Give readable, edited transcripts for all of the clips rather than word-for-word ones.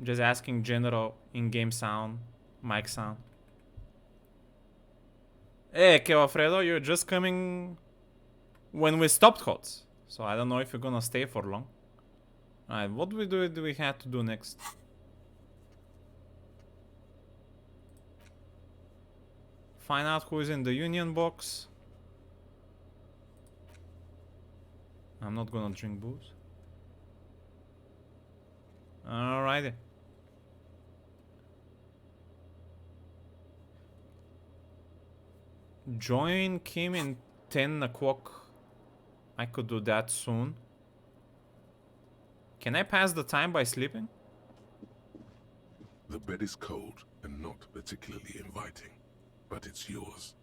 Just asking general in-game sound, mic sound. Hey, Alfredo, you're just coming when we stopped HOTS. So I don't know if you're gonna stay for long. Alright, what do we have to do next? Find out who is in the union box. I'm not gonna drink booze. Alrighty. Join Kim in 10 o'clock. I could do that soon. Can I pass the time by sleeping? The bed is cold and not particularly inviting, but it's yours.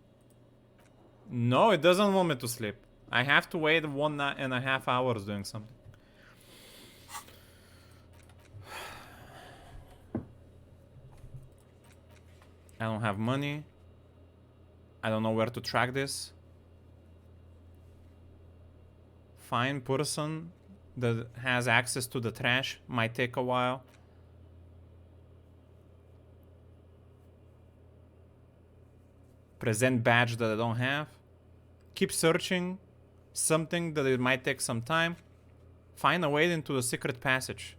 No, it doesn't want me to sleep. I have to wait 1.5 hours doing something. I don't have money. I don't know where to track this. Find person that has access to the trash. Might take a while. Present badge that I don't have. Keep searching. Something that it might take some time. Find a way into the secret passage.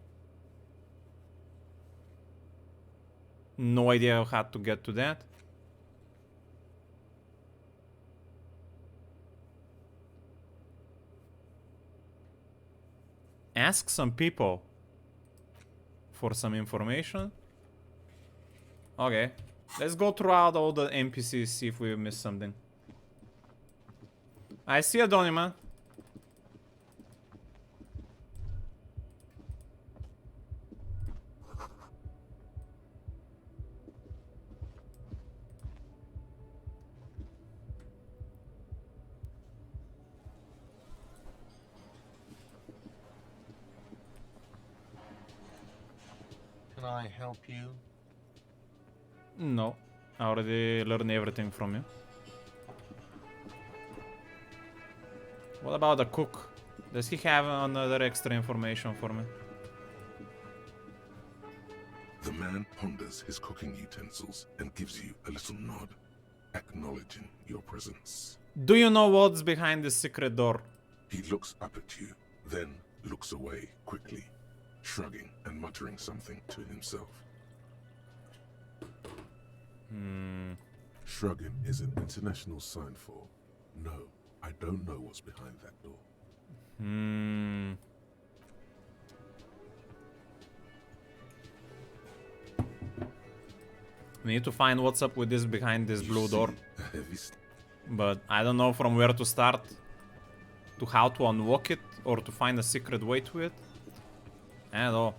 No idea how to get to that. Ask some people for some information. Okay. Let's go throughout all the NPCs, see if we missed something. I see a Donima. Can I help you? No. I already learned everything from you. What about the cook? Does he have another extra information for me? The man ponders his cooking utensils and gives you a little nod, acknowledging your presence. Do you know what's behind this secret door? He looks up at you, then looks away quickly, shrugging and muttering something to himself. Shrugging is an international sign for, no, I don't know what's behind that door. We need to find what's up with this behind this blue door. But I don't know from where to start. To how to unlock it or to find a secret way to it. At all.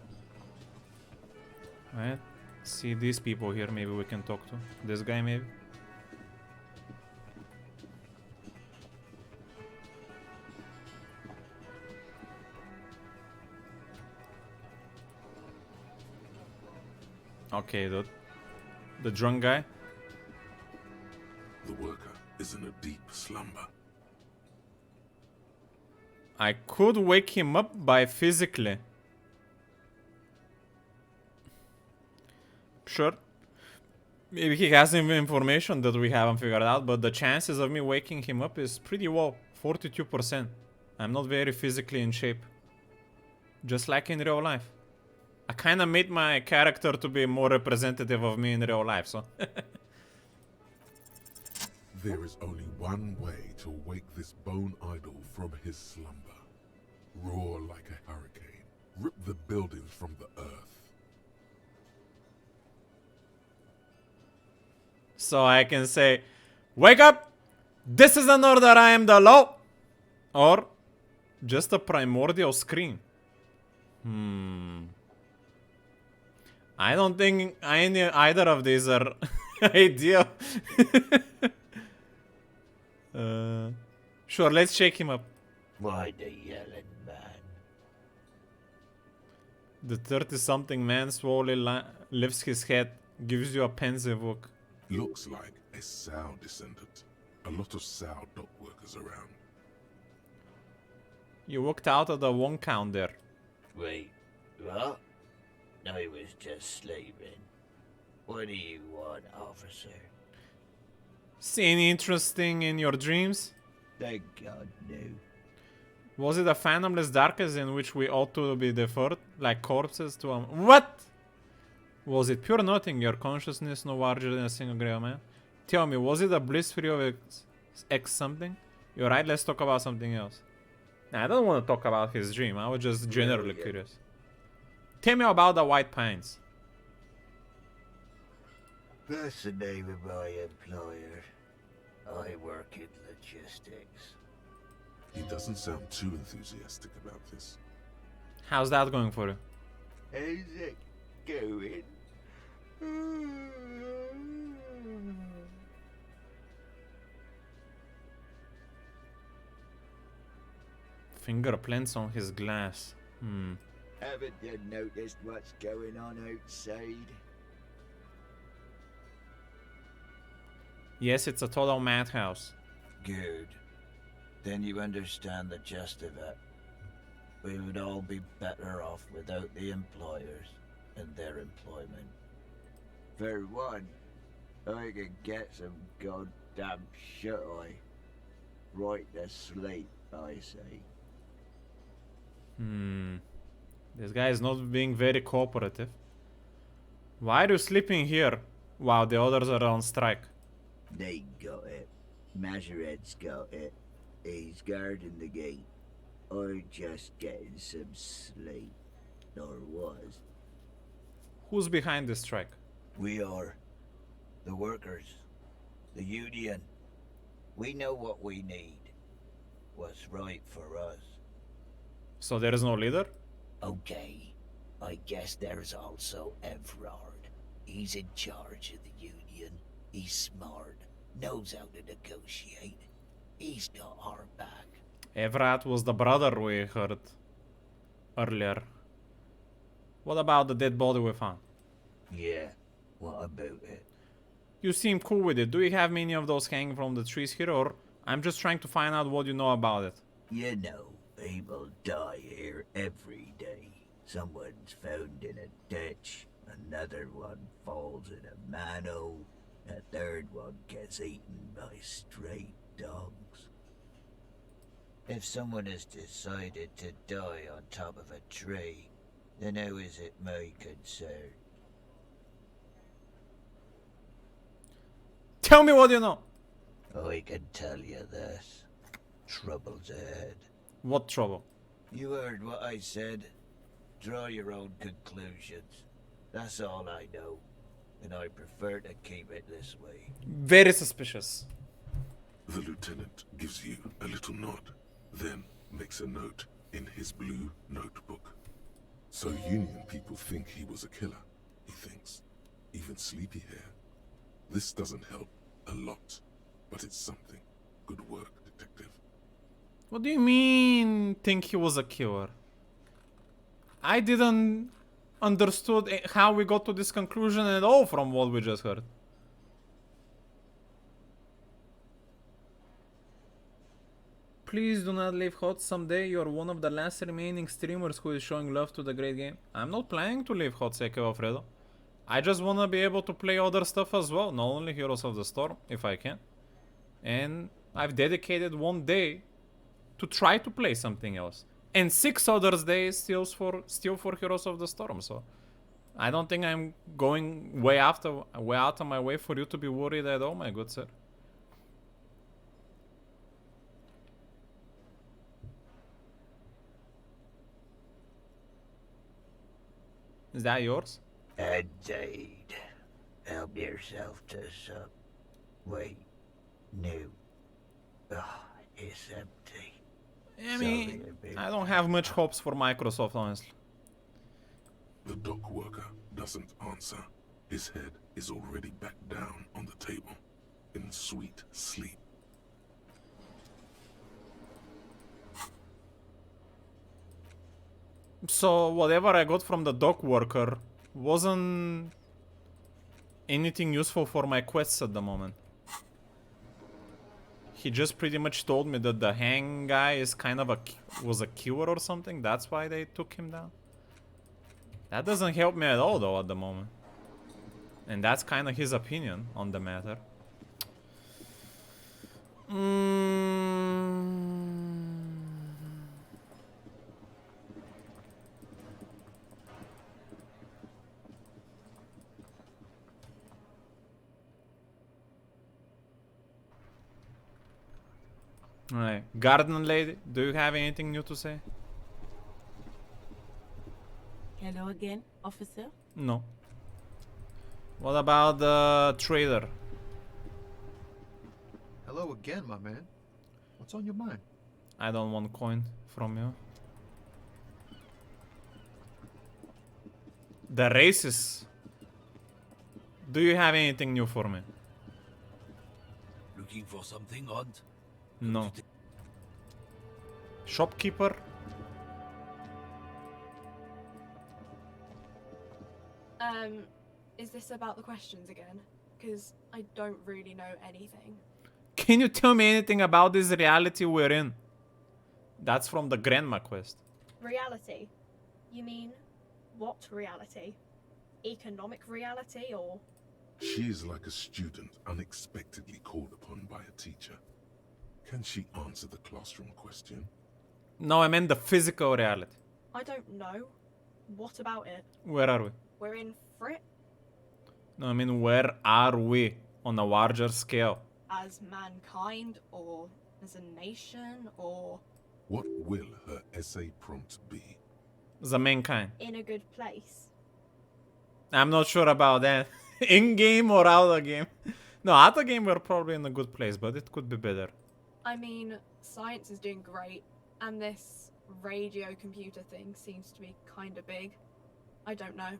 Alright. See these people here, maybe we can talk to. This guy maybe. Okay, the drunk guy. The worker is in a deep slumber. I could wake him up by physically. Sure. Maybe he has some information that we haven't figured out, but the chances of me waking him up is pretty low. 42%. I'm not very physically in shape. Just like in real life. I kinda made my character to be more representative of me in real life, so... There is only one way to wake this bone idol from his slumber. Roar like a hurricane. Rip the buildings from the earth. So I can say, wake up! This is an order, I am the law! Or, just a primordial scream. I don't think either of these are ideal. Sure, let's shake him up. Why the yelling man? The 30-something man slowly lifts his head, gives you a pensive look. Looks like a Sow descendant. A lot of Sow dock workers around. You walked out of the one count there. Wait, what? No, he was was just sleeping. What do you want, officer? See any interesting in your dreams? Thank God, no. Was it a fathomless darkness in which we ought to be deferred, like corpses to a... What? Was it pure nothing, your consciousness no larger than a single grain of man? Tell me, was it a bliss free of X something? You're right, let's talk about something else. Nah, I don't want to talk about his dream, I was just generally curious. Tell me about the White Pines. That's the name of my employer. I work in logistics. He doesn't sound too enthusiastic about this. How's that going for you? How's it going? Fingerprints on his glass. Haven't you noticed what's going on outside? Yes, it's a total madhouse. Good. Then you understand the gist of it. We would all be better off without the employers and their employment. For one, I could get some goddamn shit eye. Right to sleep, I say. This guy is not being very cooperative. Why are you sleeping here while the others are on strike? They got it. Majorette's got it. He's guarding the gate. I'm just getting some sleep. Or was. Who's behind this strike? We are. The workers. The union. We know what we need. What's right for us. So there is no leader? Okay. I guess there's also Everard. He's in charge of the union. He's smart. Knows how to negotiate. He's got our back. Everett was the brother we heard earlier. What about the dead body we found? Yeah. What about it? You seem cool with it. Do you have many of those hanging from the trees here, or I'm just trying to find out what you know about it? You know, people die here every day. Someone's found in a ditch, another one falls in a manhole, a third one gets eaten by stray dogs. If someone has decided to die on top of a tree, then how is it my concern? Tell me what you know! I can tell you this. Trouble's ahead. What trouble? You heard what I said. Draw your own conclusions. That's all I know. And I prefer to keep it this way. Very suspicious. The lieutenant gives you a little nod, then makes a note in his blue notebook. So Union people think he was a killer, he thinks. Even Sleepyhair. This doesn't help a lot, but it's something. Good work, detective. What do you mean, think he was a killer? I didn't understood how we got to this conclusion at all from what we just heard. Please do not leave HOT. Someday you're one of the last remaining streamers who is showing love to the great game. I'm not planning to leave HOT, Seke Alfredo. I just wanna be able to play other stuff as well, not only Heroes of the Storm, if I can. And I've dedicated one day to try to play something else. And 6 other days still for Heroes of the Storm, so I don't think I'm going way out of my way for you to be worried at all, my good sir. Is that yours? Indeed. Help yourself to some. Wait. No. It's empty. I mean, I don't have much hopes for Microsoft, honestly. The dock worker doesn't answer. His head is already back down on the table, in sweet sleep. So whatever I got from the dock worker wasn't anything useful for my quests at the moment. He just pretty much told me that the hang guy is kind of was a killer or something. That's why they took him down. That doesn't help me at all though at the moment. And that's kind of his opinion on the matter. Alright, garden lady, do you have anything new to say? Hello again, officer. No. What about the trader? Hello again, my man. What's on your mind? I don't want coin from you. The races. Do you have anything new for me? Looking for something odd? No. Shopkeeper? Is this about the questions again? Because I don't really know anything. Can you tell me anything about this reality we're in? That's from the grandma quest. Reality? You mean what reality? Economic reality or... She is like a student unexpectedly called upon by a teacher. Can she answer the classroom question? No, I meant the physical reality. I don't know. What about it? Where are we? We're in Frit No, I mean where are we on a larger scale? as mankind or as a nation or What will her essay prompt be? The mankind. in a good place? I'm not sure about that. In-game or out-of-game? No, out-of-game we're probably in a good place, but it could be better. I mean, science is doing great, and this radio computer thing seems to be kinda big. I don't know.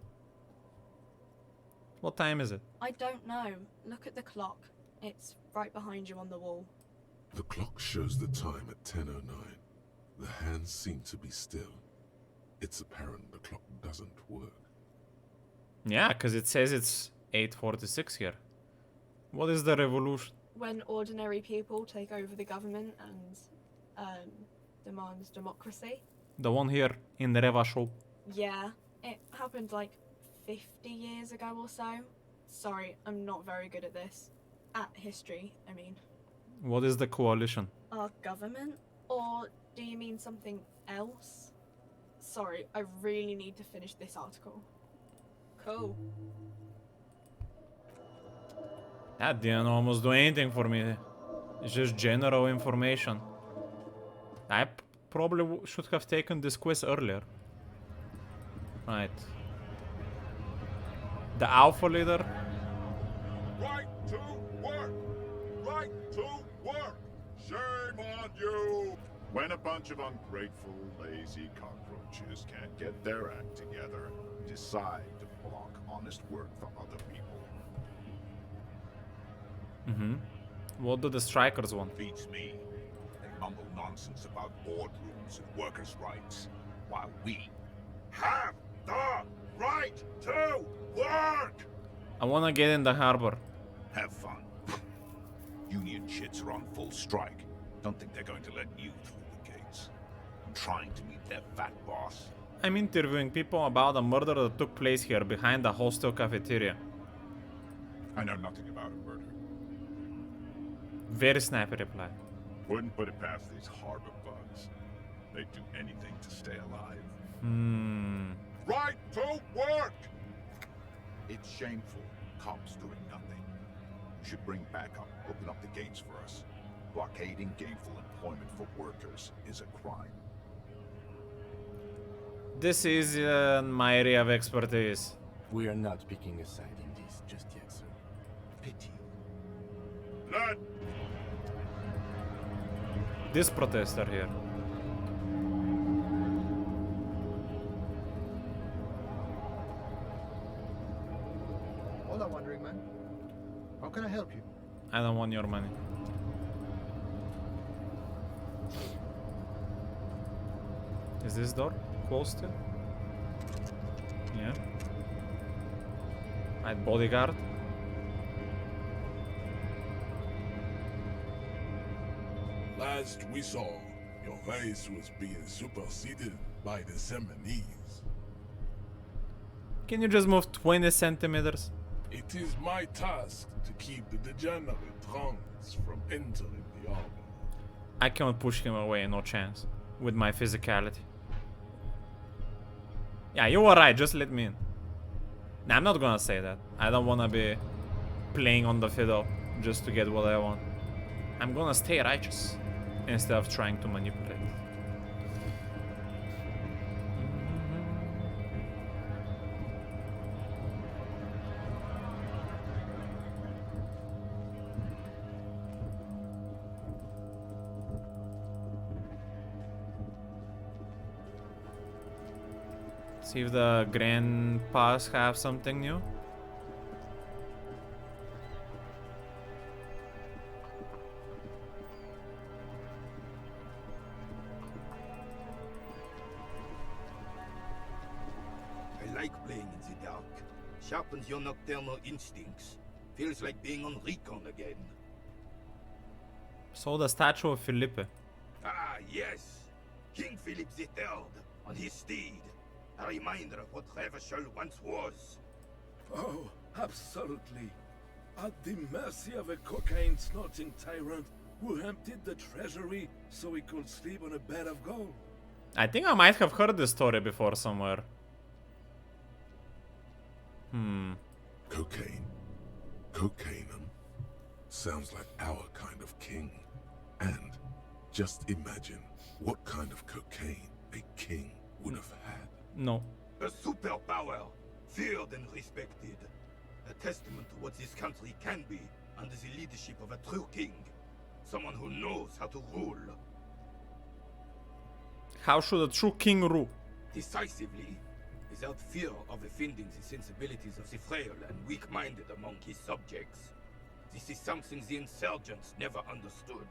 What time is it? I don't know. Look at the clock. It's right behind you on the wall. The clock shows the time at 10:09. The hands seem to be still. It's apparent the clock doesn't work. Yeah, because it says it's 8:46 here. What is the revolution? When ordinary people take over the government and demands democracy. The one here in the Reva show. Yeah, it happened like 50 years ago or so. Sorry, I'm not very good at this. At history, I mean. What is the coalition? Our government? Or do you mean something else? Sorry, I really need to finish this article. Cool. That didn't almost do anything for me. It's just general information. I probably should have taken this quiz earlier. Right. The alpha leader. Right to work! Right to work! Shame on you! When a bunch of ungrateful, lazy cockroaches can't get their act together, decide to block honest work from other people. What do the strikers want? Beats me. They mumble nonsense about boardrooms and workers' rights, while we have the right to work! I wanna get in the harbor. Have fun. Union shits are on full strike. Don't think they're going to let you through the gates. I'm trying to meet their fat boss. I'm interviewing people about a murder that took place here behind the hostel cafeteria. I know nothing about a murder. Very snappy reply. Wouldn't put it past these harbor bugs. They'd do anything to stay alive. Right to work! It's shameful. Cops doing nothing. You should bring backup. Open up the gates for us. Blockading gainful employment for workers is a crime. This is my area of expertise. We are not picking a side in this just yet, sir. Pity. Blood! This protester here. Hola, Wandering Man. How can I help you? I don't want your money. Is this door closed still? Yeah. Right, bodyguard. Last we saw, your race was being superseded by the Seminese. Can you just move 20 centimeters? It is my task to keep the degenerate drunks from entering the army. I cannot push him away, no chance. With my physicality. Yeah, you were right, just let me in. Nah, I'm not gonna say that. I don't wanna be playing on the fiddle just to get what I want. I'm gonna stay righteous instead of trying to manipulate. See if the grandpas have something new. I like playing in the dark. Sharpens your nocturnal instincts. Feels like being on recon again. So the statue of Felipe. Ah, yes. King Philip III on his steed. A reminder of what Revachol once was. Oh, absolutely. At the mercy of a cocaine-snorting tyrant who emptied the treasury so he could sleep on a bed of gold. I think I might have heard this story before somewhere. Cocaine. Cocainum. Sounds like our kind of king. And just imagine what kind of cocaine a king would have had. No. A superpower, feared and respected. A testament to what this country can be under the leadership of a true king. Someone who knows how to rule. How should a true king rule? Decisively, without fear of offending the sensibilities of the frail and weak-minded among his subjects. This is something the insurgents never understood.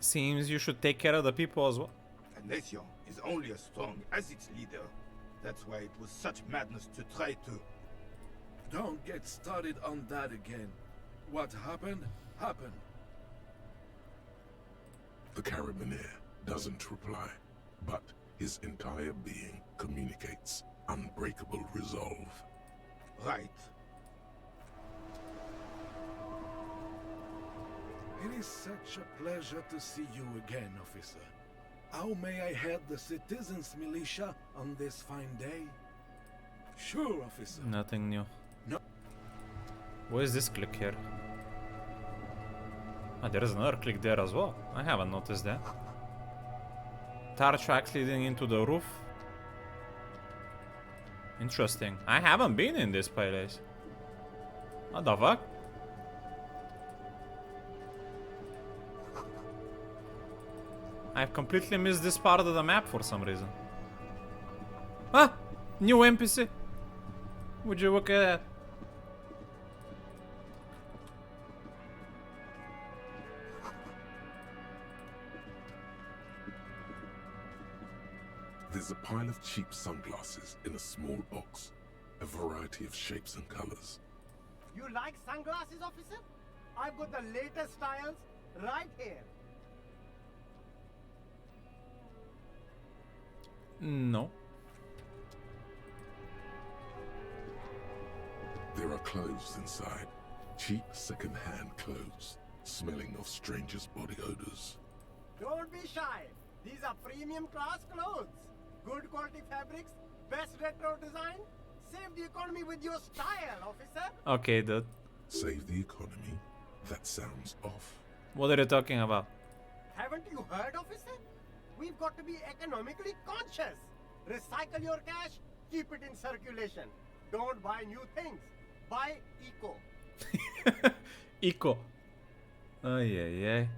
Seems you should take care of the people as well. A nation is only as strong as its leader. That's why it was such madness to try to... Don't get started on that again. What happened, happened. The Carabiner doesn't reply, but his entire being communicates unbreakable resolve. Right. It is such a pleasure to see you again, officer. How may I head the citizens' militia on this fine day? Sure, officer. Nothing new. No. Where is this click here? Ah, there is another click there as well. I haven't noticed that. Tar tracks leading into the roof. Interesting. I haven't been in this place. What the fuck? I've completely missed this part of the map for some reason. Ah! New NPC! Would you look at that? There's a pile of cheap sunglasses in a small box. A variety of shapes and colors. You like sunglasses, officer? I've got the latest styles right here. No. There are clothes inside. Cheap second-hand clothes, smelling of strangers' body odors. Don't be shy. These are premium class clothes. Good quality fabrics, best retro design. Save the economy with your style, officer. Okay, dude. Save the economy? That sounds off. What are you talking about? Haven't you heard, officer? We've got to be economically conscious. Recycle your cash, keep it in circulation. Don't buy new things. Buy eco. Eco. Ay, ay, ay.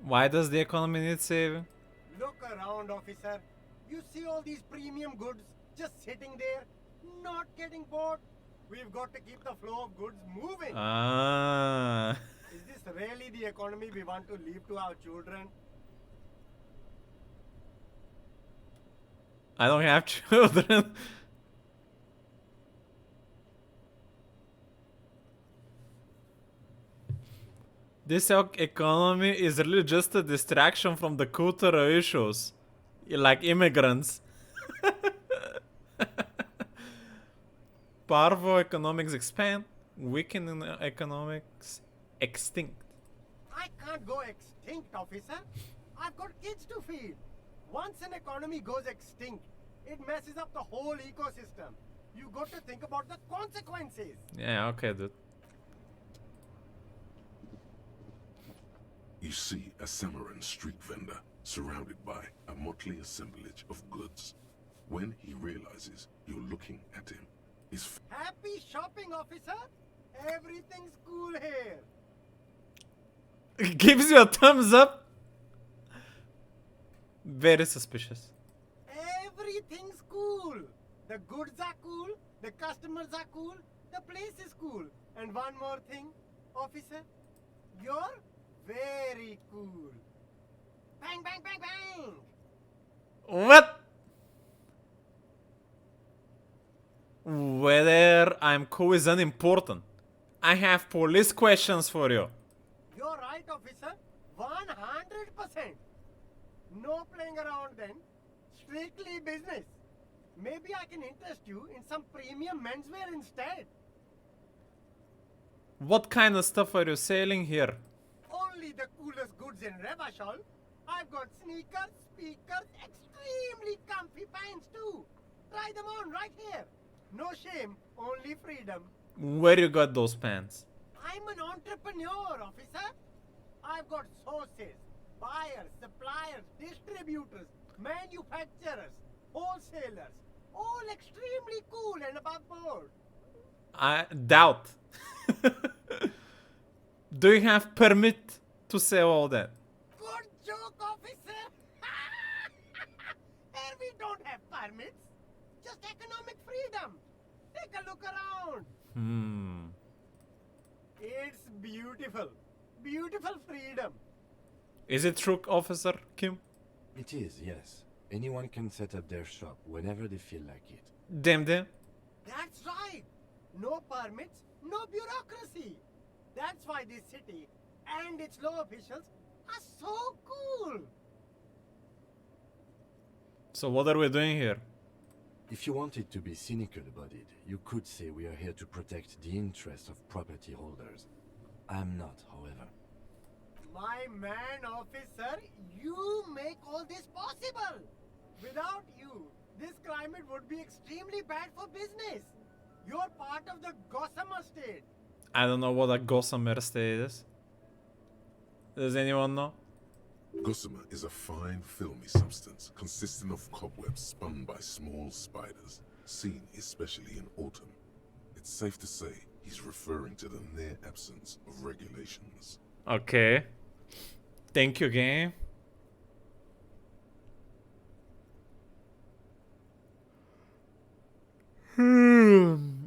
Why does the economy need saving? Look around, officer. You see all these premium goods just sitting there, not getting bought. We've got to keep the flow of goods moving. Ah. Is this really the economy we want to leave to our children? I don't have children. This economy is really just a distraction from the cultural issues. Like immigrants. Powerful economics expand, weakening economics extinct. I can't go extinct, officer. I've got kids to feed. Once an economy goes extinct, it messes up the whole ecosystem. You got to think about the consequences. Yeah, okay, dude. You see a Samaran street vendor surrounded by a motley assemblage of goods. When he realizes you're looking at him, his Happy shopping, officer. Everything's cool here. Gives you a thumbs up. Very suspicious. Everything's cool. The goods are cool, the customers are cool, the place is cool. And one more thing, officer, you're very cool. Bang, bang, bang, bang. What? Whether I'm cool is unimportant. I have police questions for you. You're right, officer. 100%. No playing around then. Strictly business. Maybe I can interest you in some premium menswear instead. What kind of stuff are you selling here? Only the coolest goods in Revachol. I've got sneakers, speakers, extremely comfy pants too. Try them on right here. No shame, only freedom. Where you got those pants? I'm an entrepreneur, officer. I've got sources, buyers, suppliers, distributors, manufacturers, wholesalers, all extremely cool and above board. I doubt. Do you have permit to sell all that? Good joke, officer. Here we don't have permits, just economic freedom. Take a look around. It's beautiful. Beautiful freedom. Is it true, Officer Kim? It is, yes. Anyone can set up their shop whenever they feel like it. Damn. That's right. No permits, no bureaucracy. That's why this city and its law officials are so cool. So what are we doing here? If you wanted to be cynical about it, you could say we are here to protect the interests of property holders. I'm not, however. My man, officer, you make all this possible. Without you, this climate would be extremely bad for business. You're part of the Gossamer state. I don't know what a gossamer state is. Does anyone know? Gossamer is a fine, filmy substance consisting of cobwebs spun by small spiders, seen especially in autumn. It's safe to say he's referring to the near absence of regulations. Okay. Thank you, game.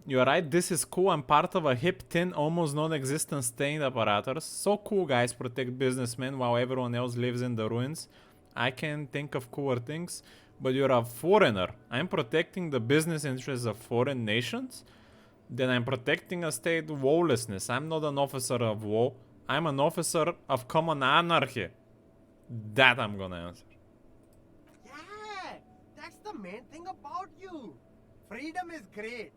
You're right, this is cool. I'm part of a hip, thin, almost non-existent state apparatus. So cool, guys protect businessmen while everyone else lives in the ruins. I can think of cooler things, but you're a foreigner. I'm protecting the business interests of foreign nations? Then I'm protecting a state lawlessness. I'm not an officer of law. I'm an officer of common anarchy. That I'm gonna answer. Yeah, that's the main thing about you. Freedom is great.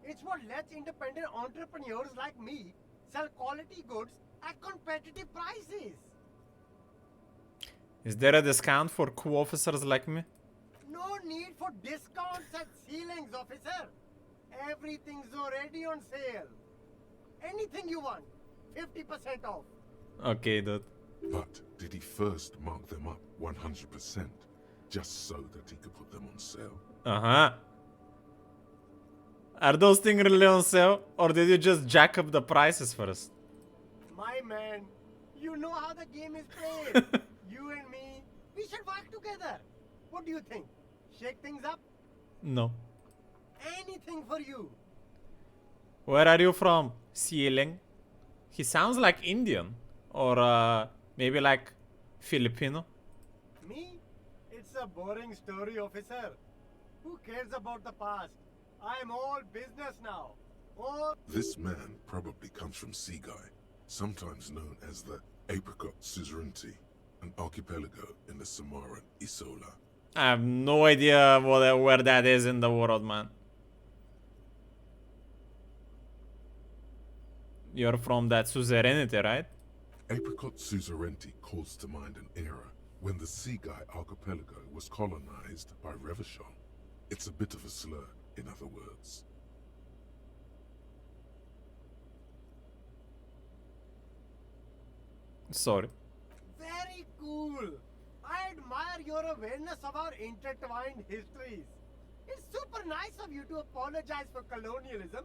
It's what lets independent entrepreneurs like me sell quality goods at competitive prices. Is there a discount for cool officers like me? No need for discounts at ceilings, officer. Everything's already on sale. Anything you want, 50% off. Okay, dude. But did he first mark them up 100%, just so that he could put them on sale? Uh-huh. Are those things really on sale? Or did you just jack up the prices first? My man, you know how the game is played. You and me, we should work together. What do you think? Shake things up? No. Anything for you. Where are you from? Ceiling? He sounds like Indian. Or maybe like Filipino. Me? It's a boring story, officer. Who cares about the past? I'm all business now. All... This man probably comes from Seaguy, sometimes known as the Apricot Suzerainty, an archipelago in the Samaran Isola. I have no idea where that is in the world, man. You're from that suzerainty, right? Apricot Suzerainty calls to mind an era when the Seaguy archipelago was colonized by Revachol. It's a bit of a slur, in other words. Sorry. Very cool. I admire your awareness of our intertwined histories. It's super nice of you to apologize for colonialism.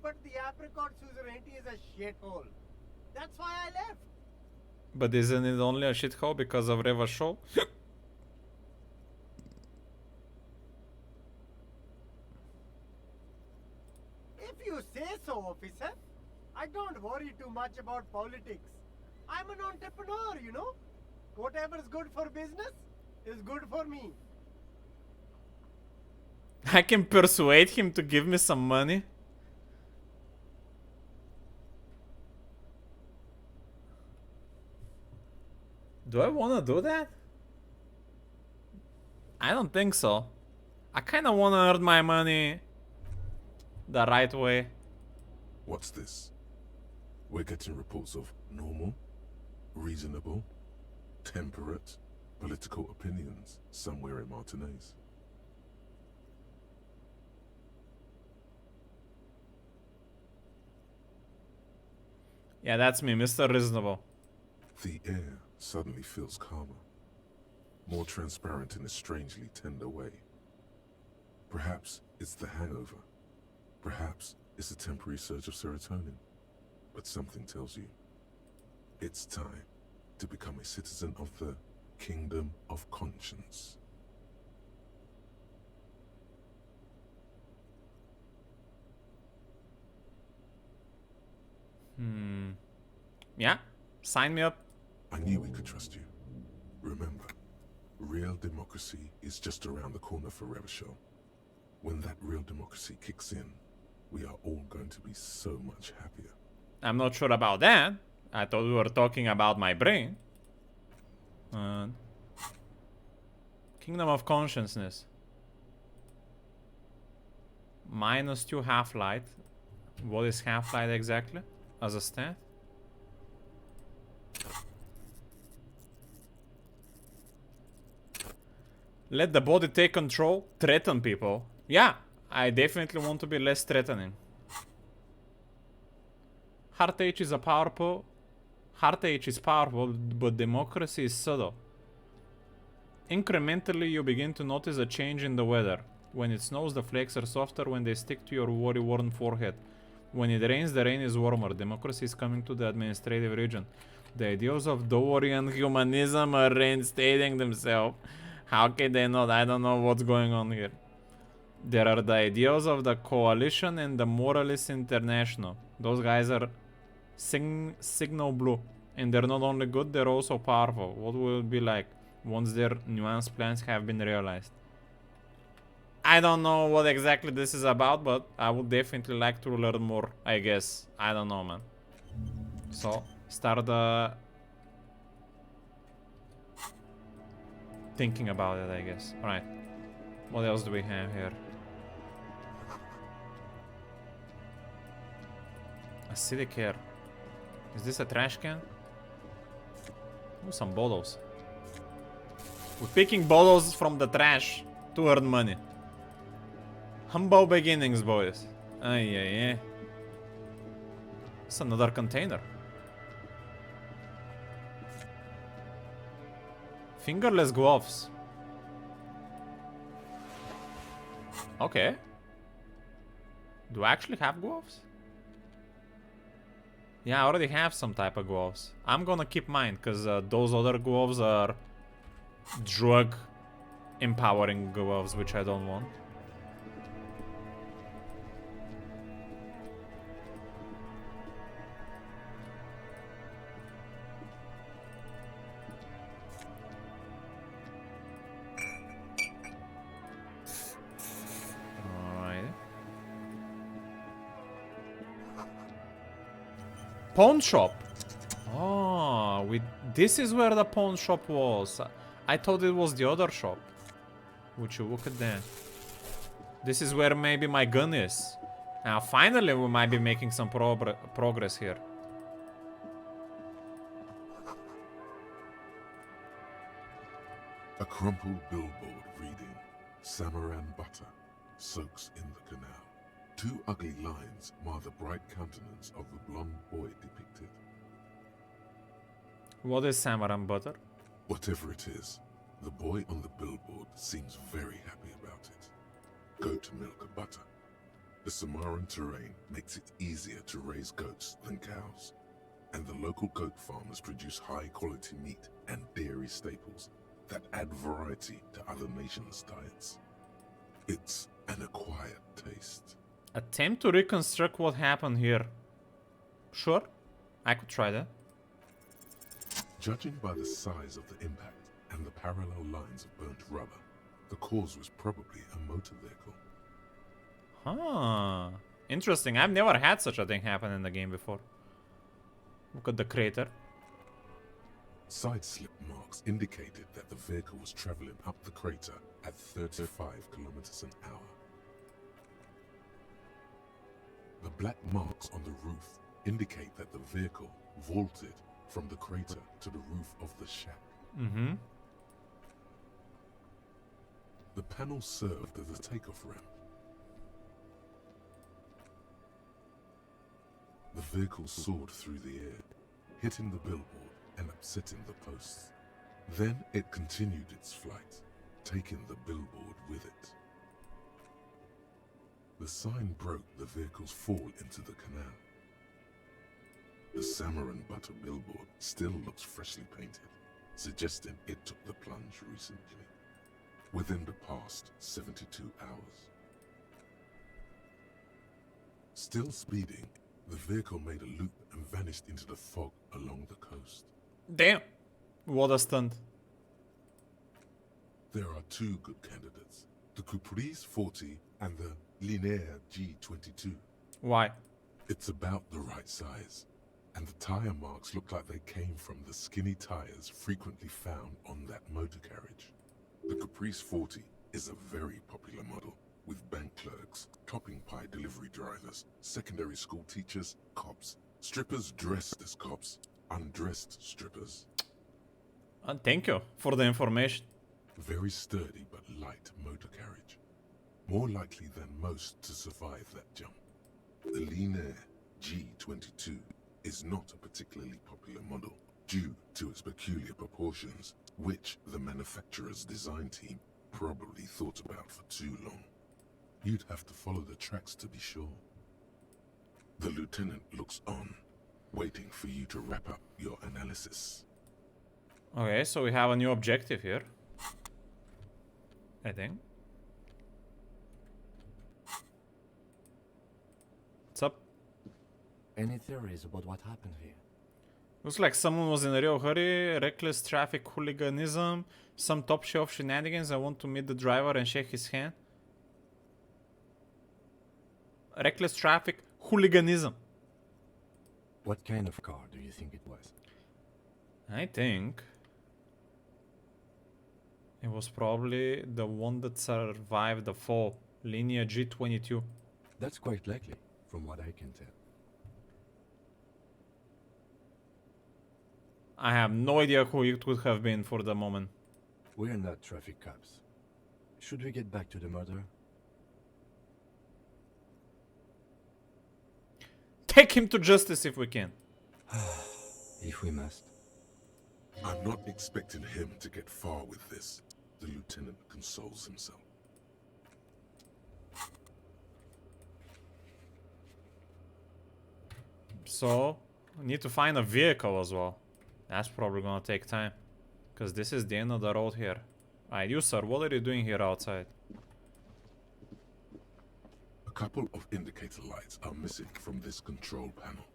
But the Apricot Suzerainty is a shithole. That's why I left. But isn't it only a shithole because of Revachol? If you say so, officer. I don't worry too much about politics. I'm an entrepreneur, you know. Whatever's good for business is good for me. I can persuade him to give me some money. Do I want to do that? I don't think so. I kind of want to earn my money the right way. What's this? We're getting reports of normal, reasonable, temperate political opinions somewhere in Martinez. Yeah, that's me, Mr. Reasonable. The air suddenly feels calmer, more transparent in a strangely tender way. Perhaps it's the hangover. Perhaps it's a temporary surge of serotonin. But something tells you it's time to become a citizen of the Kingdom of Conscience. Yeah, sign me up. I knew we could trust you. Remember, real democracy is just around the corner for Revachol. When that real democracy kicks in, we are all going to be so much happier. I'm not sure about that. I thought we were talking about my brain. Kingdom of Consciousness. -2 half-light. What is half-light exactly? As a stat? Let the body take control. Threaten people. Yeah, I definitely want to be less threatening. Heart H is powerful, but democracy is subtle. Incrementally, you begin to notice a change in the weather. When it snows, the flakes are softer when they stick to your worry-worn forehead. When it rains, the rain is warmer. Democracy is coming to the administrative region. The ideals of Dorian humanism are reinstating themselves. How can they not? I don't know what's going on here. There are the ideals of the Coalition and the Moralist International. Those guys are signal blue. And they're not only good, they're also powerful. What will it be like once their nuanced plans have been realized? I don't know what exactly this is about, but I would definitely like to learn more, I guess. I don't know, man. So, start thinking about it, I guess. Alright. What else do we have here? Acidic air. Is this a trash can? Ooh, some bottles. We're picking bottles from the trash to earn money. Humble beginnings, boys. Ay, ay, ay. It's another container. Fingerless gloves. Okay. Do I actually have gloves? Yeah, I already have some type of gloves. I'm gonna keep mine, because those other gloves are drug empowering gloves, which I don't want. Pawn shop. Oh, this is where the pawn shop was. I thought it was the other shop. Would you look at that? This is where maybe my gun is. Now, finally, we might be making some progress here. A crumpled billboard reading, Samaran butter soaks in the canal. Two ugly lines mar the bright countenance of the blonde boy depicted. What is Samaran butter? Whatever it is, the boy on the billboard seems very happy about it. Goat milk butter. The Samaran terrain makes it easier to raise goats than cows, and the local goat farmers produce high-quality meat and dairy staples that add variety to other nations' diets. It's an acquired taste. Attempt to reconstruct what happened here. Sure, I could try that. Judging by the size of the impact and the parallel lines of burnt rubber, the cause was probably a motor vehicle. Huh. Interesting. I've never had such a thing happen in the game before. Look at the crater. Side slip marks indicated that the vehicle was traveling up the crater at 35 kilometers an hour. The black marks on the roof indicate that the vehicle vaulted from the crater to the roof of the shack. Mm-hmm. The panel served as a takeoff ramp. The vehicle soared through the air, hitting the billboard and upsetting the posts. Then it continued its flight, taking the billboard with it. The sign broke the vehicle's fall into the canal. The Samaran butter billboard still looks freshly painted, suggesting it took the plunge recently, within the past 72 hours. Still speeding, the vehicle made a loop and vanished into the fog along the coast. Damn! What a stunt. There are two good candidates, the Caprice 40 and the Linear G22. Why? It's about the right size, and the tire marks look like they came from the skinny tires frequently found on that motor carriage. The Caprice 40 is a very popular model, with bank clerks, topping pie delivery drivers, secondary school teachers, cops, strippers dressed as cops, undressed strippers. Thank you for the information. Very sturdy but light motor carriage. More likely than most to survive that jump. The Linear G22 is not a particularly popular model due to its peculiar proportions, which the manufacturer's design team probably thought about for too long. You'd have to follow the tracks to be sure. The lieutenant looks on, waiting for you to wrap up your analysis. Okay, so we have a new objective here. I think. What's up? Any theories about what happened here? Looks like someone was in a real hurry, reckless traffic hooliganism, some top shelf shenanigans. I want to meet the driver and shake his hand. Reckless traffic hooliganism. What kind of car do you think it was? I think it was probably the one that survived the fall. Linear G22. That's quite likely, from what I can tell. I have no idea who it could have been for the moment. We're not traffic cops. Should we get back to the murder? Take him to justice if we can. If we must. I'm not expecting him to get far with this, the lieutenant consoles himself. So, we need to find a vehicle as well. That's probably gonna take time. Because this is the end of the road here. Alright, you sir, what are you doing here outside? A couple of indicator lights are missing from this control panel.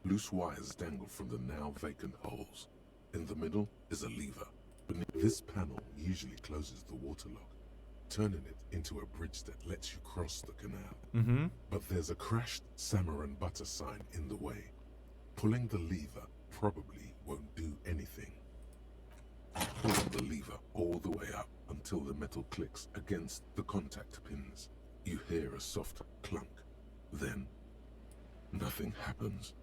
Loose wires dangle from the now vacant holes. In the middle is a lever. Beneath this panel usually closes the water lock, turning it into a bridge that lets you cross the canal. But there's a crashed Samaran butter sign in the way. Pulling the lever probably won't do anything. Pull the lever all the way up until the metal clicks against the contact pins. You hear a soft clunk. Then, nothing happens.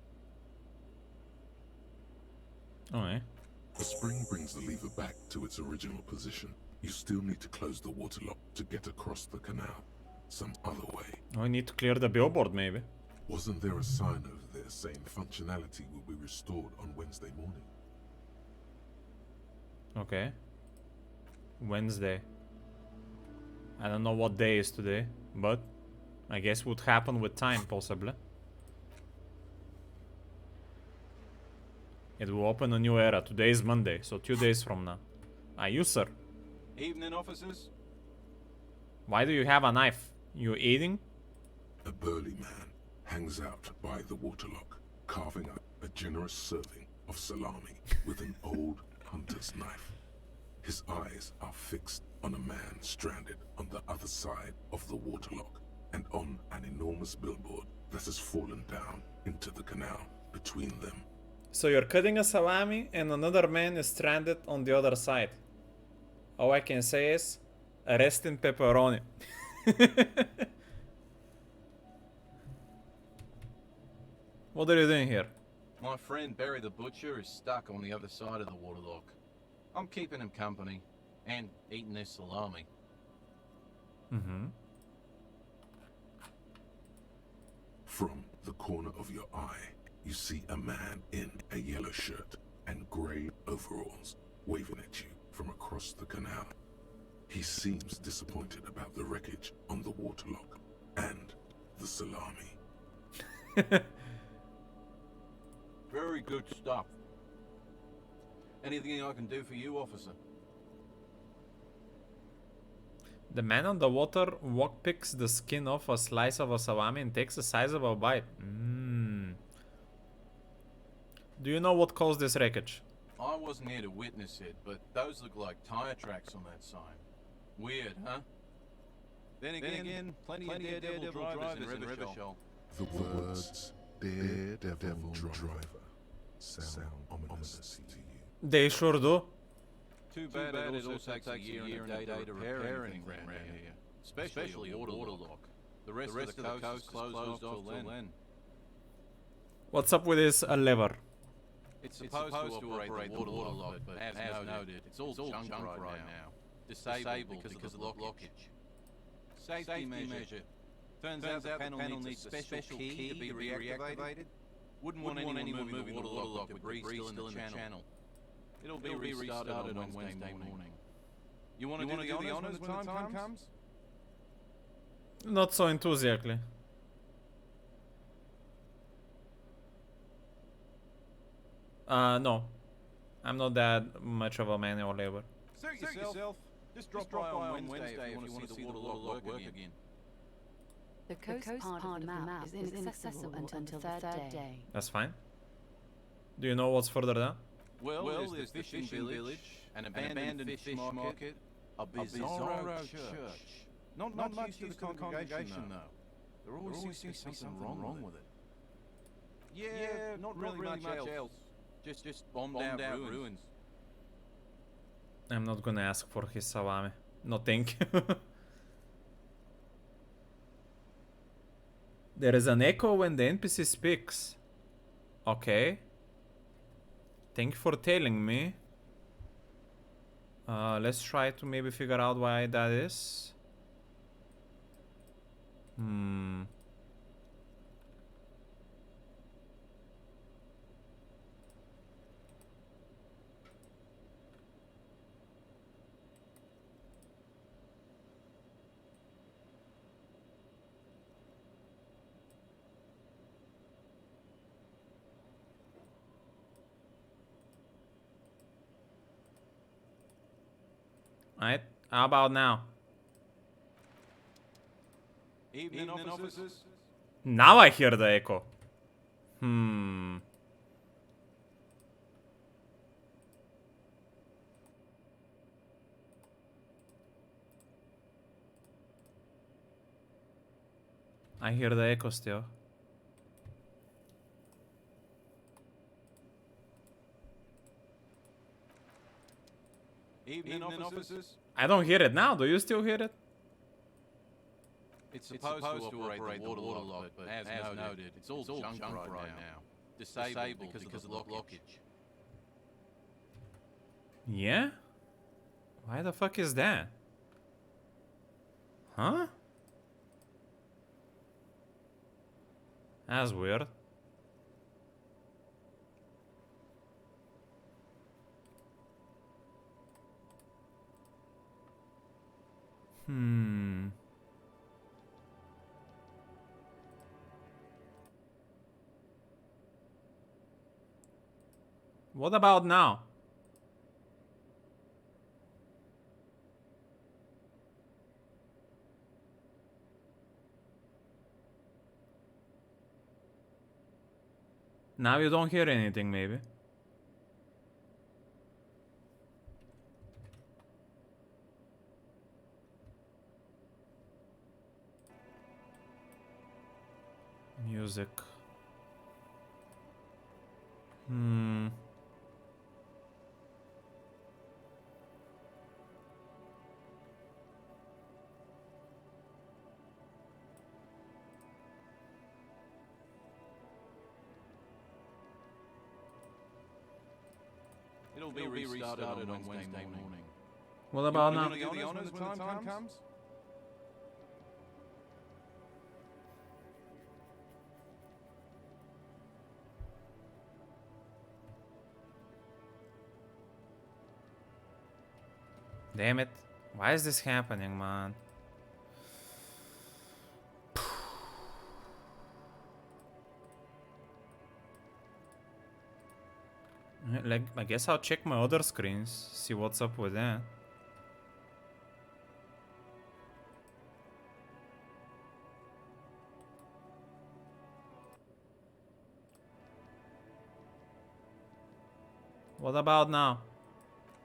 Alright. The spring brings the lever back to its original position. You still need to close the water lock to get across the canal. Some other way. Oh, I need to clear the billboard, maybe. Wasn't there a sign over there saying functionality will be restored on Wednesday morning? Okay. Wednesday. I don't know what day is today, but I guess would happen with time, possibly. It will open a new era. Today is Monday, so 2 days from now. You, sir. Evening, officers. Why do you have a knife? You eating? A burly man hangs out by the waterlock, carving up a generous serving of salami with an old hunter's knife. His eyes are fixed on a man stranded on the other side of the waterlock and on an enormous billboard that has fallen down into the canal between them. So you're cutting a salami and another man is stranded on the other side. All I can say is, rest in pepperoni. What are you doing here? My friend Barry the Butcher is stuck on the other side of the waterlock. I'm keeping him company and eating this salami. Mm-hmm. From the corner of your eye, you see a man in a yellow shirt and grey overalls waving at you from across the canal. He seems disappointed about the wreckage on the waterlock and the salami. Very good stuff. Anything I can do for you, officer? The man on the water walk picks the skin off a slice of a salami and takes a sizable bite. Do you know what caused this wreckage? I wasn't here to witness it, but those look like tire tracks on that sign. Weird, huh? Then again, plenty of daredevil drivers in Revachol. The words Daredevil Driver sound ominous to you. They sure do. Too bad it also takes a year and a day to repair anything around here. Especially a waterlock. The rest of the coast is closed off till then. What's up with this lever? It's supposed to operate the waterlock, but as noted, it's all junk right now. Disabled because of blockage. Safety measure. Turns out the panel needs a special key to be reactivated. Wouldn't want anyone moving the waterlock with debris still in the channel. It'll be restarted on Wednesday morning. You want to do the honors when the time comes? Not so enthusiastically. No. I'm not that much of a manual labor. Suit yourself. Just drop by on Wednesday if you want to see the waterlock work again. The coast part of the map is inaccessible until the third day. That's fine. Do you know what's further down? Well, there's the fishing village, an abandoned fish market, a bizarro church. Not much to the congregation, though. There always seems to be something wrong with it. Yeah, not really much else. Just bombed out ruins. I'm not gonna ask for his salami. No thank you. There is an echo when the NPC speaks. Okay. Thank you for telling me. Let's try to maybe figure out why that is. Alright, how about now? Evening, officers. Now I hear the echo. I hear the echo still. Evening, officers. I don't hear it now. Do you still hear it? It's supposed to operate the water lock, but as noted, it's all junk right now. Disabled because of blockage. Yeah? Why the fuck is that? Huh? That's weird. What about now? Now you don't hear anything, maybe. Music. It'll be restarted on Wednesday morning. What about You now? wanna do the honors when the time comes? Damn it. Why is this happening, man? Like, I guess I'll check my other screens, see what's up with that. What about now?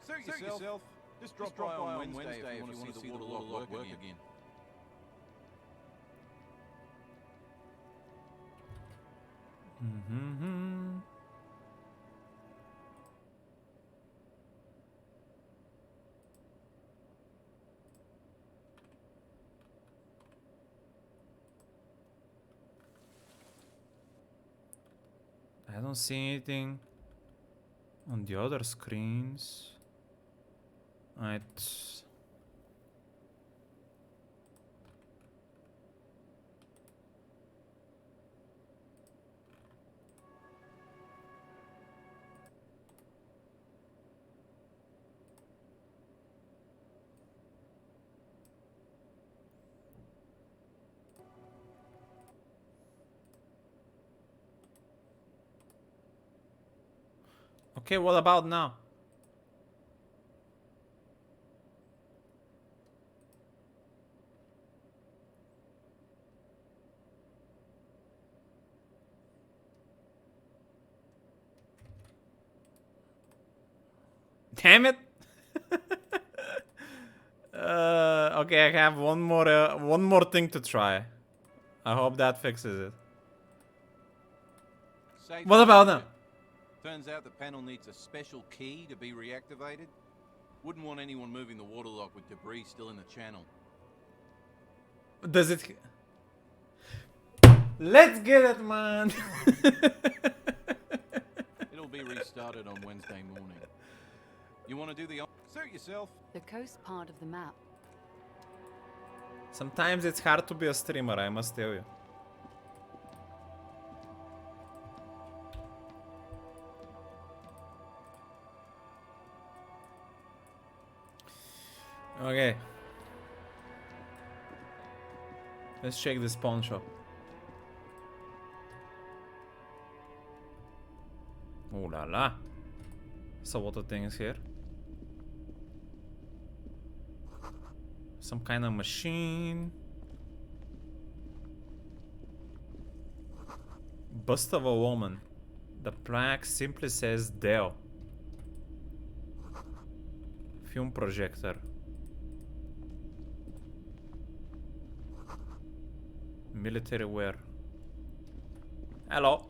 Suit yourself. Just drop by on Wednesday if you want to see the water lock work again. I don't see anything on the other screens. Right. Okay, what about now? Damn it! Okay, I have one more thing to try. I hope that fixes it. Safety What about measure. now? Turns out the panel needs a special key to be reactivated. Wouldn't want anyone moving the water lock with debris still in the channel. Does it? Let's get it, man! It'll be restarted on Wednesday morning. You want to do the suit yourself? The coast part of the map. Sometimes it's hard to be a streamer, I must tell you. Okay. Let's check this pawn shop. Oh la la. So what are things here? Some kind of machine. Bust of a woman. The plaque simply says Dell. Film projector. Military wear. Hello.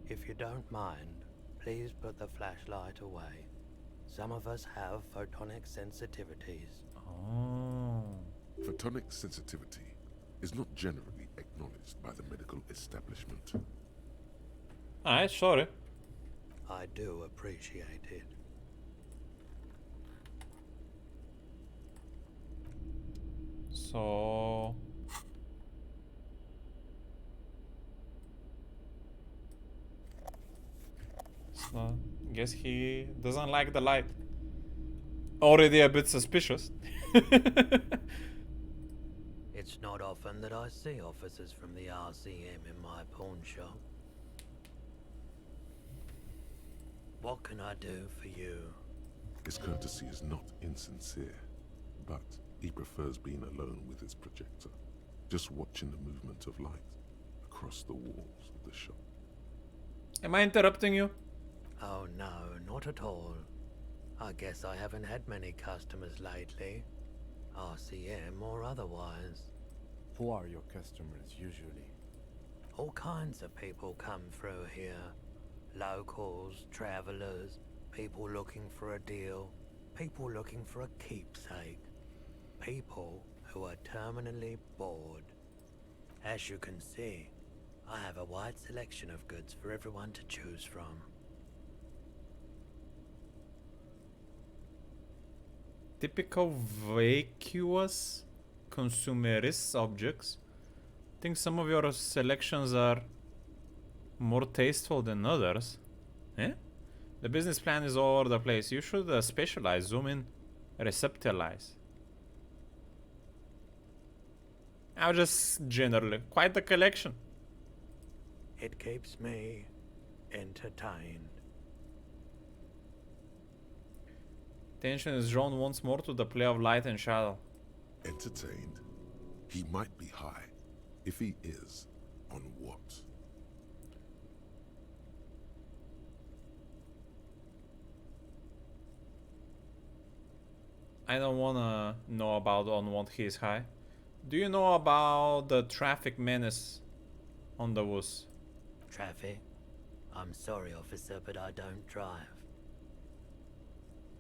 If you don't mind, please put the flashlight away. Some of us have photonic sensitivities. Oh. Photonic sensitivity is not generally acknowledged by the medical establishment. Alright, sorry. I do appreciate it. So... So, guess he doesn't like the light. Already a bit suspicious. It's not often that I see officers from the RCM in my pawn shop. What can I do for you? His courtesy is not insincere, but he prefers being alone with his projector, just watching the movement of light across the walls of the shop. Am I interrupting you? Oh no, not at all. I guess I haven't had many customers lately, RCM or otherwise. Who are your customers usually? All kinds of people come through here. Locals, travelers, people looking for a deal, people looking for a keepsake, people who are terminally bored. As you can see, I have a wide selection of goods for everyone to choose from. Typical vacuous consumerist objects. I think some of your selections are more tasteful than others. Eh? The business plan is all over the place. You should specialize, zoom in, receptalize. Now just generally, quite the collection. It keeps me entertained. Attention is drawn once more to the play of light and shadow. Entertained? He might be high. If he is, on what? I don't wanna know about on what he is high. Do you know about the traffic menace on the woods? Traffic? I'm sorry, officer, but I don't drive.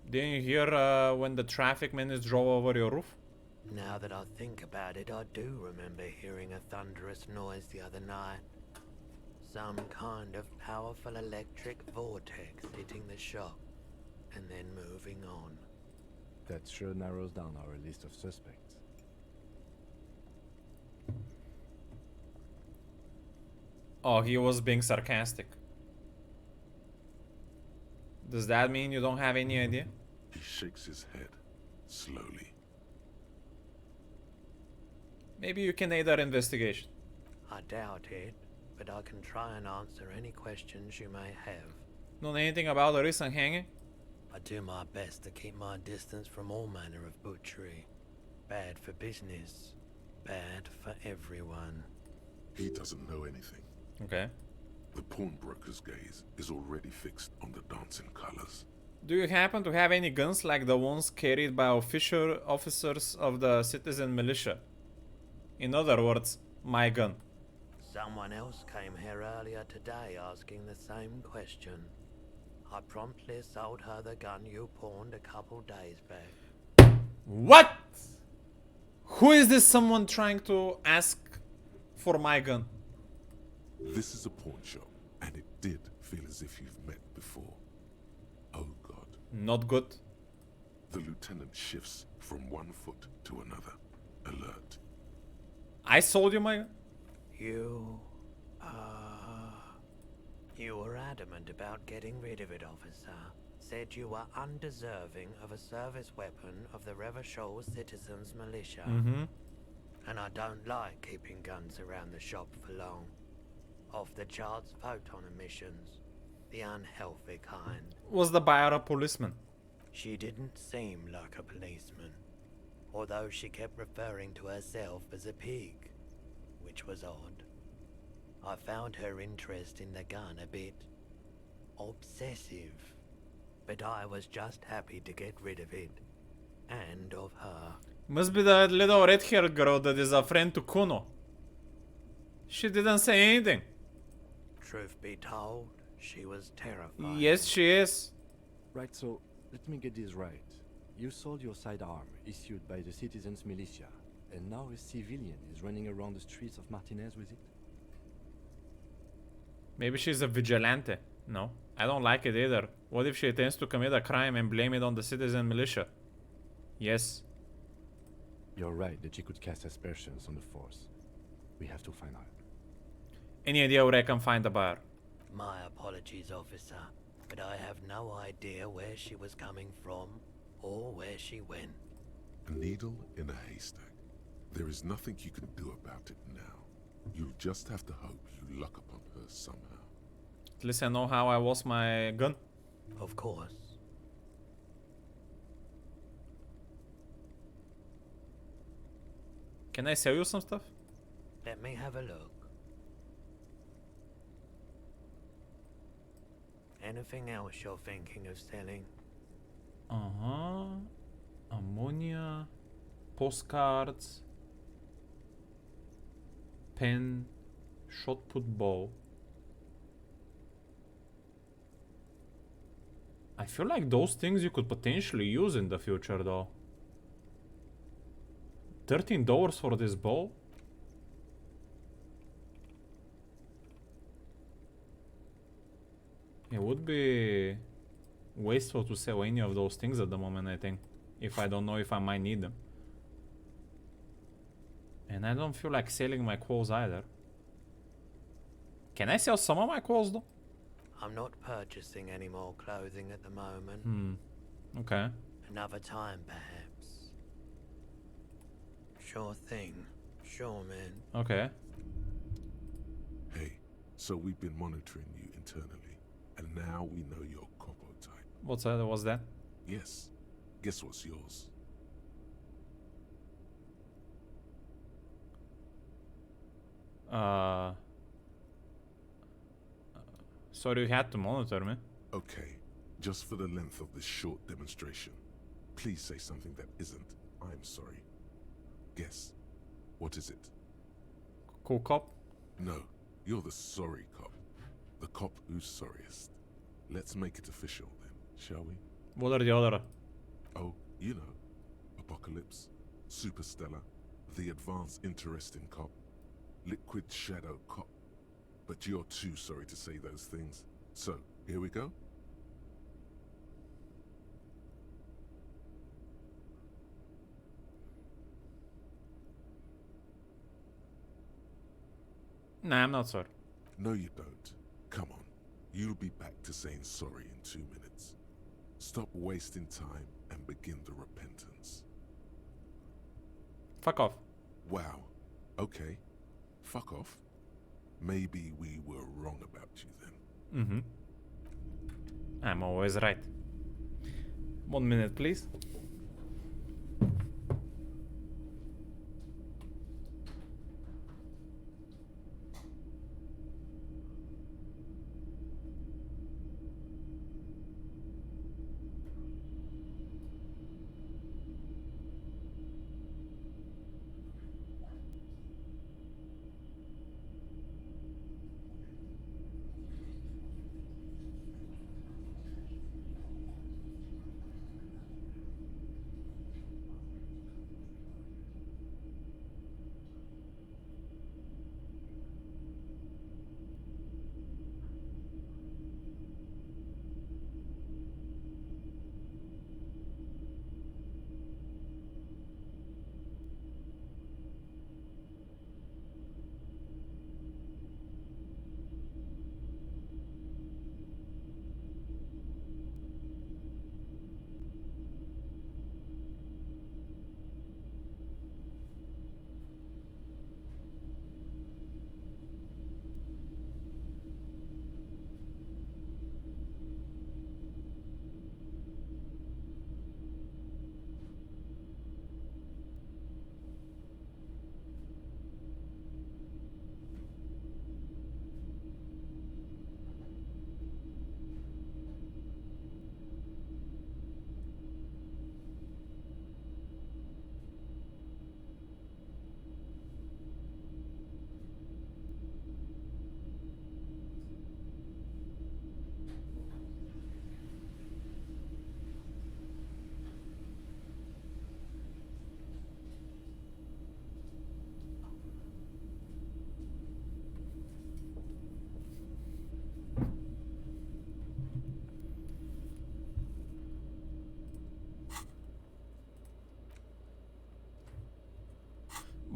Didn't you hear when the traffic menace drove over your roof? Now that I think about it, I do remember hearing a thunderous noise the other night. Some kind of powerful electric vortex hitting the shop and then moving on. That sure narrows down our list of suspects. Oh, he was being sarcastic. Does that mean you don't have any idea? He shakes his head, slowly. Maybe you can aid our investigation. I doubt it, but I can try and answer any questions you may have. Know anything about the recent hanging? I do my best to keep my distance from all manner of butchery. Bad for business, bad for everyone. He doesn't know anything. Okay. The pawnbroker's gaze is already fixed on the dancing colors. Do you happen to have any guns like the ones carried by official officers of the citizen militia? In other words, my gun. Someone else came here earlier today asking the same question. I promptly sold her the gun you pawned a couple days back. What? Who is this someone trying to ask for my gun? This is a pawn shop, and it did feel as if you've met before. Oh God. Not good. The lieutenant shifts from one foot to another, alert. I sold you my gun? You were adamant about getting rid of it, officer. Said you were undeserving of a service weapon of the Revachol Citizens Militia. And I don't like keeping guns around the shop for long. Off the charts photon emissions. The unhealthy kind. Was the buyer a policeman? She didn't seem like a policeman. Although she kept referring to herself as a pig. Which was odd. I found her interest in the gun a bit obsessive. But I was just happy to get rid of it. And of her. Must be the little red-haired girl that is a friend to Kuno. She didn't say anything. Truth be told, she was terrified. Yes, she is. Right, so Let me get this right. You sold your sidearm, issued by the citizens' militia, and now a civilian is running around the streets of Martinez with it? Maybe she's a vigilante. No, I don't like it either. What if she intends to commit a crime and blame it on the citizen militia? Yes. You're right that she could cast aspersions on the force. We have to find out. Any idea where I can find the buyer? My apologies, officer, but I have no idea where she was coming from or where she went. A needle in a haystack. There is nothing you can do about it now. You'll just have to hope you luck upon her somehow. At least I know how I lost my gun. Of course. Can I sell you some stuff? Let me have a look. Anything else you're thinking of selling? Ammonia. Postcards. Pen. Shot put bow. I feel like those things you could potentially use in the future though. $13 for this bow? It would be wasteful to sell any of those things at the moment, I think. If I don't know if I might need them. And I don't feel like selling my clothes either. Can I sell some of my clothes though? I'm not purchasing any more clothing at the moment. Okay. Another time, perhaps. Sure thing. Sure, man. Okay. Hey, so we've been monitoring you internally, and now we know your Copo type. What's that? Yes. Guess what's yours? Sorry you had to monitor me. Okay, just for the length of this short demonstration, please say something that isn't, I'm sorry. Guess. What is it? Cool cop? No, you're the sorry cop. The cop who's sorriest. Let's make it official then, shall we? What are the other? Oh, you know. Apocalypse, Superstellar, the advanced interesting cop, Liquid Shadow cop. But you're too sorry to say those things. So, here we go. Nah, I'm not sorry. No, you don't. Come on. You'll be back to saying sorry in 2 minutes. Stop wasting time and begin the repentance. Fuck off. Wow. Okay. Fuck off. Maybe we were wrong about you then. I'm always right. 1 minute, please.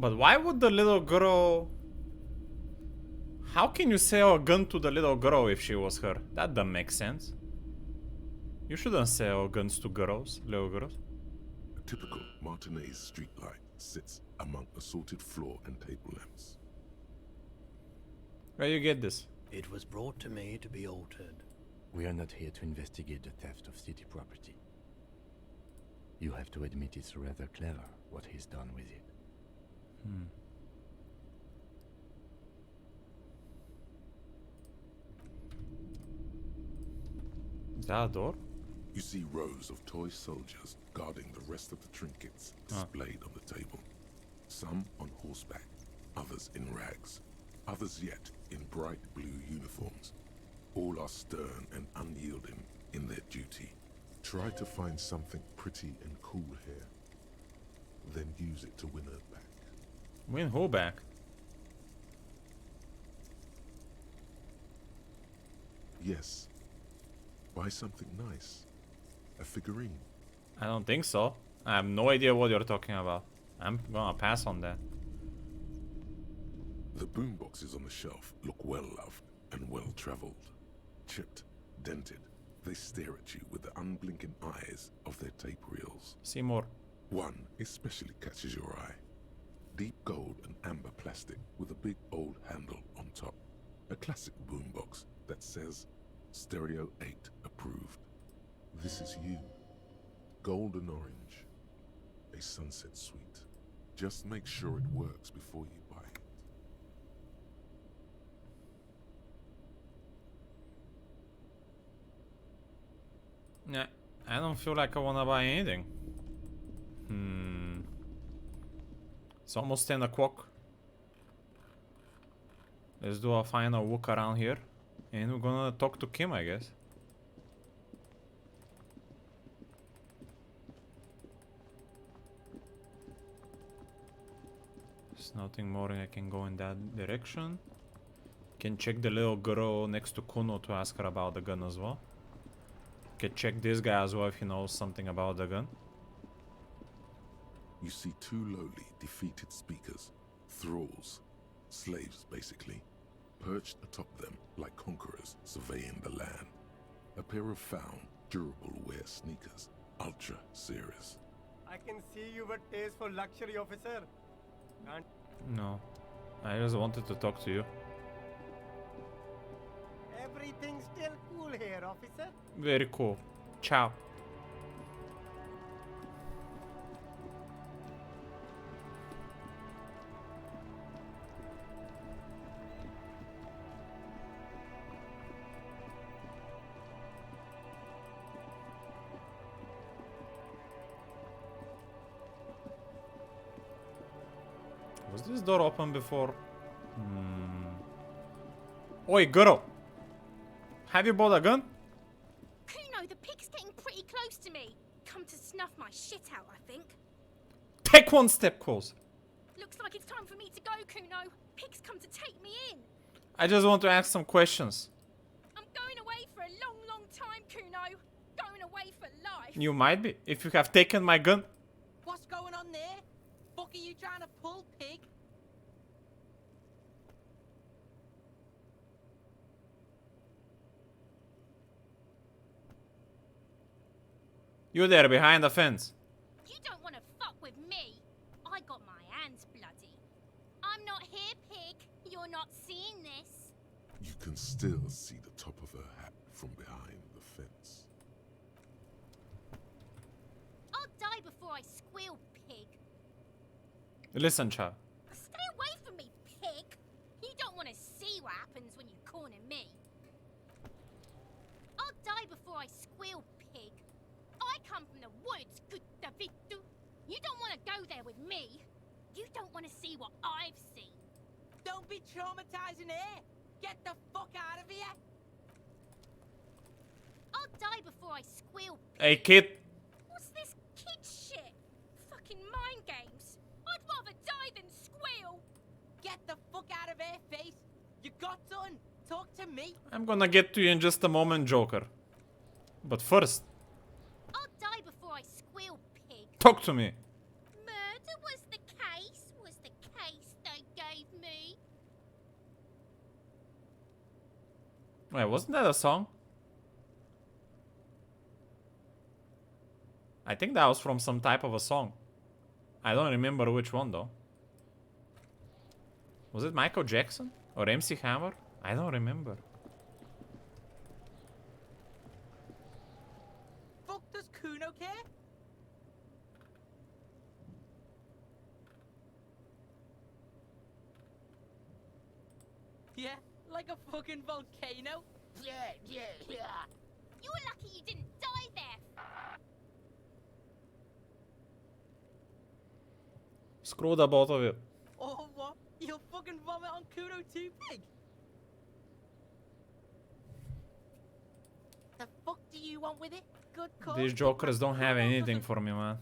But why would the little girl... How can you sell a gun to the little girl if she was her? That doesn't make sense. You shouldn't sell guns to girls, little girls. A typical Martinez streetlight sits among assorted floor and table lamps. Where you get this? It was brought to me to be altered. We are not here to investigate the theft of city property. You have to admit it's rather clever what he's done with it. Is that a door? You see rows of toy soldiers guarding the rest of the trinkets displayed on the table. Some on horseback, others in rags, others yet in bright blue uniforms. All are stern and unyielding in their duty. Try to find something pretty and cool here, then use it to win her back. Win who back? Yes. Buy something nice. A figurine. I don't think so. I have no idea what you're talking about. I'm gonna pass on that. The boomboxes on the shelf look well loved and well traveled. Chipped, dented, they stare at you with the unblinking eyes of their tape reels. See more. One especially catches your eye. Deep gold and amber plastic with a big old handle on top. A classic boombox that says Stereo 8 approved. This is you. Golden orange. A sunset suite. Just make sure it works before you buy it. Nah, I don't feel like I wanna buy anything. It's almost 10 o'clock. Let's do a final walk around here. And we're gonna talk to Kim, I guess. There's nothing more I can go in that direction. Can check the little girl next to Kuno to ask her about the gun as well. Can check this guy as well if he knows something about the gun. You see two lowly, defeated speakers, thralls, slaves basically, perched atop them like conquerors surveying the land. A pair of found, durable wear sneakers, ultra serious. I can see you have a taste for luxury, officer. Can't... No, I just wanted to talk to you. Everything's still cool here, officer. Very cool. Ciao. Was this door open before? Oi, girl! Have you bought a gun? Kuno, the pig's getting pretty close to me. Come to snuff my shit out, I think. Take one step closer. Looks like it's time for me to go, Kuno. Pig's come to take me in. I just want to ask some questions. I'm going away for a long, long time, Kuno. Going away for life. You might be, if you have taken my gun. What's going on there? Fuck are you trying to pull, pig? You there behind the fence. You don't want to fuck with me. I got my hands bloody. I'm not here, pig. You're not seeing this. You can still see the top of her hat from behind the fence. I'll die before I squeal, pig. Listen, child. Stay away from me, pig. You don't want to see what happens when you corner me. I'll die before I squeal, pig. I come from the woods, good Davidu. You don't want to go there with me. You don't want to see what I've seen. Don't be traumatizing her. Get the fuck out of here. I'll die before I squeal, pig. Hey, kid. What's this kid shit? Fucking mind games. I'd rather die than squeal. Get the fuck out of her face. You got done. Talk to me. I'm gonna get to you in just a moment, Joker. But first, I'll die before I squeal, pig. talk to me. Murder was the case, Wait, wasn't that a song? I think that was from some type of a song. I don't remember which one though. Was it Michael Jackson? Or MC Hammer? I don't remember. Fuck does Kuno care? Yeah, like a fucking volcano. Yeah. You're lucky you didn't die there. Screw the both of you. Oh, what? You'll fucking vomit on Kuno too, pig? The fuck do you want with it? Good call. These jokers don't have anything for me, man.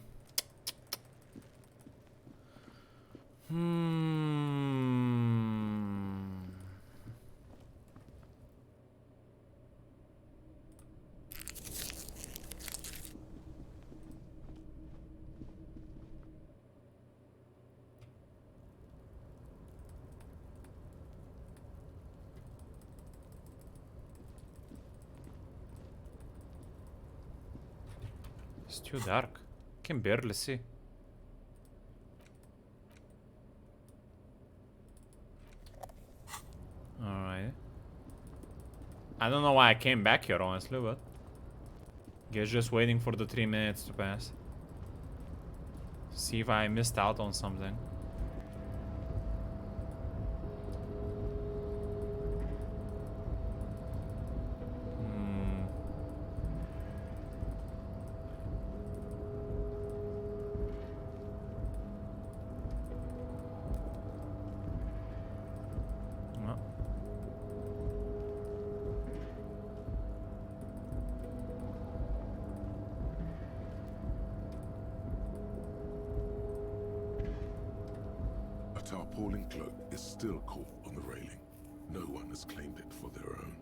It's too dark. I can barely see. Alright. I don't know why I came back here, honestly, but guess just waiting for the 3 minutes to pass. See if I missed out on something. A tarpaulin cloak is still caught on the railing. No one has claimed it for their own.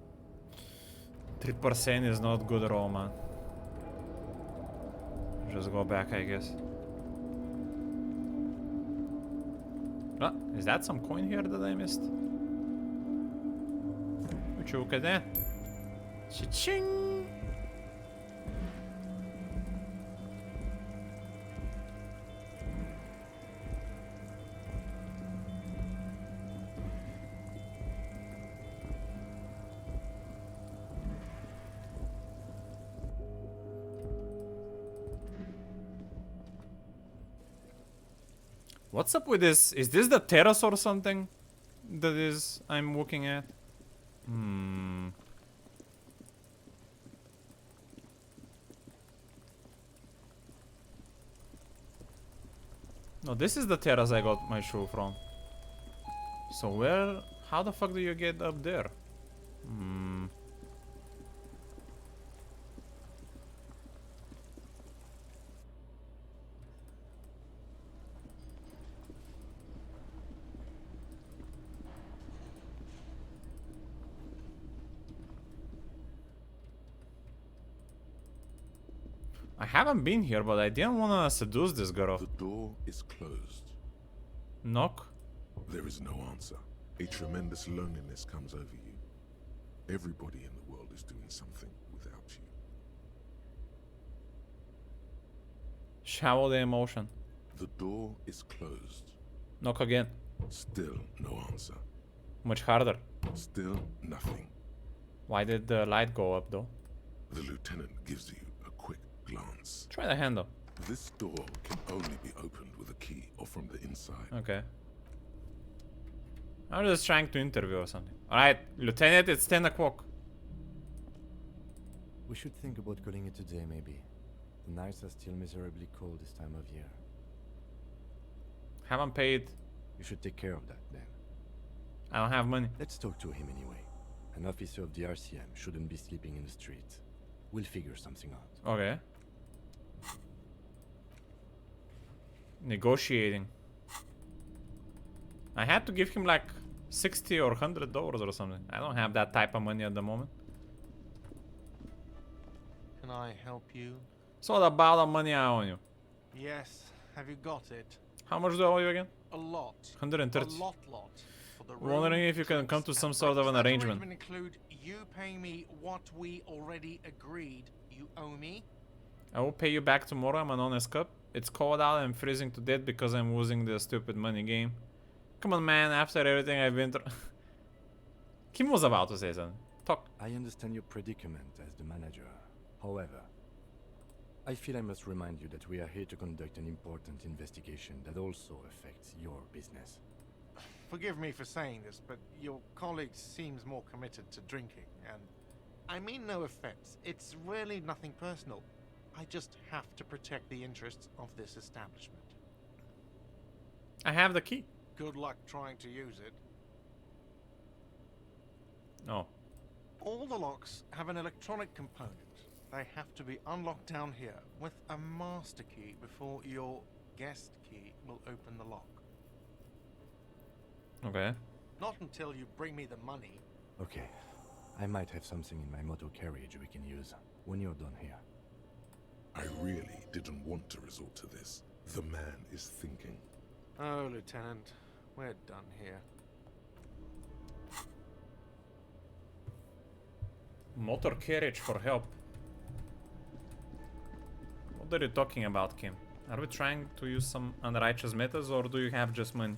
3% is not good at all, man. Just go back, I guess. Ah, is that some coin here that I missed? Would you look at that? Cha-ching! What's up with this? Is this the terrace or something that is I'm looking at? No, this is the terrace I got my shoe from. So where, how the fuck do you get up there? I haven't been here, but I didn't want to seduce this girl. The door is closed. Knock. There is no answer. A tremendous loneliness comes over you. Everybody in the world is doing something without you. Shower the emotion. The door is closed. Knock again. Still no answer. Much harder. Still nothing. Why did the light go up though? The lieutenant gives you a quick glance. Try the handle. This door can only be opened with a key or from the inside. Okay. I'm just trying to interview or something. Alright, Lieutenant, it's 10 o'clock. We should think about calling it a day, maybe. The nights are still miserably cold this time of year. Haven't paid. You should take care of that, then. I don't have money. Let's talk to him anyway. An officer of the RCM shouldn't be sleeping in the streets. We'll figure something out. Okay. Negotiating. I had to give him like $60 or $100 or something. I don't have that type of money at the moment. Can I help you? So what about the money I owe you? Yes. Have you got it? How much do I owe you again? A lot. 130. A lot. For the room. Wondering if you can come to some sort of an arrangement. Include you paying me what we already agreed you owe me. I will pay you back tomorrow. I'm an honest cop. It's cold out. I'm freezing to death because I'm losing the stupid money game. Come on, man. After everything I've been through. Kim was about to say something. Talk. I understand your predicament as the manager. However, I feel I must remind you that we are here to conduct an important investigation that also affects your business. Forgive me for saying this, but your colleague seems more committed to drinking, and I mean no offense. It's really nothing personal. I just have to protect the interests of this establishment. I have the key. Good luck trying to use it. Oh. All the locks have an electronic component. They have to be unlocked down here with a master key before your guest key will open the lock. Okay. Not until you bring me the money. Okay. I might have something in my motor carriage we can use when you're done here. I really didn't want to resort to this. The man is thinking. Oh, Lieutenant, we're done here. Motor carriage for help. What are you talking about, Kim? Are we trying to use some unrighteous methods, or do you have just money?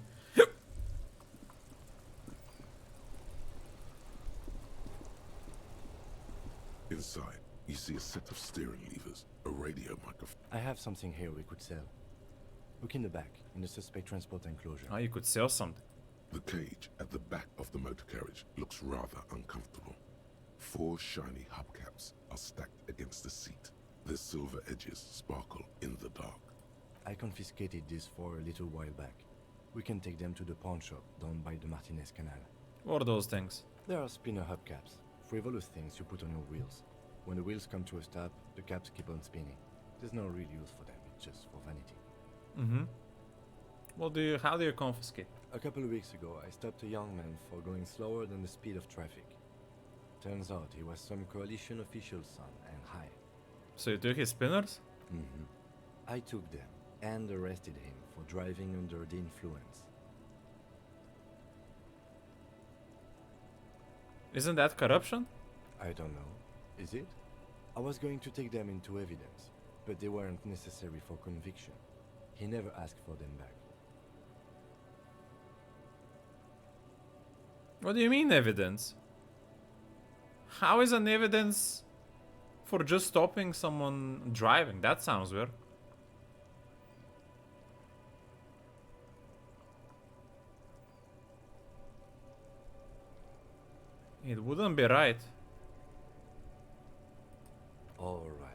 Inside, you see a set of steering levers, a radio microphone. I have something here we could sell. Look in the back, in the suspect transport enclosure. Oh, you could sell something. The cage at the back of the motor carriage looks rather uncomfortable. 4 shiny hubcaps are stacked against the seat. Their silver edges sparkle in the dark. I confiscated these 4 a little while back. We can take them to the pawn shop down by the Martinez Canal. What are those things? They are spinner hubcaps. Frivolous things you put on your wheels. When the wheels come to a stop, the caps keep on spinning. There's no real use for them, it's just for vanity. Mm-hmm. How do you confiscate? A couple of weeks ago, I stopped a young man for going slower than the speed of traffic. Turns out he was some coalition official's son and high. So you took his spinners? Mm-hmm. I took them and arrested him for driving under the influence. Isn't that corruption? I don't know. Is it? I was going to take them into evidence, but they weren't necessary for conviction. He never asked for them back. What do you mean evidence? How is an evidence for just stopping someone driving? That sounds weird. It wouldn't be right. All right,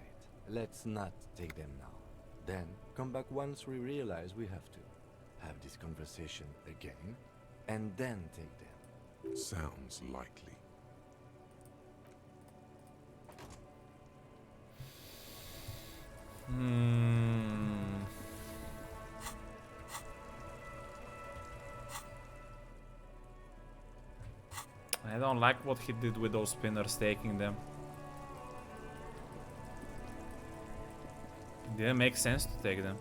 let's not take them now. Then come back once we realize we have to. Have this conversation again, and then take them. Sounds likely. I don't like what he did with those spinners, taking them. It didn't make sense to take them.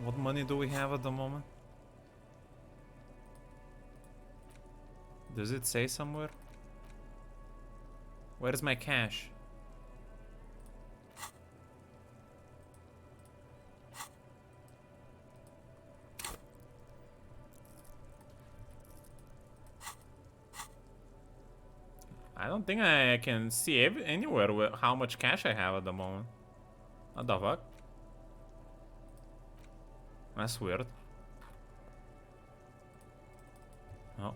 What money do we have at the moment? Does it say somewhere? Where's my cash? I don't think I can see anywhere how much cash I have at the moment. What the fuck? That's weird. Oh.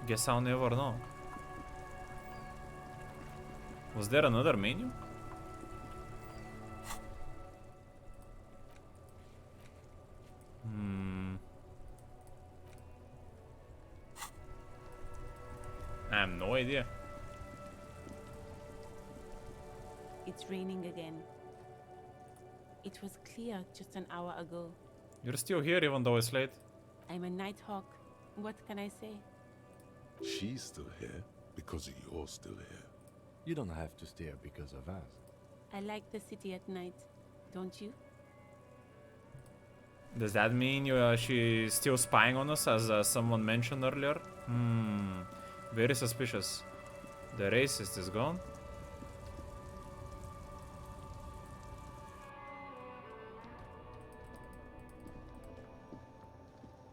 Guess I'll never know. Was there another menu? I have no idea. It's raining again. It was clear just an hour ago. You're still here even though it's late. I'm a nighthawk. What can I say? She's still here because you're still here. You don't have to stay here because of us. I like the city at night, don't you? Does that mean she's still spying on us, as someone mentioned earlier? Very suspicious. The racist is gone.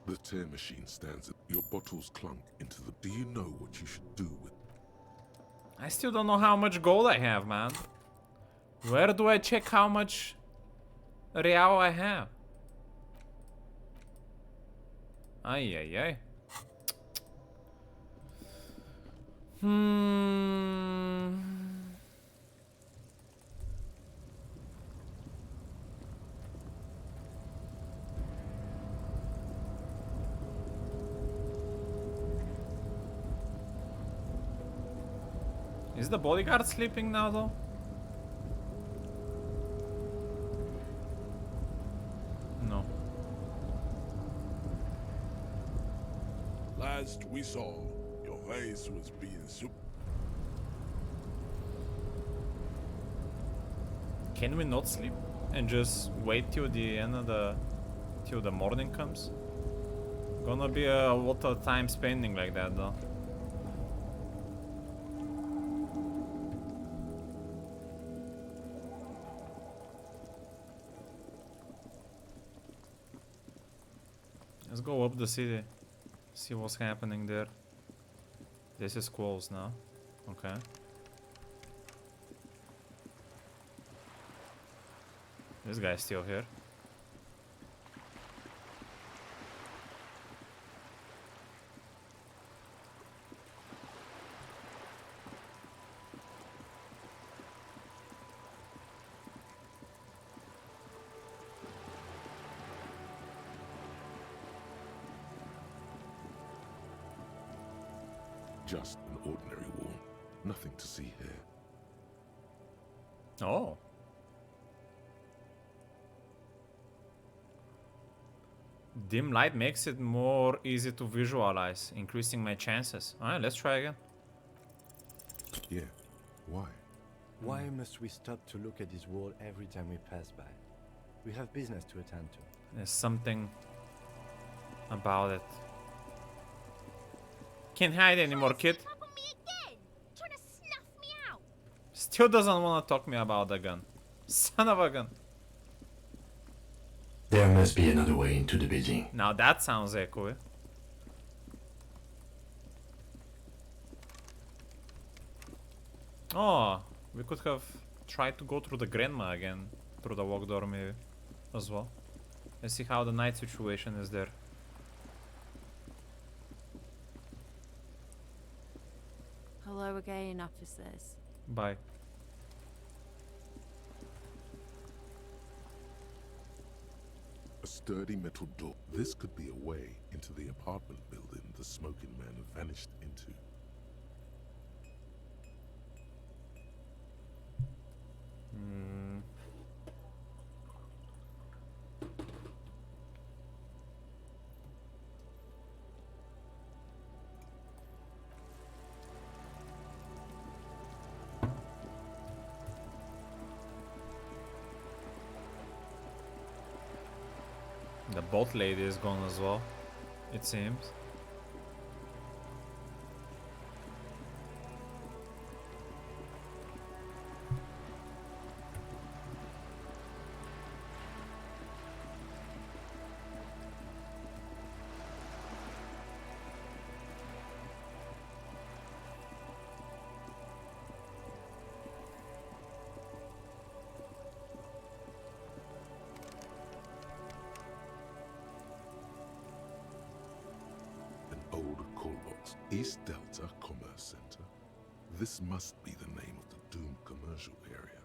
The tear machine stands. Your bottles clunk into the... Do you know what you should do with... I still don't know how much gold I have, man. Where do I check how much real I have? Ay, ay, ay. Is the bodyguard sleeping now, though? No. Last we saw, your face was being Can we not sleep and just wait till the end of till the morning comes? Gonna be a lot of time spending like that, though. Let's go up the city, see what's happening there. This is closed now. Okay. This guy's still here. Just an ordinary wall. Nothing to see here. Oh. Dim light makes it more easy to visualize, increasing my chances. Alright, let's try again. Yeah, why? Why must we stop to look at this wall every time we pass by? We have business to attend to. There's something about it. Can't hide anymore, kid. Still doesn't want to talk me about the gun. Son of a gun. There must be another way into the building. Now that sounds echoey. Oh, we could have tried to go through the grandma again. Through the walk door maybe. As well. Let's see how the night situation is there. Hello again, officers. Bye. A sturdy metal door. This could be a way into the apartment building the smoking man vanished into. The boat lady is gone as well, it seems. Old call box. East Delta Commerce Center. This must be the name of the doomed commercial area.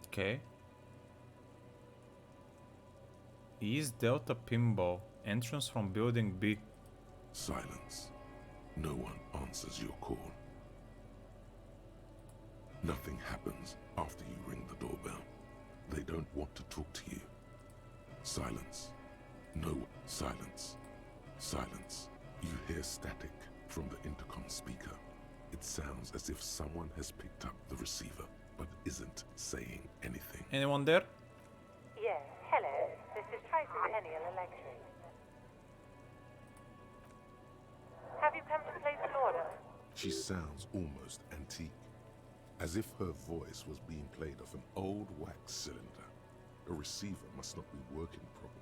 Okay. East Delta Pinball. Entrance from building B. Silence. No one answers your call. Nothing happens after you ring the doorbell. They don't want to talk to you. Silence. No silence. Silence. You hear static from the intercom speaker. It sounds as if someone has picked up the receiver, but isn't saying anything. Anyone there? Yes, hello. This is RighteousNicky. Centennial Electric. Have you come to place an order? She sounds almost antique, as if her voice was being played off an old wax cylinder. A receiver must not be working properly.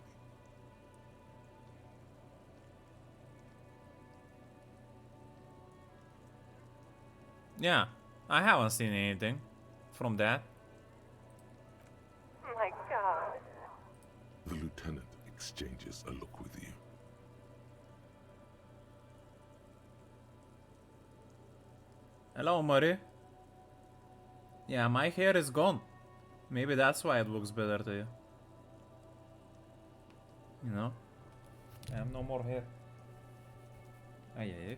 Yeah, I haven't seen anything from that. My God. The lieutenant exchanges a look with you. Hello, Murray. Yeah, my hair is gone. Maybe that's why it looks better to you. You know? I have no more hair. Ay, ay, ay.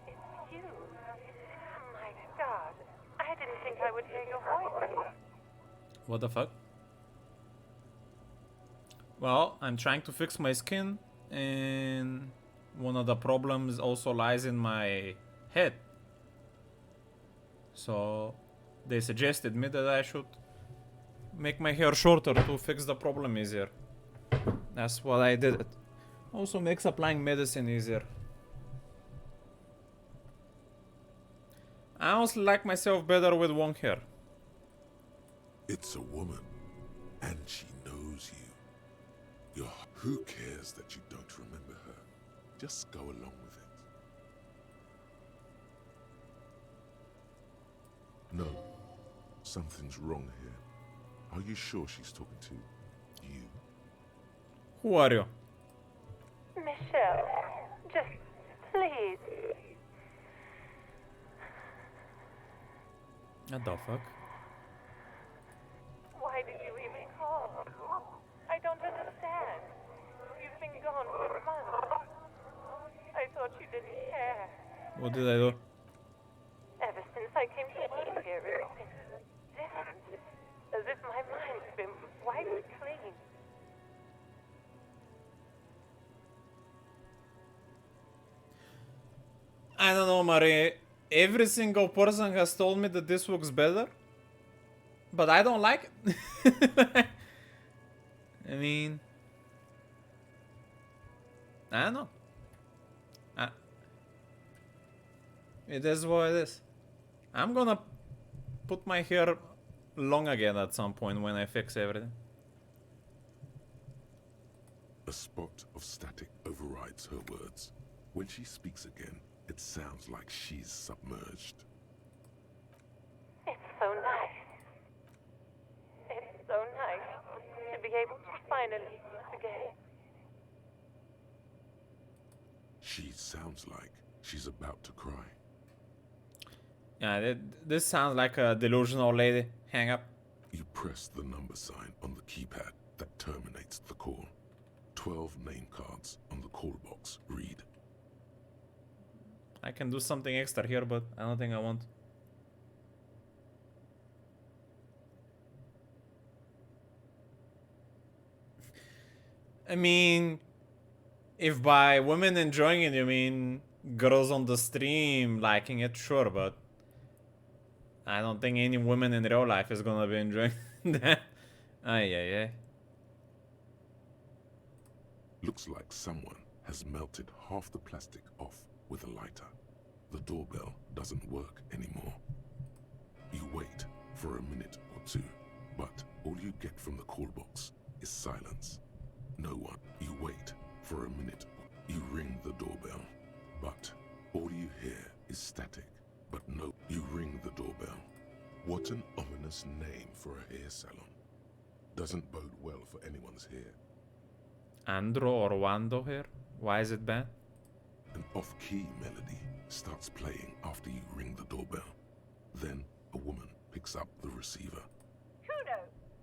It's you. My God. I didn't think I would hear your voice. What the fuck? Well, I'm trying to fix my skin, and one of the problems also lies in my head. So they suggested me that I should make my hair shorter to fix the problem easier. That's what I did. Also makes applying medicine easier. I also like myself better with long hair. It's a woman, and she knows you. Who cares that you don't remember her? Just go along with it. No, something's wrong here. Are you sure she's talking to you? Who are you? Michelle, just please. What the fuck? Why did you even call? I don't understand. You've been gone for months. I thought you didn't care. What did I do? Ever since I came to work here, it's been different. As if my mind's been wiped clean. I don't know, Marie. Every single person has told me that this looks better, but I don't like it. I mean, I don't know. It is what it is. I'm gonna put my hair long again at some point when I fix everything. A spot of static overrides her words. When she speaks again, it sounds like she's submerged. It's so nice. It's so nice to be able to finally meet again. She sounds like she's about to cry. Yeah, this sounds like a delusional lady. Hang up. You press the number sign on the keypad that terminates the call. 12 name cards on the call box read. I can do something extra here, but I don't think I want. I mean, if by women enjoying it you mean girls on the stream liking it, sure, but I don't think any woman in real life is gonna be enjoying that. Ay, ay, ay. Looks like someone has melted half the plastic off with a lighter. The doorbell doesn't work anymore. You wait for a minute or two, but all you get from the call box is silence. No one. You wait for a minute. You ring the doorbell, but all you hear is static. But no, you ring the doorbell. What an ominous name for a hair salon. Doesn't bode well for anyone's hair. Andro or Wando here? Why is it bad? An off-key melody starts playing after you ring the doorbell. Then a woman picks up the receiver. Kuno,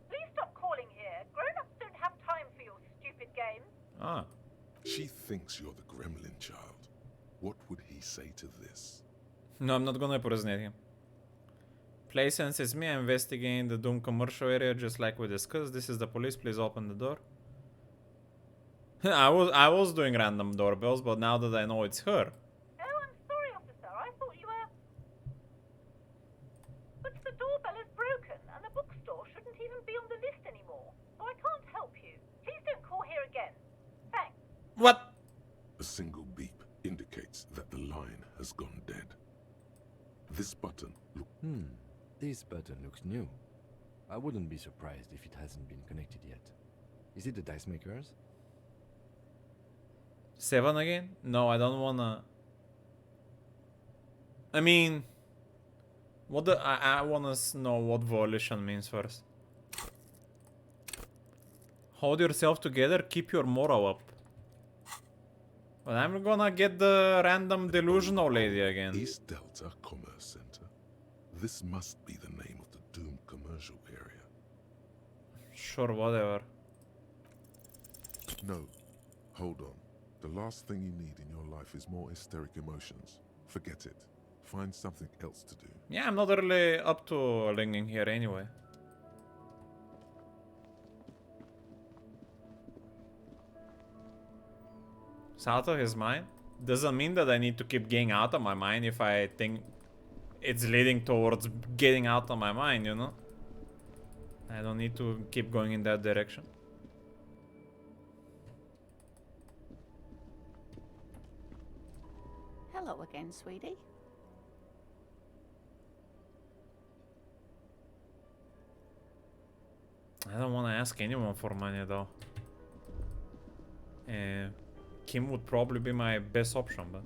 please stop calling here. Grown-ups don't have time for your stupid games. Ah. She thinks you're the gremlin child. What would he say to this? No, I'm not gonna impersonate him. Play senses me, I'm investigating the Doom commercial area just like we discussed. This is the police, please open the door. I was doing random doorbells, but now that I know it's her. Oh, I'm sorry, officer. I thought you were... But the doorbell is broken, and the bookstore shouldn't even be on the has gone dead. This button, look. This button looks new. I wouldn't be surprised if it hasn't been connected yet. Is it the dice makers? 7 again? No, I don't wanna... I mean... I wanna know what volition means first. Hold yourself together, keep your morale up. But I'm gonna get the random delusional lady again. East Delta Commerce Center. This must be the name of the doomed commercial area. Sure, whatever. No. Hold on. The last thing you need in your life is more hysteric emotions. Forget it. Find something else to do. Yeah, I'm not really up to linging here anyway. It's out of his mind? Doesn't mean that I need to keep getting out of my mind if I think it's leading towards getting out of my mind, you know? I don't need to keep going in that direction. Hello again, sweetie. I don't want to ask anyone for money though. Kim would probably be my best option, but...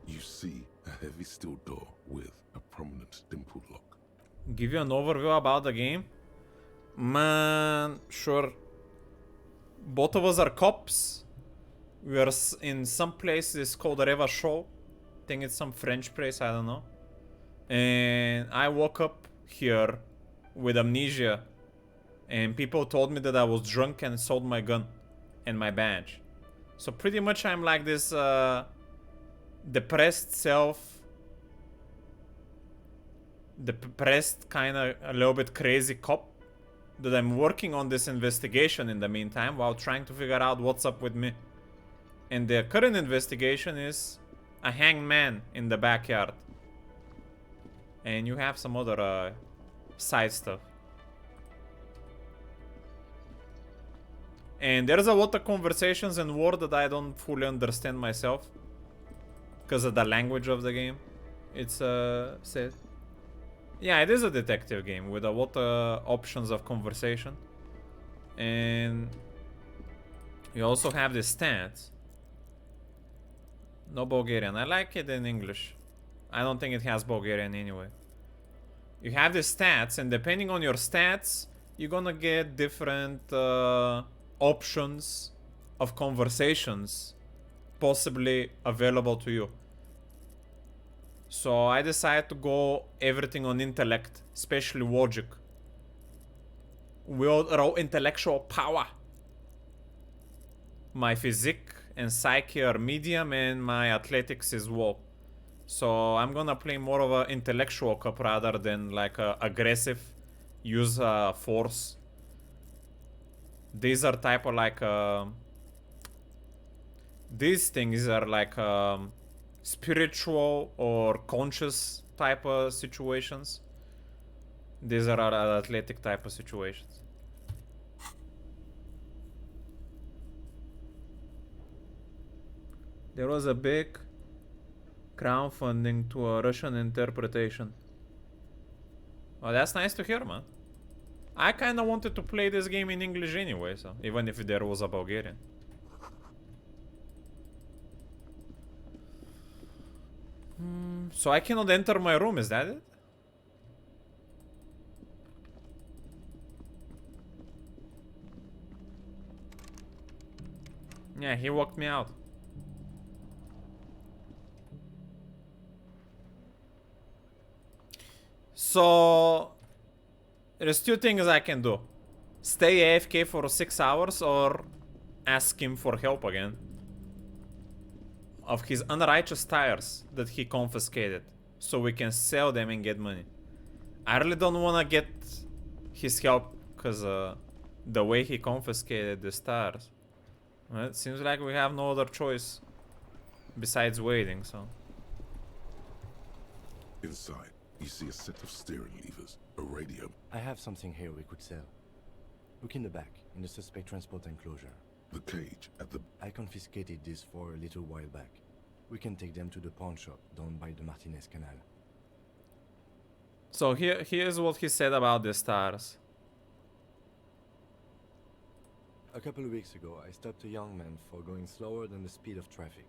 You see a heavy steel door with a prominent dimpled lock. Give you an overview about the game? Man, sure. Both of us are cops. We are in some place it's called Reva Show. I think it's some French place, I don't know. And I woke up here with amnesia. And people told me that I was drunk and sold my gun and my badge. So pretty much I'm like this depressed self. Depressed, kind of a little bit crazy cop. That I'm working on this investigation in the meantime while trying to figure out what's up with me. And the current investigation is a hanged man in the backyard. And you have some other side stuff. And there's a lot of conversations and words that I don't fully understand myself. Because of the language of the game. It's said. Yeah, it is a detective game with a lot of options of conversation. And you also have the stats. No Bulgarian. I like it in English. I don't think it has Bulgarian anyway. You have the stats, and depending on your stats, you're gonna get different options of conversations possibly available to you. So I decided to go everything on intellect, especially logic. With raw intellectual power. My physique and psyche are medium and my athletics is low. So I'm gonna play more of an intellectual cop rather than like a aggressive, use force. These are type of like these things are like spiritual or conscious type of situations. These are athletic type of situations. There was a big crowdfunding to a Russian interpretation. Oh, that's nice to hear, man. I kinda wanted to play this game in English anyway, so even if there was a Bulgarian. So I cannot enter my room, is that it? Yeah, he walked me out. So there's two things I can do. Stay AFK for 6 hours or ask him for help again. Of his unrighteous tires that he confiscated. So we can sell them and get money. I really don't want to get his help because the way he confiscated the tires. Well, it seems like we have no other choice besides waiting, so. Inside, you see a set of steering levers, a radio. I have something here we could sell. Look in the back, in the suspect transport enclosure. The cage at the... I confiscated this for a little while back. We can take them to the pawn shop down by the Martinez Canal. So here's what he said about the stars. A couple of weeks ago, I stopped a young man for going slower than the speed of traffic.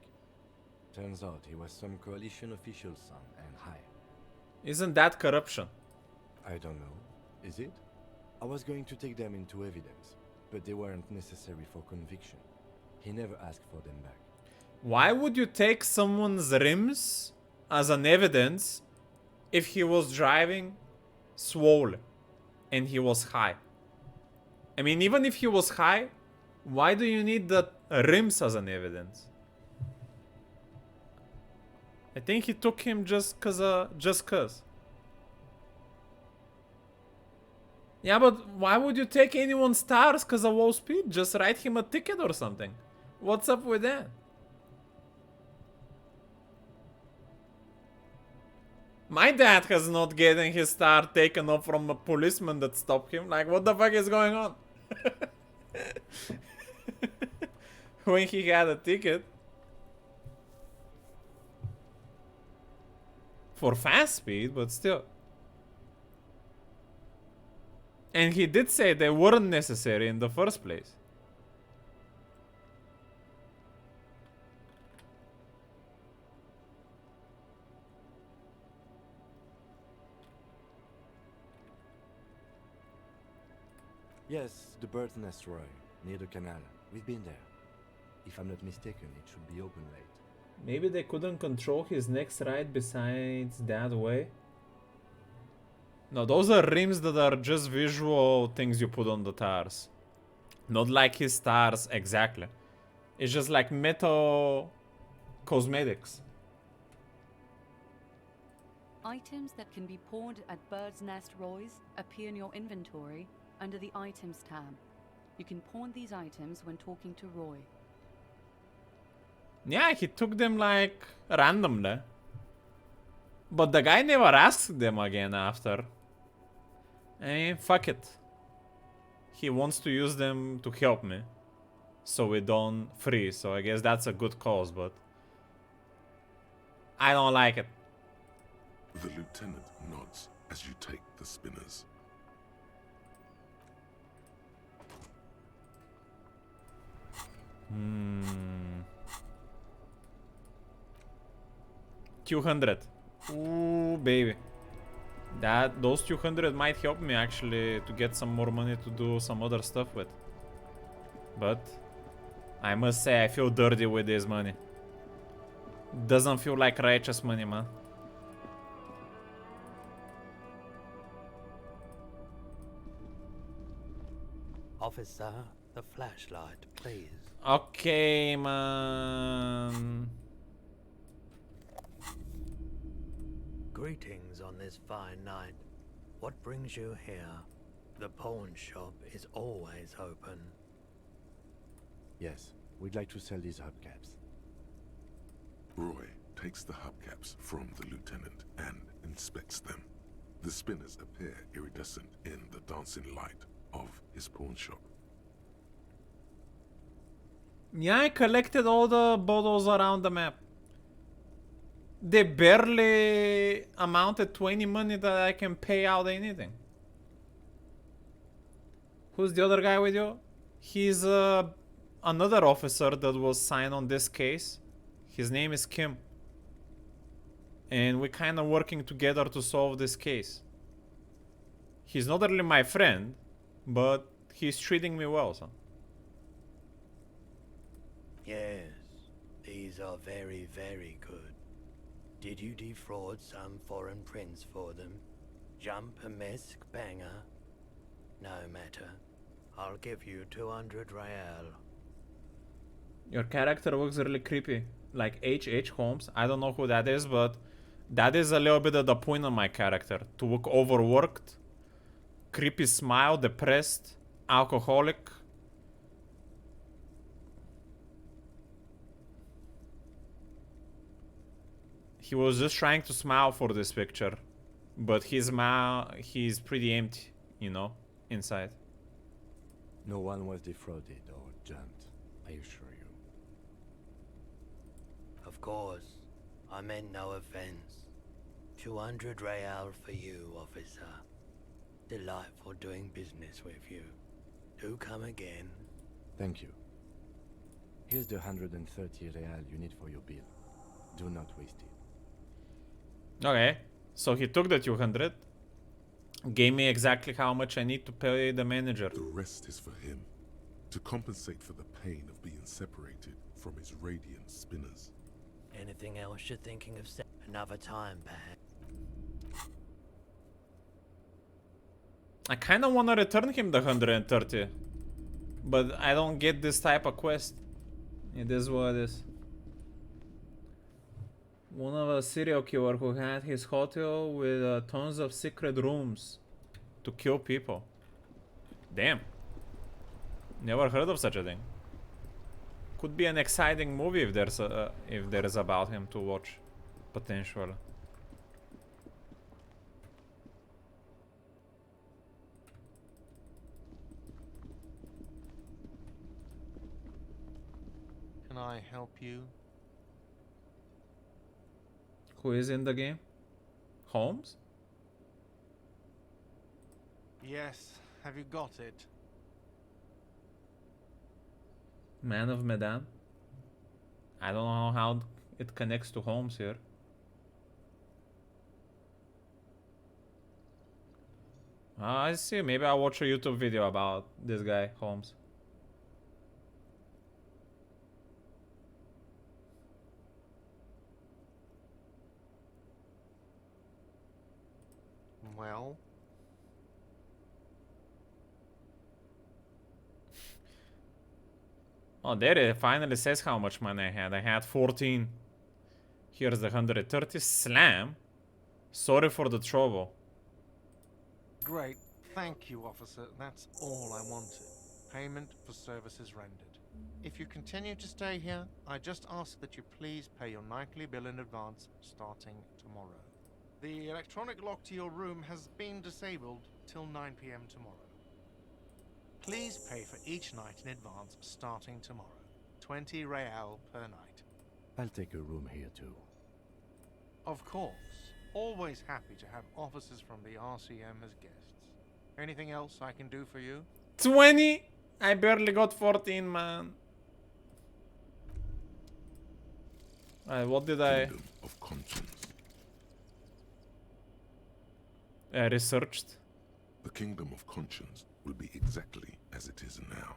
Turns out he was some coalition official's son and high. Isn't that corruption? I don't know. Is it? I was going to take them into evidence, but they weren't necessary for conviction. He never asked for them back. Why would you take someone's rims as an evidence if he was driving swollen and he was high? I mean, even if he was high, why do you need the rims as an evidence? I think he took him just cause. Yeah, but why would you take anyone's stars cause of low speed? Just write him a ticket or something. What's up with that? My dad has not getting his star taken off from a policeman that stopped him. Like, what the fuck is going on? When he had a ticket. For fast speed, but still. And he did say they weren't necessary in the first place. Yes, the bird's nest Roy, near the canal. We've been there. If I'm not mistaken, it should be open late. Maybe they couldn't control his next ride besides that way? No, those are rims that are just visual things you put on the tires. Not like his tires exactly. It's just like metal cosmetics. Items that can be pawned at Bird's Nest Roy's appear in your inventory under the Items tab. You can pawn these items when talking to Roy. Yeah, he took them like randomly. But the guy never asked them again after. I mean, fuck it. He wants to use them to help me. So we don't freeze. So I guess that's a good cause, but I don't like it. The lieutenant nods as you take the spinners. Hmm. 200. Ooh, baby. Those 200 might help me actually to get some more money to do some other stuff with. But I must say I feel dirty with this money. Doesn't feel like righteous money, man. Officer, the flashlight, please. Okay, man. Greetings on this fine night. What brings you here? The pawn shop is always open. Yes, we'd like to sell these hubcaps. Roy takes the hubcaps from the lieutenant and inspects them. The spinners appear iridescent in the dancing light of his pawn shop. Yeah, I collected all the bottles around the map. They barely amounted to any money that I can pay out anything. Who's the other guy with you? He's another officer that was signed on this case. His name is Kim. And we're kind of working together to solve this case. He's not really my friend, but he's treating me well, so. Yes, these are very, very good. Did you defraud some foreign prince for them? Jump a misc banger? No matter. I'll give you 200 real. Your character looks really creepy. Like H.H. Holmes. I don't know who that is, but that is a little bit of the point of my character. To look overworked, creepy smile, depressed, alcoholic. He was just trying to smile for this picture, but his smile, he's pretty empty, you know, inside. No one was defrauded or jumped, I assure you. Of Of course. I meant no offense. 200 real for you, officer. Delightful doing business with you. Do come again. Thank you. Here's the 130 real you need for your bill. Do not waste it. Okay, so he took the 200, gave me exactly how much I need to pay the manager. The rest is for him, to compensate for the pain of being separated from his radiant spinners. Anything else you're thinking of saying? Another time, perhaps. I kind of want to return him the 130, but I don't get this type of quest. It is what it is. One of a serial killer who had his hotel with tons of secret rooms to kill people. Damn. Never heard of such a thing. Could be an exciting movie if there's about him to watch, potentially. Can I help you? Who is in the game? Holmes? Yes. Have you got it? Man of Medan? I don't know how it connects to Holmes here. I see. Maybe I'll watch a YouTube video about this guy, Holmes. Well? Oh, there it finally says how much money I had. I had 14. Here's the 130. Slam. Sorry for the trouble. Great. Thank you, officer. That's all I wanted. Payment for services rendered. If you continue to stay here, I just ask that you please pay your nightly bill in advance starting tomorrow. The electronic lock to your room has been disabled till 9 p.m. tomorrow. Please pay for each night in advance starting tomorrow. 20 real per night. I'll take a room here too. Of course. Always happy to have officers from the RCM as guests. Anything else I can do for you? 20? I barely got 14, man. What did I... Kingdom of Conscience. Researched. The Kingdom of Conscience will be exactly as it is now.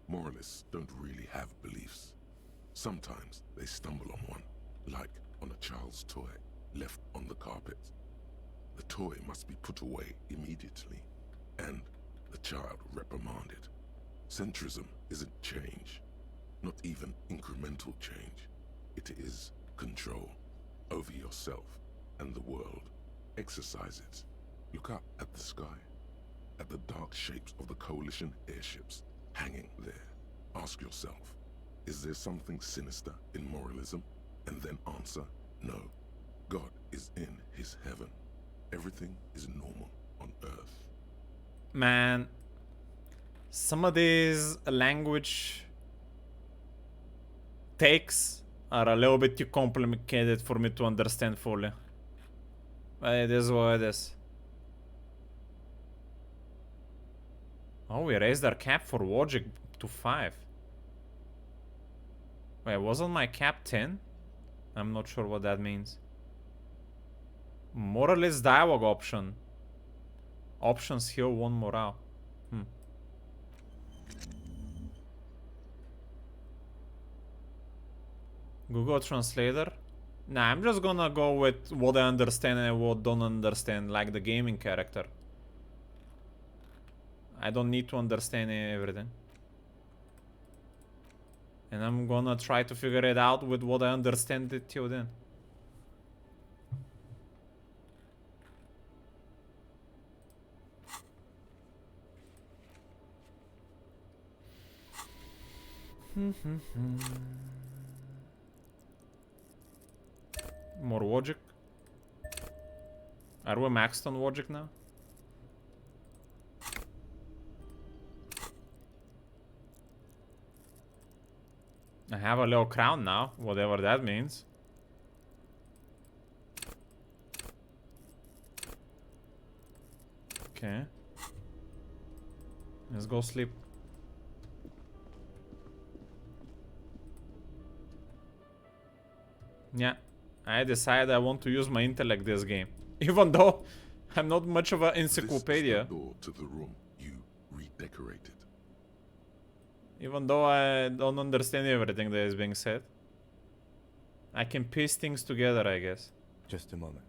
Moralists don't really have beliefs. Sometimes they stumble on one, like on a child's toy left on the carpet. The toy must be put away immediately, and the child reprimanded. Centrism isn't change, not even incremental change. It is control over yourself and the world. Exercise it. Look up at the sky, at the dark shapes of the coalition airships hanging there. Ask yourself, is there something sinister in moralism? And then answer, no. God is in his heaven. Everything is normal on earth. Man, some of these language takes are a little bit too complicated for me to understand fully. But it is what it is. Oh, we raised our cap for logic to 5. Wait, wasn't my cap 10? I'm not sure what that means. Moralist dialogue option. Options here, 1 morale. Google Translator? Nah, I'm just gonna go with what I understand and what don't understand, like the gaming character. I don't need to understand everything. And I'm gonna try to figure it out with what I understand it till then. More logic. Are we maxed on logic now? I have a little crown now, whatever that means. Okay. Let's go sleep. Yeah, I decided I want to use my intellect this game. Even though I'm not much of an encyclopedia. This is the door to the room you redecorated. Even though I don't understand everything that is being said. I can piece things together, I guess. Just a moment.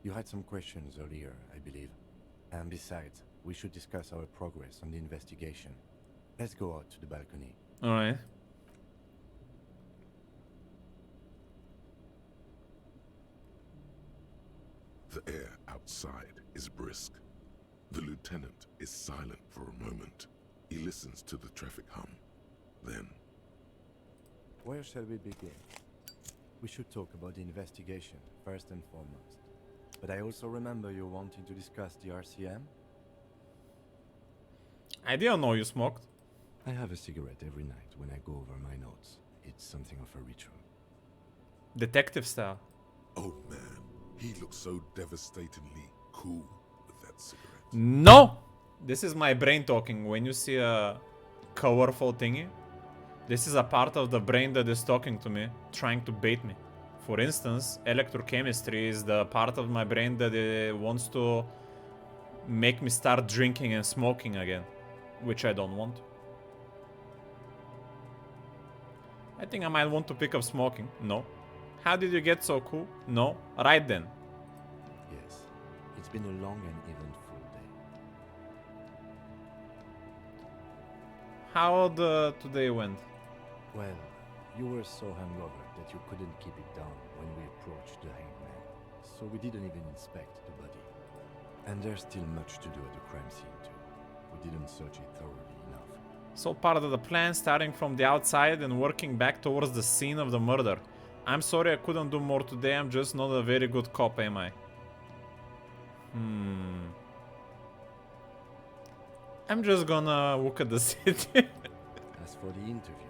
You had some questions earlier, I believe. And besides, we should discuss our progress on the investigation. Let's go out to the balcony. Alright. The air outside is brisk. The lieutenant is silent for a moment. He listens to the traffic hum. Then... Where shall we begin? We should talk about the investigation, first and foremost. But I also remember you wanting to discuss the RCM? I didn't know you smoked. I have a cigarette every night when I go over my notes. It's something of a ritual. Detective style. Oh man, he looks so devastatingly cool with that cigarette. No! This is my brain talking. When you see a colorful thingy, this is a part of the brain that is talking to me, trying to bait me. For instance, electrochemistry is the part of my brain that wants to make me start drinking and smoking again, which I don't want. I think I might want to pick up smoking. No. How did you get so cool? No. Right then. Yes. It's been a long and eventful day. How today went? Well, you were so hungover that you couldn't keep it down when we approached the hanged man. So we didn't even inspect the body. And there's still much to do at the crime scene too. We didn't search it thoroughly enough. So part of the plan, starting from the outside and working back towards the scene of the murder. I'm sorry I couldn't do more today, I'm just not a very good cop, am I? I'm just gonna look at the city. As for the interviews,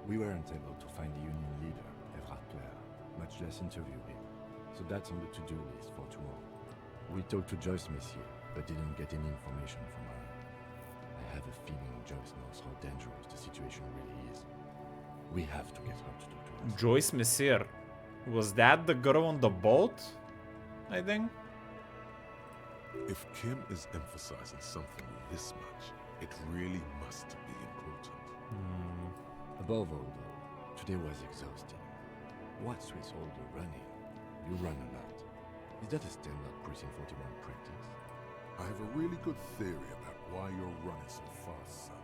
we weren't able to find the union leader, Everard Clare, much less interview him. So that's on the to-do list for tomorrow. We talked to Joyce Messier, but didn't get any information from her. I have a feeling Joyce knows how dangerous the situation really is. We have to get her to talk to us. Joyce Messier. Was that the girl on the boat? I think? If Kim is emphasizing something this much, it really must be important. Above all, though, today was exhausting. What's with all the running? You run a lot. Is that a standard Precinct 41 practice? I have a really good theory about why you're running so fast, son.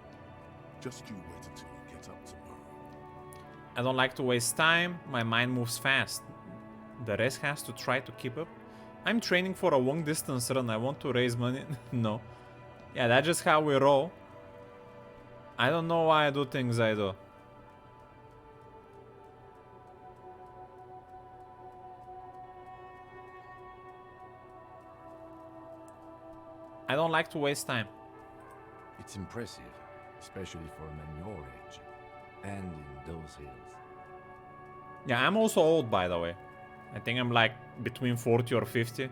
Just you wait until you get up tomorrow. I don't like to waste time, my mind moves fast. The rest has to try to keep up. I'm training for a long distance run, I want to raise money. No. Yeah, that's just how we roll. I don't know why I do things I do. I don't like to waste time. It's impressive, especially for a man your age. And in those hills. Yeah, I'm also old, by the way. I think I'm like between 40 or 50.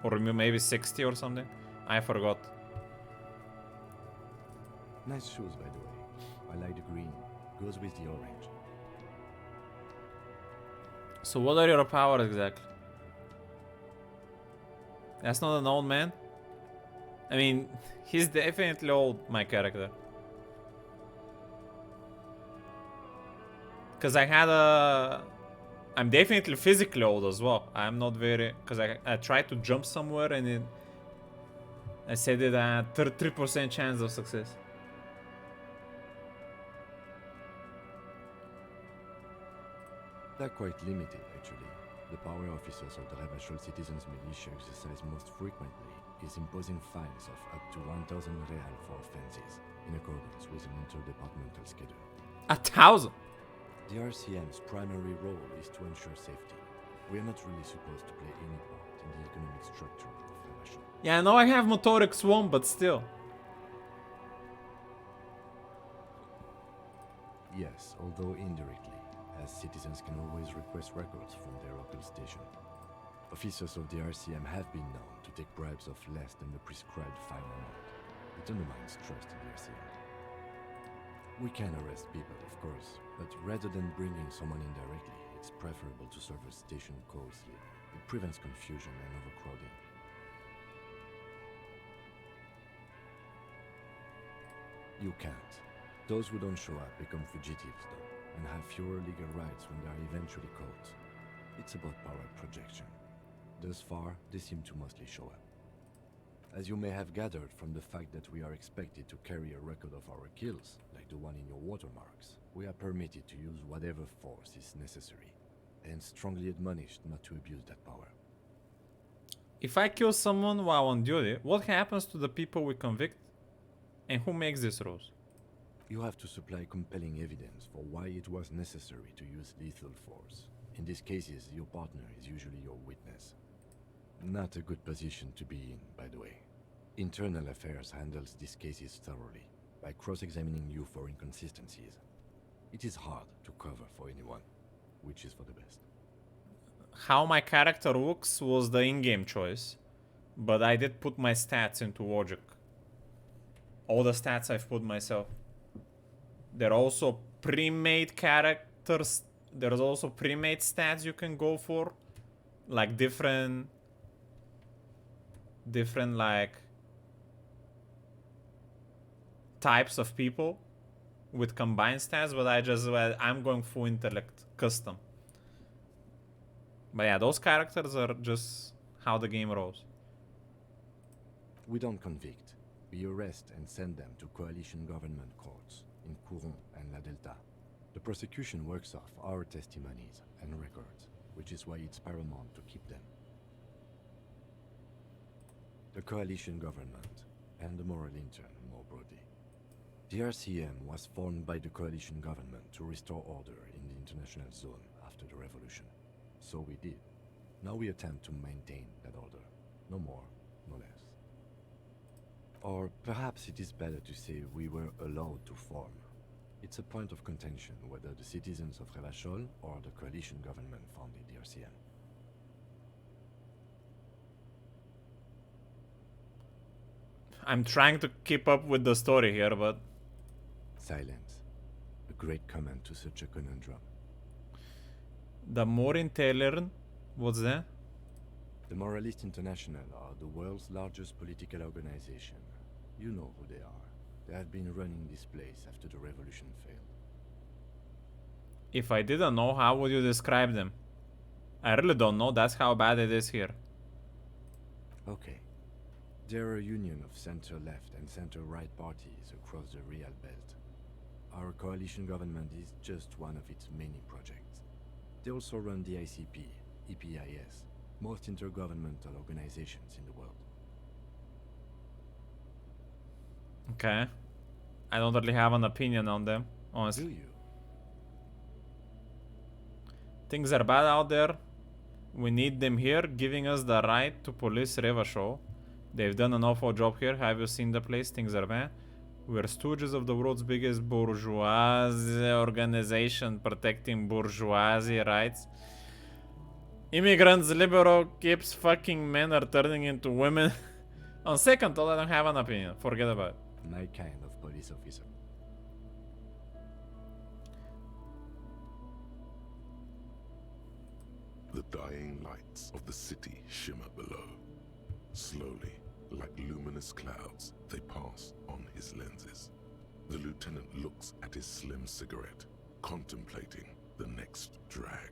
Or maybe 60 or something. I forgot. Nice shoes, by the way. I like the green. Goes with the orange. So what are your powers exactly? That's not an old man? I mean, he's definitely old, my character. Because I had a... I'm definitely physically old as well. I'm not very... Because I tried to jump somewhere and I said it had 3% chance of success. They're quite limited, actually. The power officers of the Rebel Citizens Militia exercise most frequently is imposing fines of up to 1,000 real for offenses, in accordance with an interdepartmental schedule. 1,000? The RCM's primary role is to ensure safety. We are not really supposed to play any part in the economic structure of the Russia. Yeah, I know I have motoric swarm, but still. Yes, although indirectly. as citizens can always request records from their local station. Officers of the RCM have been known to take bribes of less than the prescribed fine amount. It undermines trust in the RCM. We can arrest people, of course, but rather than bringing someone in directly, it's preferable to serve a station closely. It prevents confusion and overcrowding. You can't. Those who don't show up become fugitives, though, and have fewer legal rights when they are eventually caught. It's about power projection. Thus far, they seem to mostly show up. As you may have gathered from the fact that we are expected to carry a record of our kills, like the one in your watermarks, we are permitted to use whatever force is necessary, and strongly admonished not to abuse that power. If I kill someone while on duty, what happens to the people we convict? And who makes these rules? You have to supply compelling evidence for why it was necessary to use lethal force. In these cases, your partner is usually your witness. Not a good position to be in, by the way. Internal Affairs handles these cases thoroughly, by cross-examining you for inconsistencies. It is hard to cover for anyone, which is for the best. How my character looks was the in-game choice, but I did put my stats into logic. All the stats I've put myself. There are also pre-made characters. There's also pre-made stats you can go for, like different like types of people with combined stats, but I'm going full intellect custom. But yeah, those characters are just how the game rolls. We don't convict. We arrest and send them to coalition government courts in Courant and La Delta. The prosecution works off our testimonies and records, which is why it's paramount to keep them. The coalition government, and the moral intern more broadly. The RCM was formed by the coalition government to restore order in the international zone after the revolution. So we did. Now we attempt to maintain that order. No more, no less. Or perhaps it is better to say we were allowed to form. It's a point of contention whether the citizens of Revachol or the coalition government founded the RCM. I'm trying to keep up with the story here, but... Silence. A great comment to such a conundrum. The Morin Taylor, what's that? The Moralist International are the world's largest political organization. You know who they are. They have been running this place after the revolution failed. If I didn't know, how would you describe them? I really don't know, that's how bad it is here. Okay. They're a union of center-left and center-right parties across the Real Belt. Our coalition government is just one of its many projects. They also run the ICP, EPIS, most intergovernmental organizations in the world. Okay. I don't really have an opinion on them, honestly. Do you? Things are bad out there. We need them here, giving us the right to police Revachol. They've done an awful job here. Have you seen the place? Things are bad. We're stooges of the world's biggest bourgeoisie organization protecting bourgeoisie rights. Immigrants liberal keeps fucking men are turning into women. On second thought, I don't have an opinion. Forget about it. My kind of police officer. The dying lights of the city shimmer below. Slowly, like luminous clouds, they pass on his lenses. The lieutenant looks at his slim cigarette, contemplating the next drag.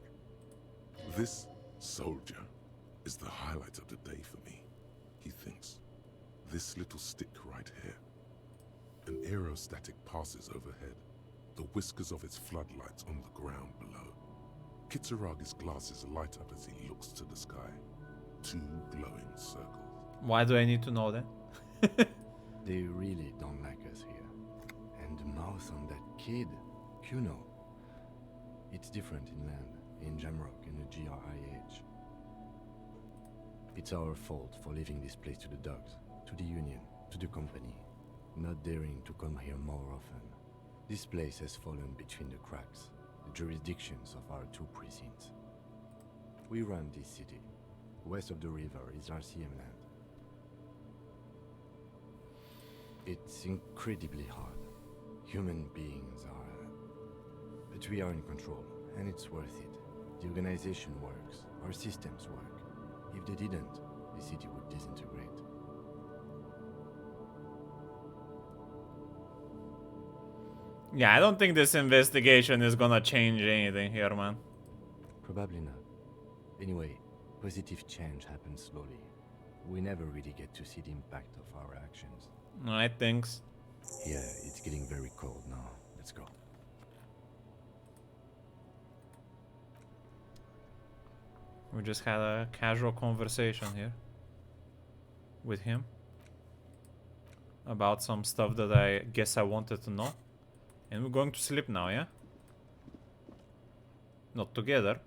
This soldier is the highlight of the day for me, he thinks. This little stick right here. An aerostatic passes overhead, the whiskers of its floodlights on the ground below. Kitsurag's glasses light up as he looks to the sky. Two glowing circles. Why do I need to know that? They really don't like us here. And the mouth on that kid, Kuno. It's different in land, in Jamrock, in the GRIH. It's our fault for leaving this place to the dogs, to the Union, to the company, not daring to come here more often. This place has fallen between the cracks. the jurisdictions of our 2 precincts. We run this city. West of the river is RCM land. It's incredibly hard. Human beings are... But we are in control, and it's worth it. The organization works. Our systems work. If they didn't, the city would disintegrate. Yeah, I don't think this investigation is gonna change anything here, man. Probably not. Anyway, positive change happens slowly. We never really get to see the impact of our actions. Alright, thanks. Yeah, it's getting very cold now. Let's go. We just had a casual conversation here with him about some stuff that I guess I wanted to know. And we're going to sleep now, yeah? Not together.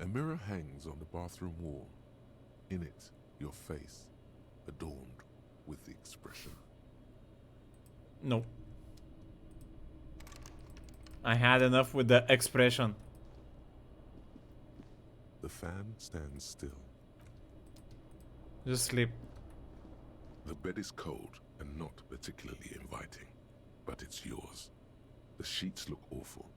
A mirror hangs on the bathroom wall. In it, your face, adorned with the expression. No. I had enough with the expression. The fan stands still. Just sleep. The bed is cold and not particularly inviting, but it's yours. The sheets look awful.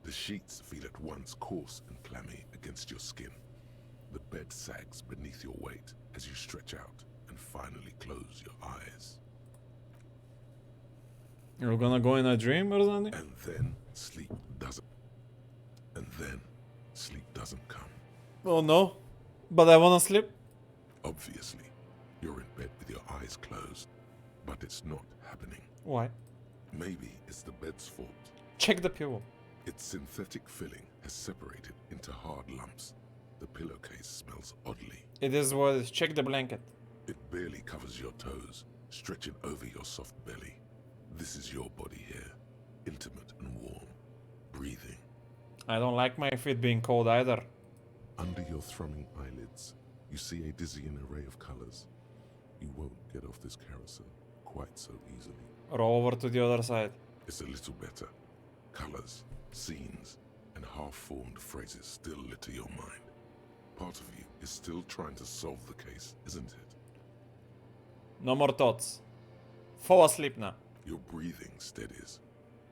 The sheets feel at once coarse and clammy against your skin. The bed sags beneath your weight as you stretch out and finally close your eyes. You're gonna go in a dream or something? And then sleep doesn't. And then sleep doesn't come. Oh no. But I wanna sleep. Obviously, you're in bed with your eyes closed, but it's not happening. Why? Maybe it's the bed's fault. Check the pillow. Its synthetic filling has separated into hard lumps. The pillowcase smells oddly. It is what it is. Check the blanket. It barely covers your toes, stretching over your soft belly. This is your body here, intimate and warm, breathing. I don't like my feet being cold either. Under your thrumming eyelids, you see a dizzying array of colors. You won't get off this carousel quite so easily. Roll over to the other side. It's a little better. Colors, scenes, and half-formed phrases still litter your mind. Part of you is still trying to solve the case, isn't it? No more thoughts. Fall asleep now. Your breathing steadies.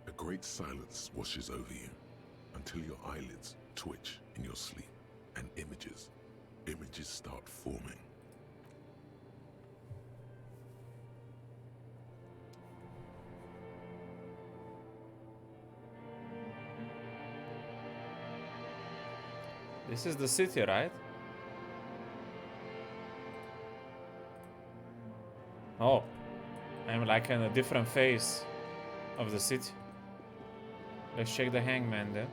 A great silence washes over you until your eyelids twitch in your sleep and images start forming. This is the city, right? Oh, I'm like in a different phase of the city. Let's check the hangman then.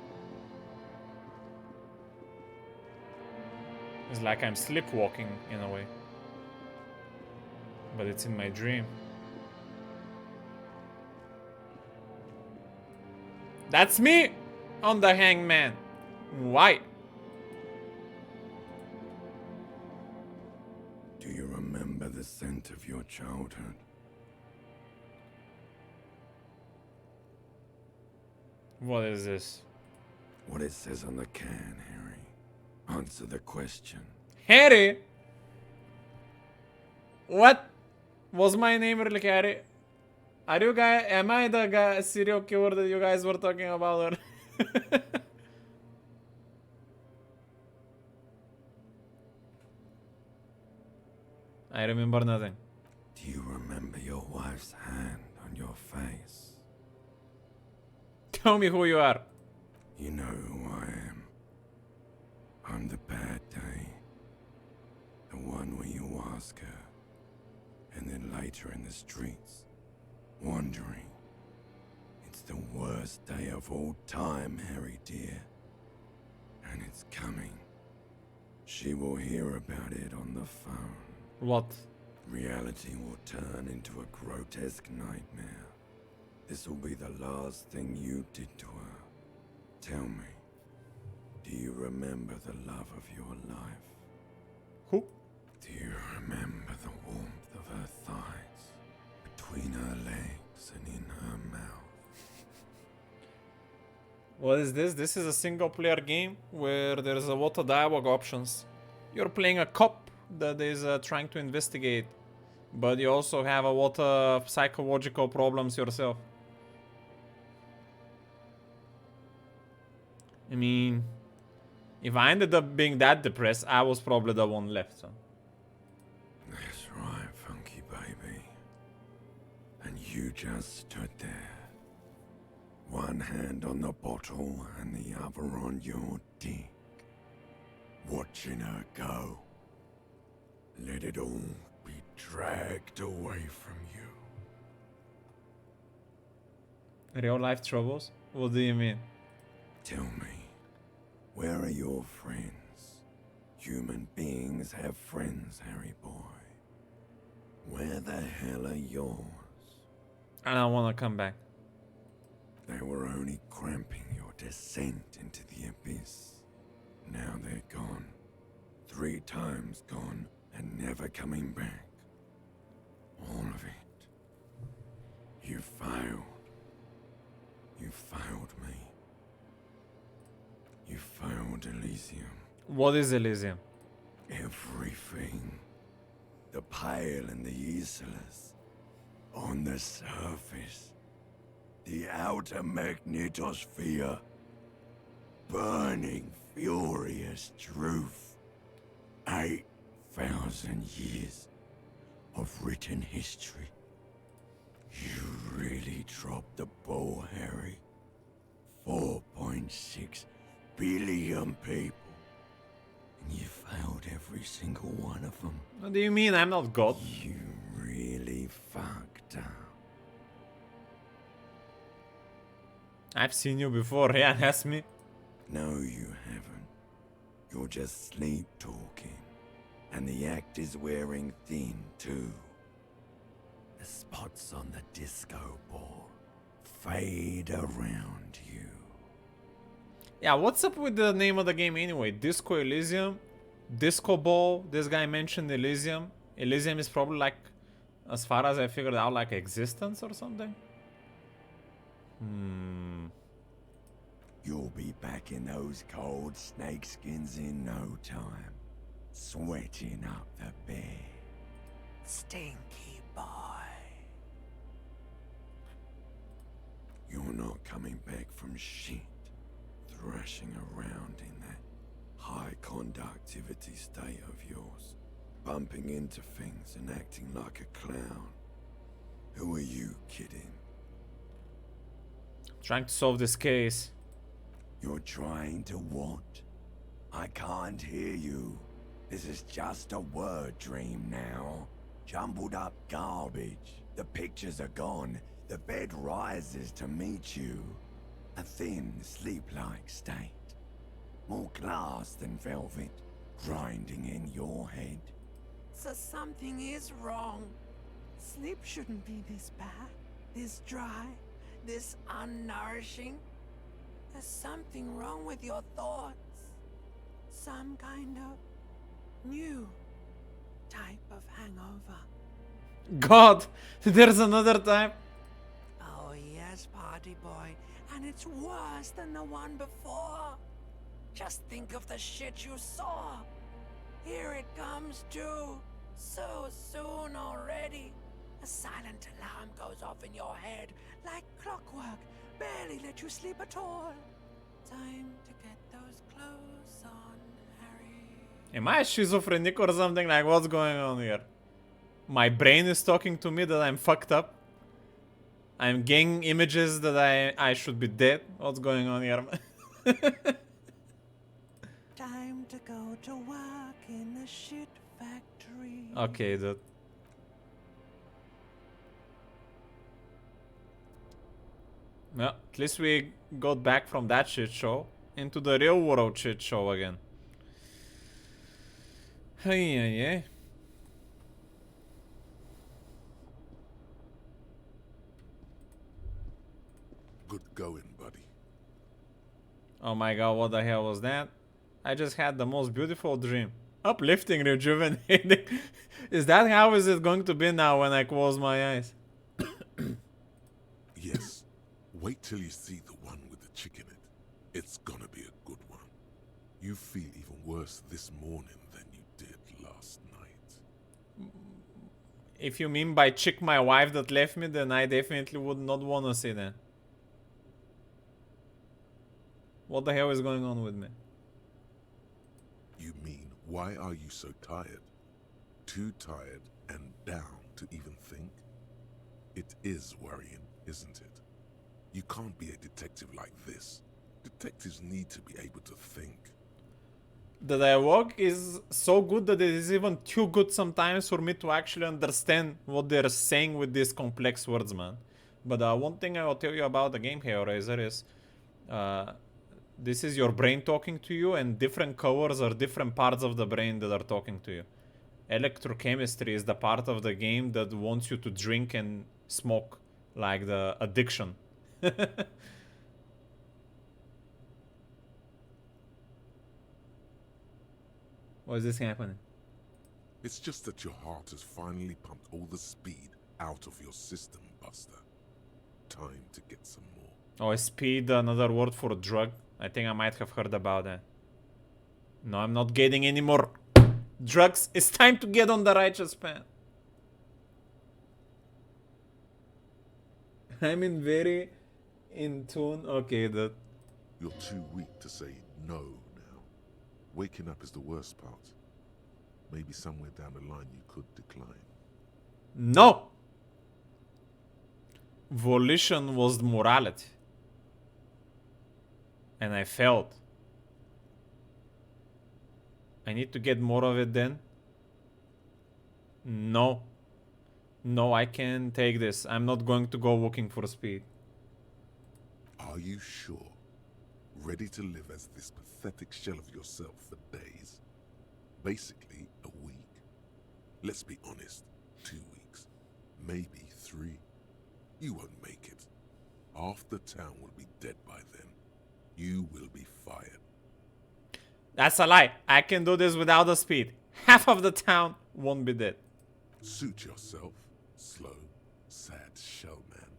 It's like I'm sleepwalking in a way. But it's in my dream. That's me on the hangman. Why? Do you remember the scent of your childhood? What is this? What it says on the can, Harry. Answer the question. Harry? What? Was my name really Harry? Are you guys... Am I the guy, serial killer that you guys were talking about? I remember nothing. Do you remember your wife's hand on your face? Tell me who you are. You know who I am. I'm the bad day. The one where you ask her. And then later in the streets, wandering. It's the worst day of all time, Harry dear. And it's coming. She will hear about it on the phone. What? Reality will turn into a grotesque nightmare. This will be the last thing you did to her. Tell me, do you remember the love of your life? Who? Do you remember the warmth of her thighs, between her legs and in her mouth? What is this? This is a single player game where there's a lot of dialogue options. You're playing a cop that is trying to investigate, but you also have a lot of psychological problems yourself. I mean, if I ended up being that depressed, I was probably the one left, so. That's right, funky baby. And you just stood there. One hand on the bottle and the other on your dick. Watching her go. Let it all be dragged away from you. Real life troubles? What do you mean? Tell me, where are your friends? Human beings have friends, Harry boy. Where the hell are yours? I don't want to come back. They were only cramping your descent into the abyss. Now they're gone. 3 times gone and never coming back. All of it. You failed. You failed me. You failed Elysium. What is Elysium? Everything. The Pale and the Aesolus. On the surface. The outer magnetosphere. Burning, furious truth. 8,000 years of written history. You really dropped the ball, Harry. 4.6 billion people. And you failed every single one of them. What do you mean? I'm not God. You really fucked up. I've seen you before, yeah, that's me. No, you haven't. You're just sleep talking. And the act is wearing thin, too. The spots on the disco ball fade around you. Yeah, what's up with the name of the game anyway? Disco Elysium? Disco Ball? This guy mentioned Elysium. Elysium is probably like, as far as I figured out, like existence or something? You'll be back in those cold snakeskins in no time. Sweating up the bed. Stinky boy. You're not coming back from shit. Thrashing around in that high conductivity state of yours. Bumping into things and acting like a clown. Who are you kidding? Trying to solve this case. You're trying to what? I can't hear you. This is just a word dream now. Jumbled up garbage. The pictures are gone. The bed rises to meet you. A thin, sleep-like state. More glass than velvet. Grinding in your head. So something is wrong. Sleep shouldn't be this bad, this dry, this unnourishing. There's something wrong with your thoughts. Some kind of new type of hangover. God, there's another type. Oh yes, party boy, and it's worse than the one before. Just think of the shit you saw. Here it comes too, so soon already. A silent alarm goes off in your head like clockwork, barely let you sleep at all. Time to get those clothes on, Harry. Am I schizophrenic or something? Like, what's going on here? My brain is talking to me that I'm fucked up. I'm getting images that I should be dead. What's going on here? Time to go to work in the shit factory. Okay, dude. Well, at least we got back from that shit show into the real world shit show again. Hey. Good going, buddy. Oh my god, what the hell was that? I just had the most beautiful dream. Uplifting, rejuvenating. Is that how is it going to be now when I close my eyes? Yes. Wait till you see the one with the chick in it. It's gonna be a good one. You feel even worse this morning than you did last night. If you mean by chick my wife that left me, then I definitely would not want to see that. What the hell is going on with me? You mean, why are you so tired? Too tired and down to even think? It is worrying, isn't it? You can't be a detective like this. Detectives need to be able to think. The dialogue is so good that it is even too good sometimes for me to actually understand what they're saying with these complex words, man. But one thing I will tell you about the game Hellraiser is this is your brain talking to you, and different colors are different parts of the brain that are talking to you. Electrochemistry is the part of the game that wants you to drink and smoke, like the addiction. Why is this happening? It's just that your heart has finally pumped all the speed out of your system, Buster. Time to get some more. Oh, speed, another word for drug. I think I might have heard about that. No, I'm not getting any more drugs. It's time to get on the righteous path. I'm very in tune. Okay, that. You're too weak to say no now. Waking up is the worst part. Maybe somewhere down the line you could decline. No! Volition was morality. And I failed. I need to get more of it then? No. No, I can't take this. I'm not going to go looking for speed. Are you sure? Ready to live as this pathetic shell of yourself for days? Basically, a week. Let's be honest, 2 weeks. Maybe 3. You won't make it. Half the town will be dead by then. You will be fired. That's a lie. I can do this without the speed. Half of the town won't be dead. Suit yourself. Slow, sad shell man.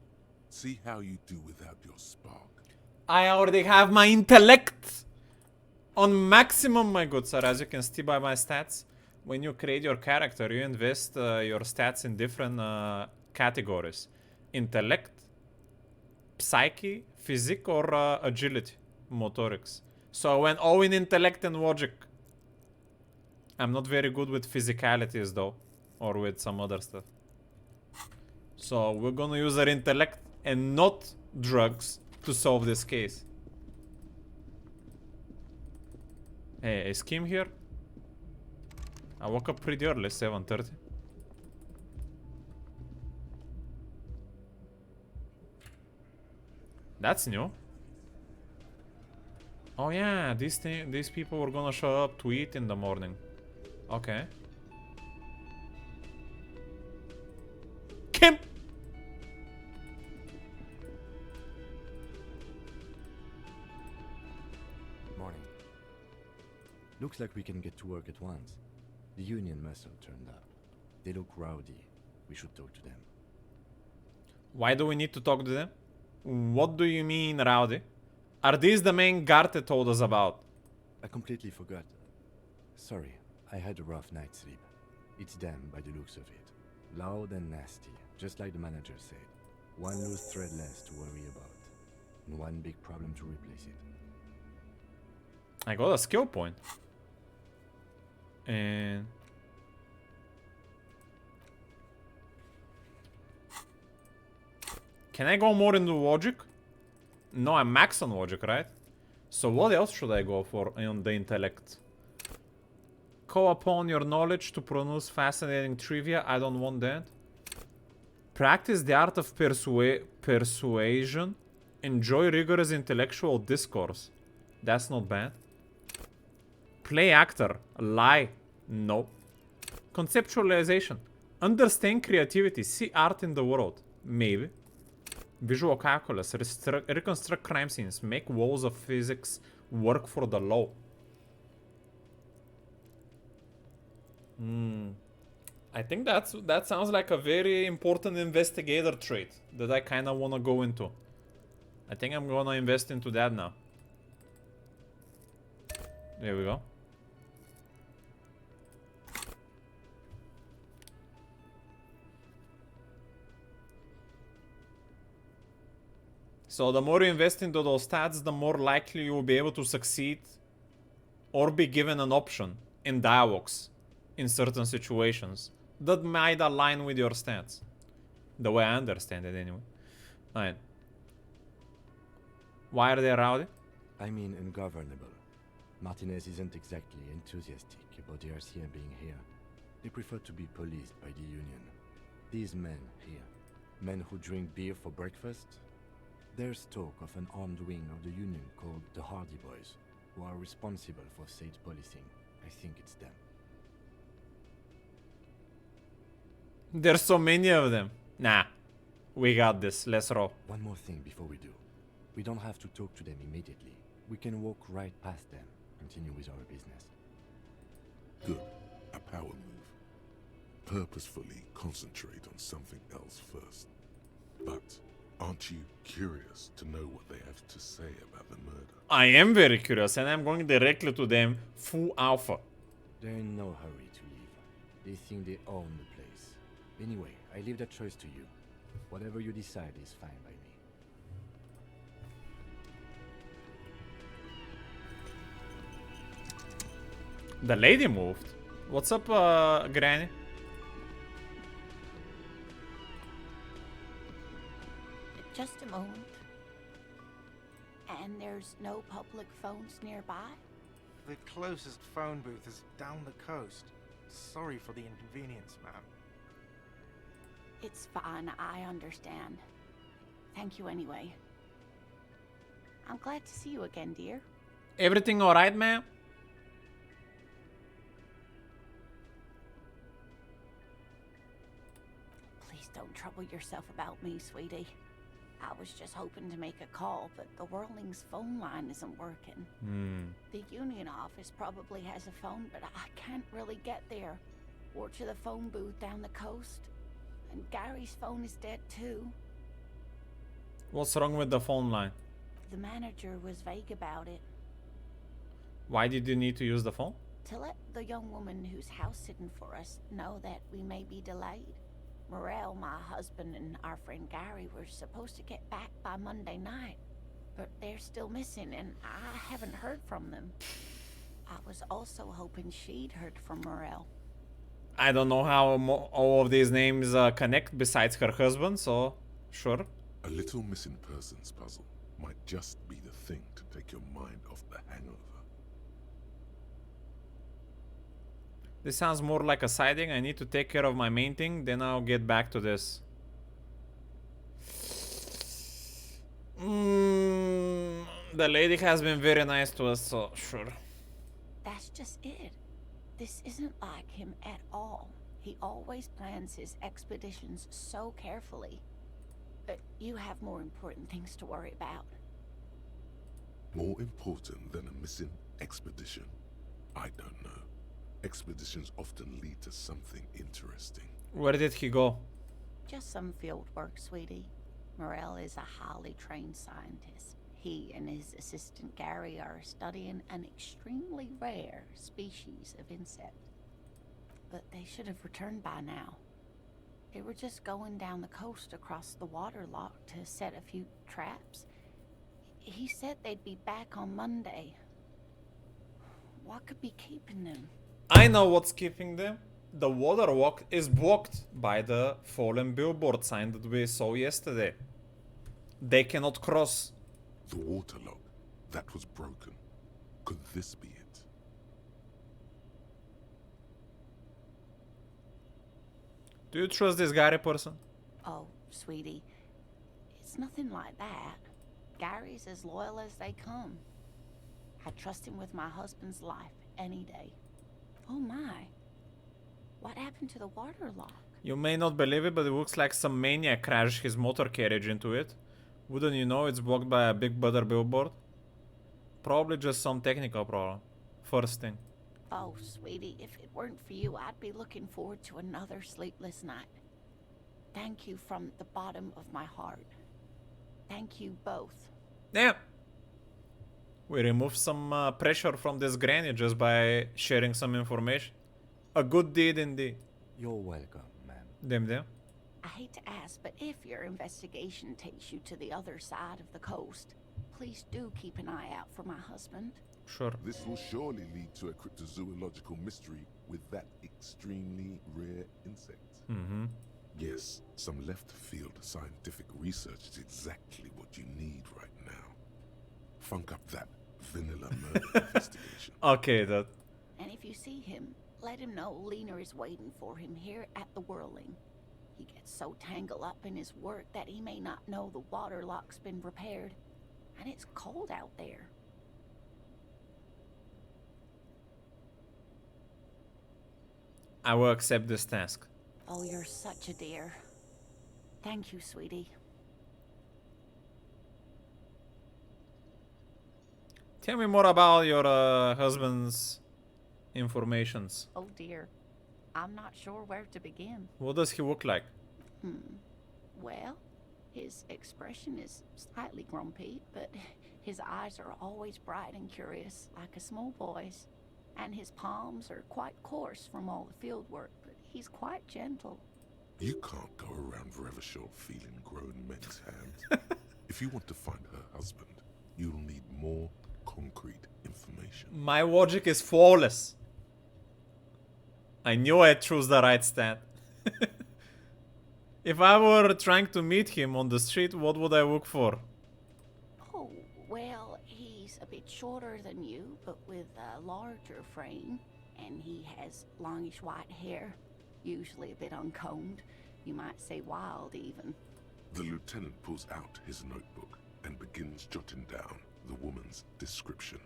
See how you do without your spark. I already have my intellect on maximum, my good sir. As you can see by my stats, when you create your character, you invest your stats in different categories. Intellect, psyche, physique, or agility, motorics. So I went all in intellect and logic. I'm not very good with physicalities though, or with some other stuff. So we're gonna use our intellect and not drugs to solve this case. Hey, is Kim here? I woke up pretty early, 7:30. That's new. Oh yeah, these people were gonna show up to eat in the morning. Okay. Kim! Morning. Looks like we can get to work at once. The union muscle turned up. They look rowdy. We should talk to them. Why do we need to talk to them? What do you mean, rowdy? Are these the main guard they told us about? I completely forgot. Sorry, I had a rough night's sleep. It's them by the looks of it. Loud and nasty, just like the manager said. One loose thread less to worry about. And one big problem to replace it. I got a skill point. And... can I go more into logic? No, I'm max on logic, right? So what else should I go for on the intellect? Call upon your knowledge to produce fascinating trivia. I don't want that. Practice the art of persuasion. Enjoy rigorous intellectual discourse. That's not bad. Play actor. Lie. No. Conceptualization. Understand creativity. See art in the world. Maybe. Visual calculus. Reconstruct crime scenes. Make walls of physics work for the law. I think that sounds like a very important investigator trait that I kind of want to go into. I think I'm gonna invest into that now. There we go. So the more you invest into those stats, the more likely you will be able to succeed or be given an option in dialogues in certain situations that might align with your stats. The way I understand it anyway. Alright. Why are they rowdy? I mean ungovernable. Martinez isn't exactly enthusiastic about the RCM being here. They prefer to be policed by the Union. These men here, men who drink beer for breakfast, there's talk of an armed wing of the Union called the Hardy Boys, who are responsible for state policing. I think it's them. There's so many of them. Nah. We got this. Let's roll. One more thing before we do. We don't have to talk to them immediately. We can walk right past them, continue with our business. Good. A power move. Purposefully concentrate on something else first. But aren't you curious to know what they have to say about the murder? I am very curious and I'm going directly to them full alpha. They're in no hurry to leave. They think they own the place. Anyway, I leave that choice to you. Whatever you decide is fine by me. The lady moved. What's up, Granny? Just a moment. And there's no public phones nearby? The closest phone booth is down the coast. Sorry for the inconvenience, ma'am. It's fine, I understand. Thank you anyway. I'm glad to see you again, dear. Everything alright, ma'am? Please don't trouble yourself about me, sweetie. I was just hoping to make a call, but the Whirling's phone line isn't working. The Union office probably has a phone, but I can't really get there. Or to the phone booth down the coast. And Gary's phone is dead too. What's wrong with the phone line? The manager was vague about it. Why did you need to use the phone? To let the young woman who's house sitting for us know that we may be delayed. Morel, my husband, and our friend Gary were supposed to get back by Monday night, but they're still missing, and I haven't heard from them. I was also hoping she'd heard from Morel. I don't know how all of these names connect besides her husband, so sure. A little missing persons puzzle might just be the thing to take your mind off the hangover. This sounds more like a sighting. I need to take care of my main thing, then I'll get back to this. The lady has been very nice to us, so sure. That's just it. This isn't like him at all. He always plans his expeditions so carefully. But you have more important things to worry about. More important than a missing expedition? I don't know. Expeditions often lead to something interesting. Where did he go? Just some field work, sweetie. Morel is a highly trained scientist. He and his assistant Gary are studying an extremely rare species of insect. But they should have returned by now. They were just going down the coast across the water lock to set a few traps. He said they'd be back on Monday. What could be keeping them? I know what's keeping them. The water walk is blocked by the fallen billboard sign that we saw yesterday. They cannot cross. The water lock, that was broken. Could this be it? Do you trust this Gary person? Oh, sweetie, it's nothing like that. Gary's as loyal as they come. I trust him with my husband's life any day. Oh my, what happened to the water lock? You may not believe it, but it looks like some maniac crashed his motor carriage into it. Wouldn't you know it's blocked by a big butter billboard? Probably just some technical problem. First thing. Oh, sweetie, if it weren't for you, I'd be looking forward to another sleepless night. Thank you from the bottom of my heart. Thank you both. Yeah. We removed some pressure from this granny just by sharing some information. A good deed indeed. You're welcome, ma'am. Damn. I hate to ask, but if your investigation takes you to the other side of the coast, please do keep an eye out for my husband. Sure. This will surely lead to a cryptozoological mystery with that extremely rare insect. Mm-hmm. Yes, some left-field scientific research is exactly what you need right now. Funk up that vanilla murder investigation. Okay, that. And if you see him, let him know Lena is waiting for him here at the Whirling. He gets so tangled up in his work that he may not know the water lock's been repaired. And it's cold out there. I will accept this task. Oh, you're such a dear. Thank you, sweetie. Tell me more about your husband's informations. Oh dear. I'm not sure where to begin. What does he look like? Well, his expression is slightly grumpy, but his eyes are always bright and curious, like a small boy's. And his palms are quite coarse from all the field work, but he's quite gentle. You can't go around Revachol feeling grown men's hands. If you want to find her husband, you'll need more concrete information. My logic is flawless. I knew I chose the right stat. If I were trying to meet him on the street, what would I look for? Oh, well, he's a bit shorter than you, but with a larger frame. And he has longish white hair, usually a bit uncombed. You might say wild, even. The lieutenant pulls out his notebook and begins jotting down the woman's description.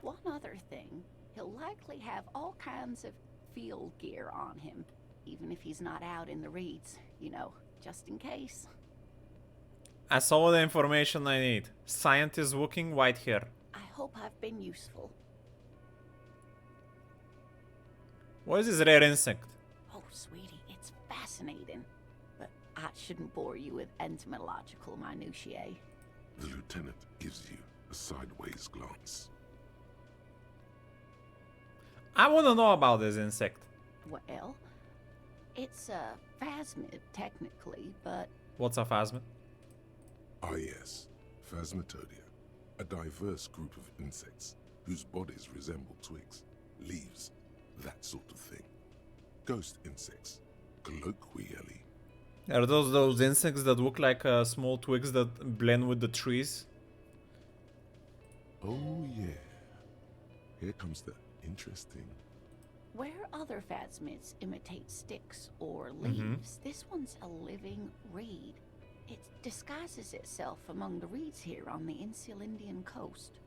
One other thing, he'll likely have all kinds of field gear on him, even if he's not out in the reeds, you know, just in case. That's all the information I need. Scientist looking, white hair. I hope I've been useful. What is this rare insect? Oh, sweetie, it's fascinating. But I shouldn't bore you with entomological minutiae. The lieutenant gives you a sideways glance. I want to know about this insect. Well, it's a phasmid, technically, but... What's a phasmid? Ah yes, Phasmatodia. A diverse group of insects whose bodies resemble twigs, leaves, that sort of thing. Ghost insects, colloquially. Are those insects that look like small twigs that blend with the trees? Oh yeah. Here comes the interesting. Where other phasmids imitate sticks or leaves, this one's a living reed. It disguises itself among the reeds here on the Insulindian coast.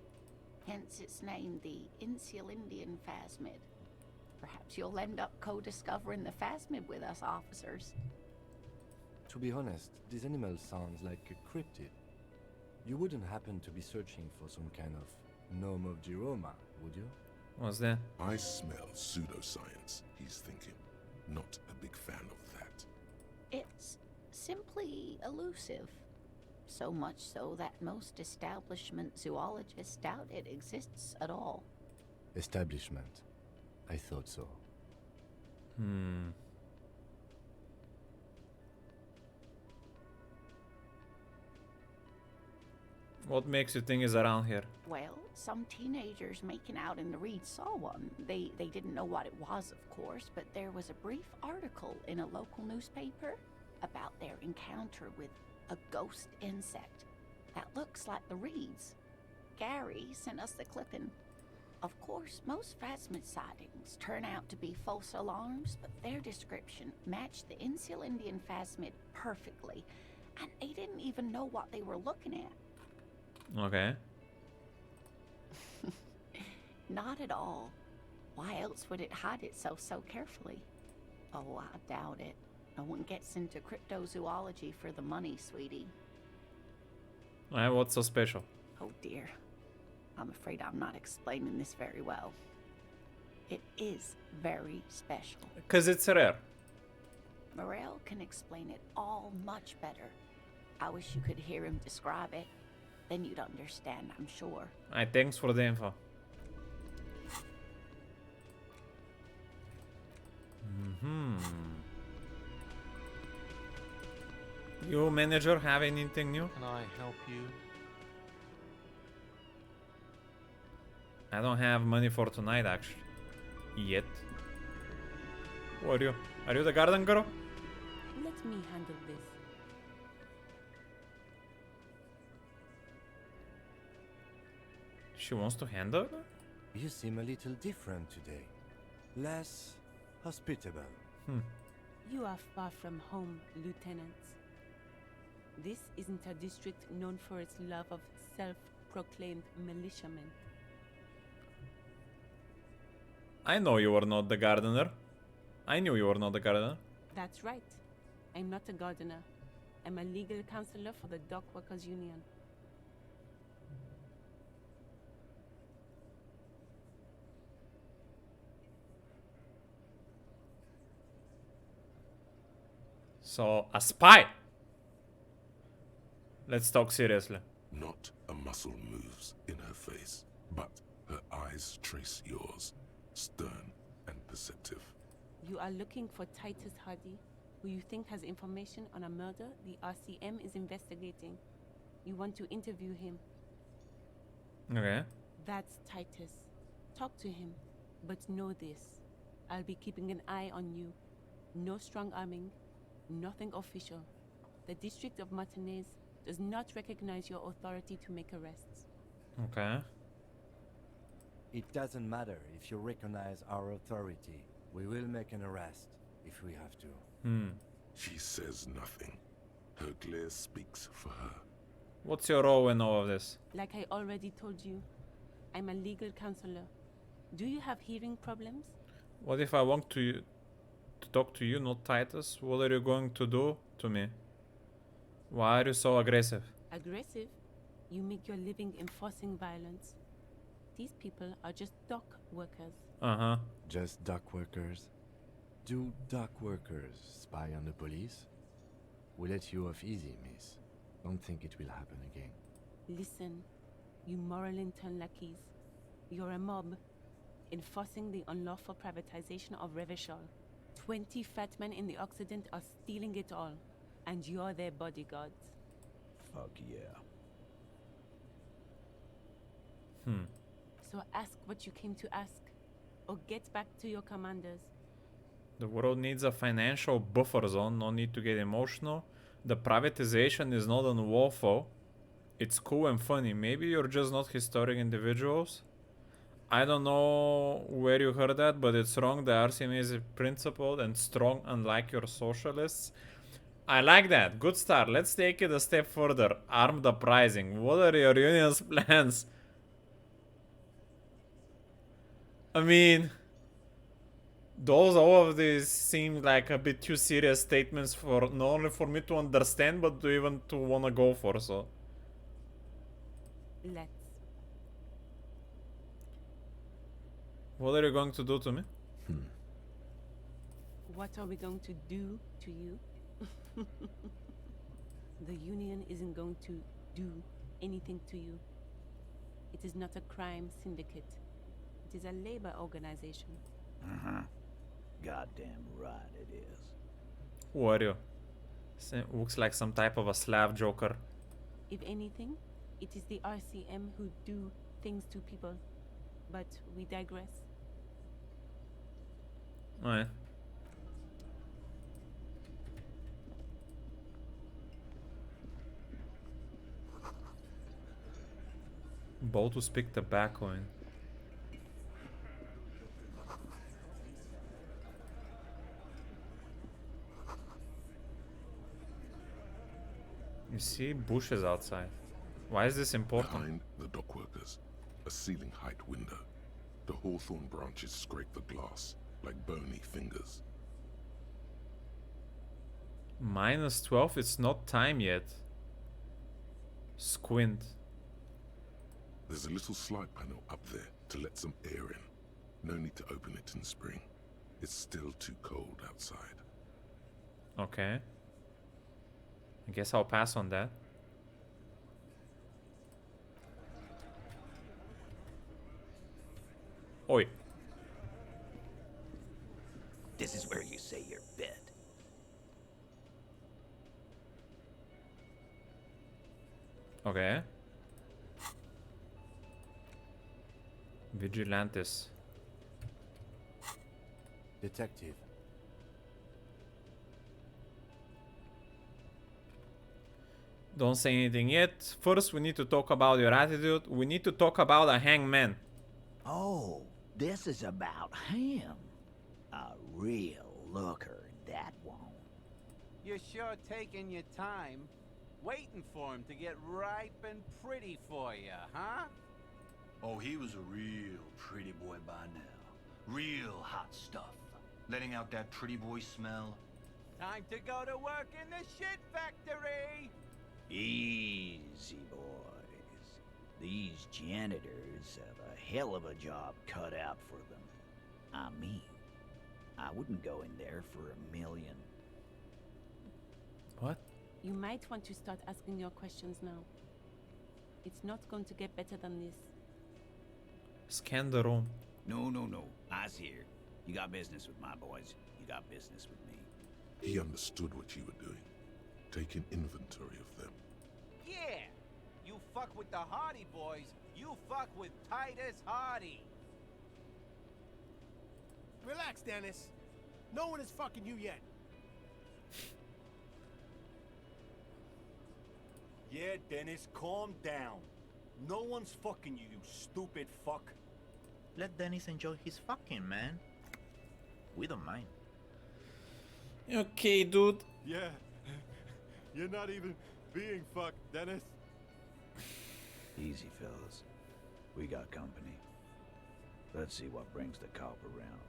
Hence its name, the Insulindian phasmid. Perhaps you'll end up co-discovering the phasmid with us officers. To be honest, this animal sounds like a cryptid. You wouldn't happen to be searching for some kind of gnome of Giroma, would you? What's that? I smell pseudoscience, he's thinking. Not a big fan of that. It's simply elusive. So much so that most establishment zoologists doubt it exists at all. Establishment. I thought so. What makes you think it's around here? Well, some teenagers making out in the reeds saw one. They didn't know what it was, of course, but there was a brief article in a local newspaper about their encounter with a ghost insect that looks like the reeds. Gary sent us the clipping. Of course, most phasmid sightings turn out to be false alarms, but their description matched the Insulindian phasmid perfectly, and they didn't even know what they were looking at. Okay. Not at all. Why else would it hide itself so carefully? Oh, I doubt it. No one gets into cryptozoology for the money, sweetie. What's so special? Oh dear. I'm afraid I'm not explaining this very well. It is very special. Because it's rare. Morel can explain it all much better. I wish you could hear him describe it. Then you'd understand, I'm sure. Thanks for the info. You, manager, have anything new? Can I help you? I don't have money for tonight, actually. Yet. Who are you? Are you the garden girl? Let me handle this. She wants to handle it? You seem a little different today. Less hospitable. You are far from home, Lieutenant. This isn't a district known for its love of self-proclaimed militiamen. I know you are not the gardener. I knew you were not the gardener. That's right. I'm not a gardener. I'm a legal counselor for the Dock Workers Union. So, a spy! Let's talk seriously. Not a muscle moves in her face, but her eyes trace yours, stern and perceptive. You are looking for Titus Hardy, who you think has information on a murder the RCM is investigating. You want to interview him. Okay. That's Titus. Talk to him, but know this. I'll be keeping an eye on you. No strong arming, nothing official. The District of Martinez does not recognize your authority to make arrests. Okay. It doesn't matter if you recognize our authority. We will make an arrest if we have to. She says nothing. Her glare speaks for her. What's your role in all of this? Like I already told you, I'm a legal counselor. Do you have hearing problems? What if I want to talk to you, not Titus? What are you going to do to me? Why are you so aggressive? Aggressive? You make your living enforcing violence. These people are just dock workers. Just dock workers? Do dock workers spy on the police? We let you off easy, miss. Don't think it will happen again. Listen, you moral intern lackeys. You're a mob, enforcing the unlawful privatization of Revachol. 20 fat men in the Occident are stealing it all, and you're their bodyguards. Fuck yeah. So ask what you came to ask, or get back to your commanders. The world needs a financial buffer zone, no need to get emotional. The privatization is not unlawful. It's cool and funny. Maybe you're just not historic individuals. I don't know where you heard that, but it's wrong. The RCM is principled and strong, unlike your socialists. I like that. Good start. Let's take it a step further. Armed uprising. What are your union's plans? I mean, all of these seem like a bit too serious statements for not only for me to understand, but to even to wanna go for. So Let's. what are you going to do to me? What are we going to do to you? The union isn't going to do anything to you. It is not a crime syndicate. It is a labor organization. Goddamn right it is. Who are you? Looks like some type of a Slav joker. If anything, it is the RCM who do things to people. But we digress. Alright. Bowl to speak tobacco in. You see bushes outside. Why is this important? Behind the dock workers, a ceiling height window. The hawthorn branches scrape the glass like bony fingers. -12, it's not time yet. Squint. There's a little slide panel up there to let some air in. No need to open it in spring. It's still too cold outside. Okay. I guess I'll pass on that. Oi. This is where you say your bit. Okay. Vigilantes. Detective. Don't say anything yet. First, we need to talk about your attitude. We need to talk about a hangman. Oh, this is about him. A real looker, that one. You're sure taking your time, waiting for him to get ripe and pretty for you, huh? Oh, he was a real pretty boy by now. Real hot stuff. Letting out that pretty boy smell. Time to go to work in the shit factory! Easy, boys. These janitors have a hell of a job cut out for them. I mean, I wouldn't go in there for $1 million. What? You might want to start asking your questions now. It's not going to get better than this. Scan the room. No. I's here. You got business with my boys. You got business with me. He understood what you were doing. Taking inventory of them. Yeah! You fuck with the Hardy boys, you fuck with Titus Hardy. Relax, Dennis. No one is fucking you yet. Yeah, Dennis, calm down. No one's fucking you, you stupid fuck. Let Dennis enjoy his fucking, man. We don't mind. Okay, dude. Yeah. You're not even being fucked, Dennis. Easy, fellas. We got company. Let's see what brings the cop around.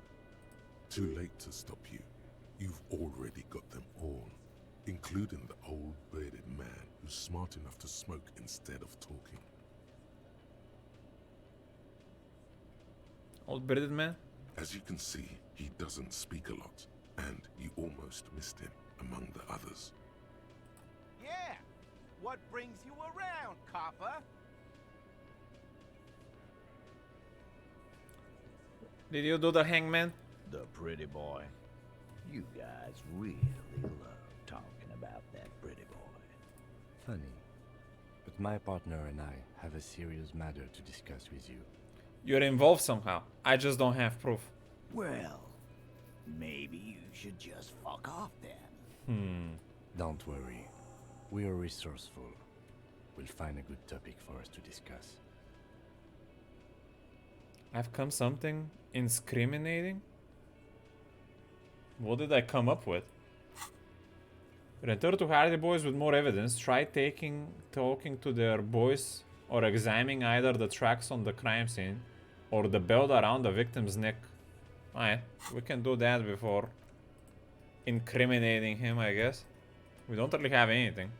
Too late to stop you. You've already got them all, including the old bearded man who's smart enough to smoke instead of talking. Old bearded man? As you can see, he doesn't speak a lot, and you almost missed him among the others. Yeah! What brings you around, copper? Did you do the hangman? The pretty boy. You guys really love talking about that pretty boy. Funny. But my partner and I have a serious matter to discuss with you. You're involved somehow. I just don't have proof. Well, maybe you should just fuck off then. Don't worry. We are resourceful. We'll find a good topic for us to discuss. I've come something incriminating? What did I come up with? Return to Hardy Boys with more evidence. Try talking to their boys or examining either the tracks on the crime scene or the belt around the victim's neck. Alright, we can do that before incriminating him, I guess. We don't really have anything.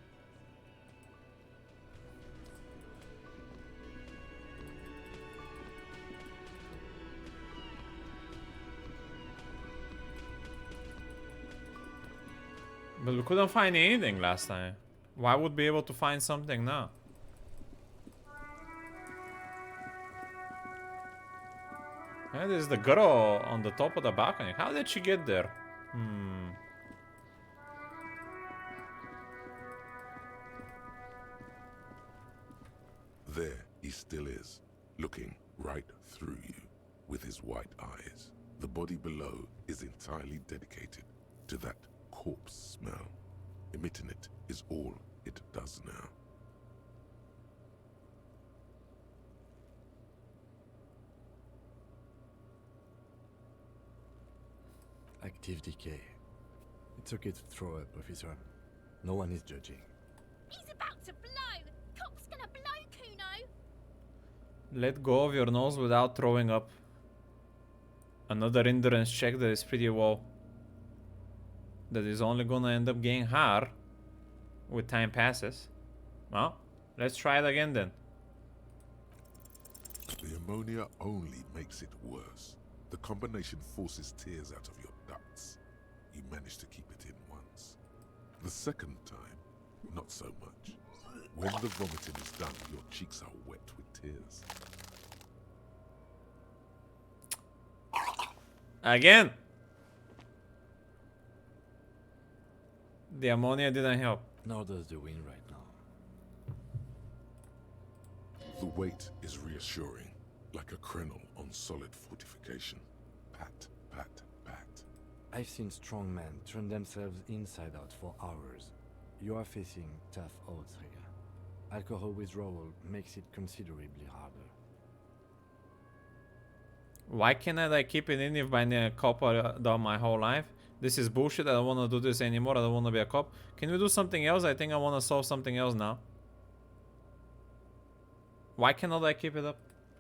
But we couldn't find anything last time. Why would we be able to find something now? Yeah, there's the girl on the top of the balcony. How did she get there? There he still is, looking right through you with his white eyes. The body below is entirely dedicated to that corpse smell. Emitting it is all it does now. Active decay. It's okay to throw up, officer. No one is judging. He's about to blow! Cop's gonna blow, Kuno! Let go of your nose without throwing up. Another endurance check that is pretty low. That is only gonna end up getting hard with time passes. Well, Let's try it again then. The ammonia only makes it worse. The combination forces tears out of your ducts. You manage to keep it in once. The second time, not so much. When the vomiting is done, your cheeks are wet with tears. Again! The ammonia didn't help. Nor does the wind right now. The weight is reassuring, like a krenel on solid fortification. Pat, pat, pat. I've seen strong men turn themselves inside out for hours. You are facing tough odds here. Alcohol withdrawal makes it considerably harder. Why can't I keep it in if I need a cop down my whole life? This is bullshit. I don't want to do this anymore. I don't want to be a cop. Can we do something else? I think I want to solve something else now. Why cannot I keep it up?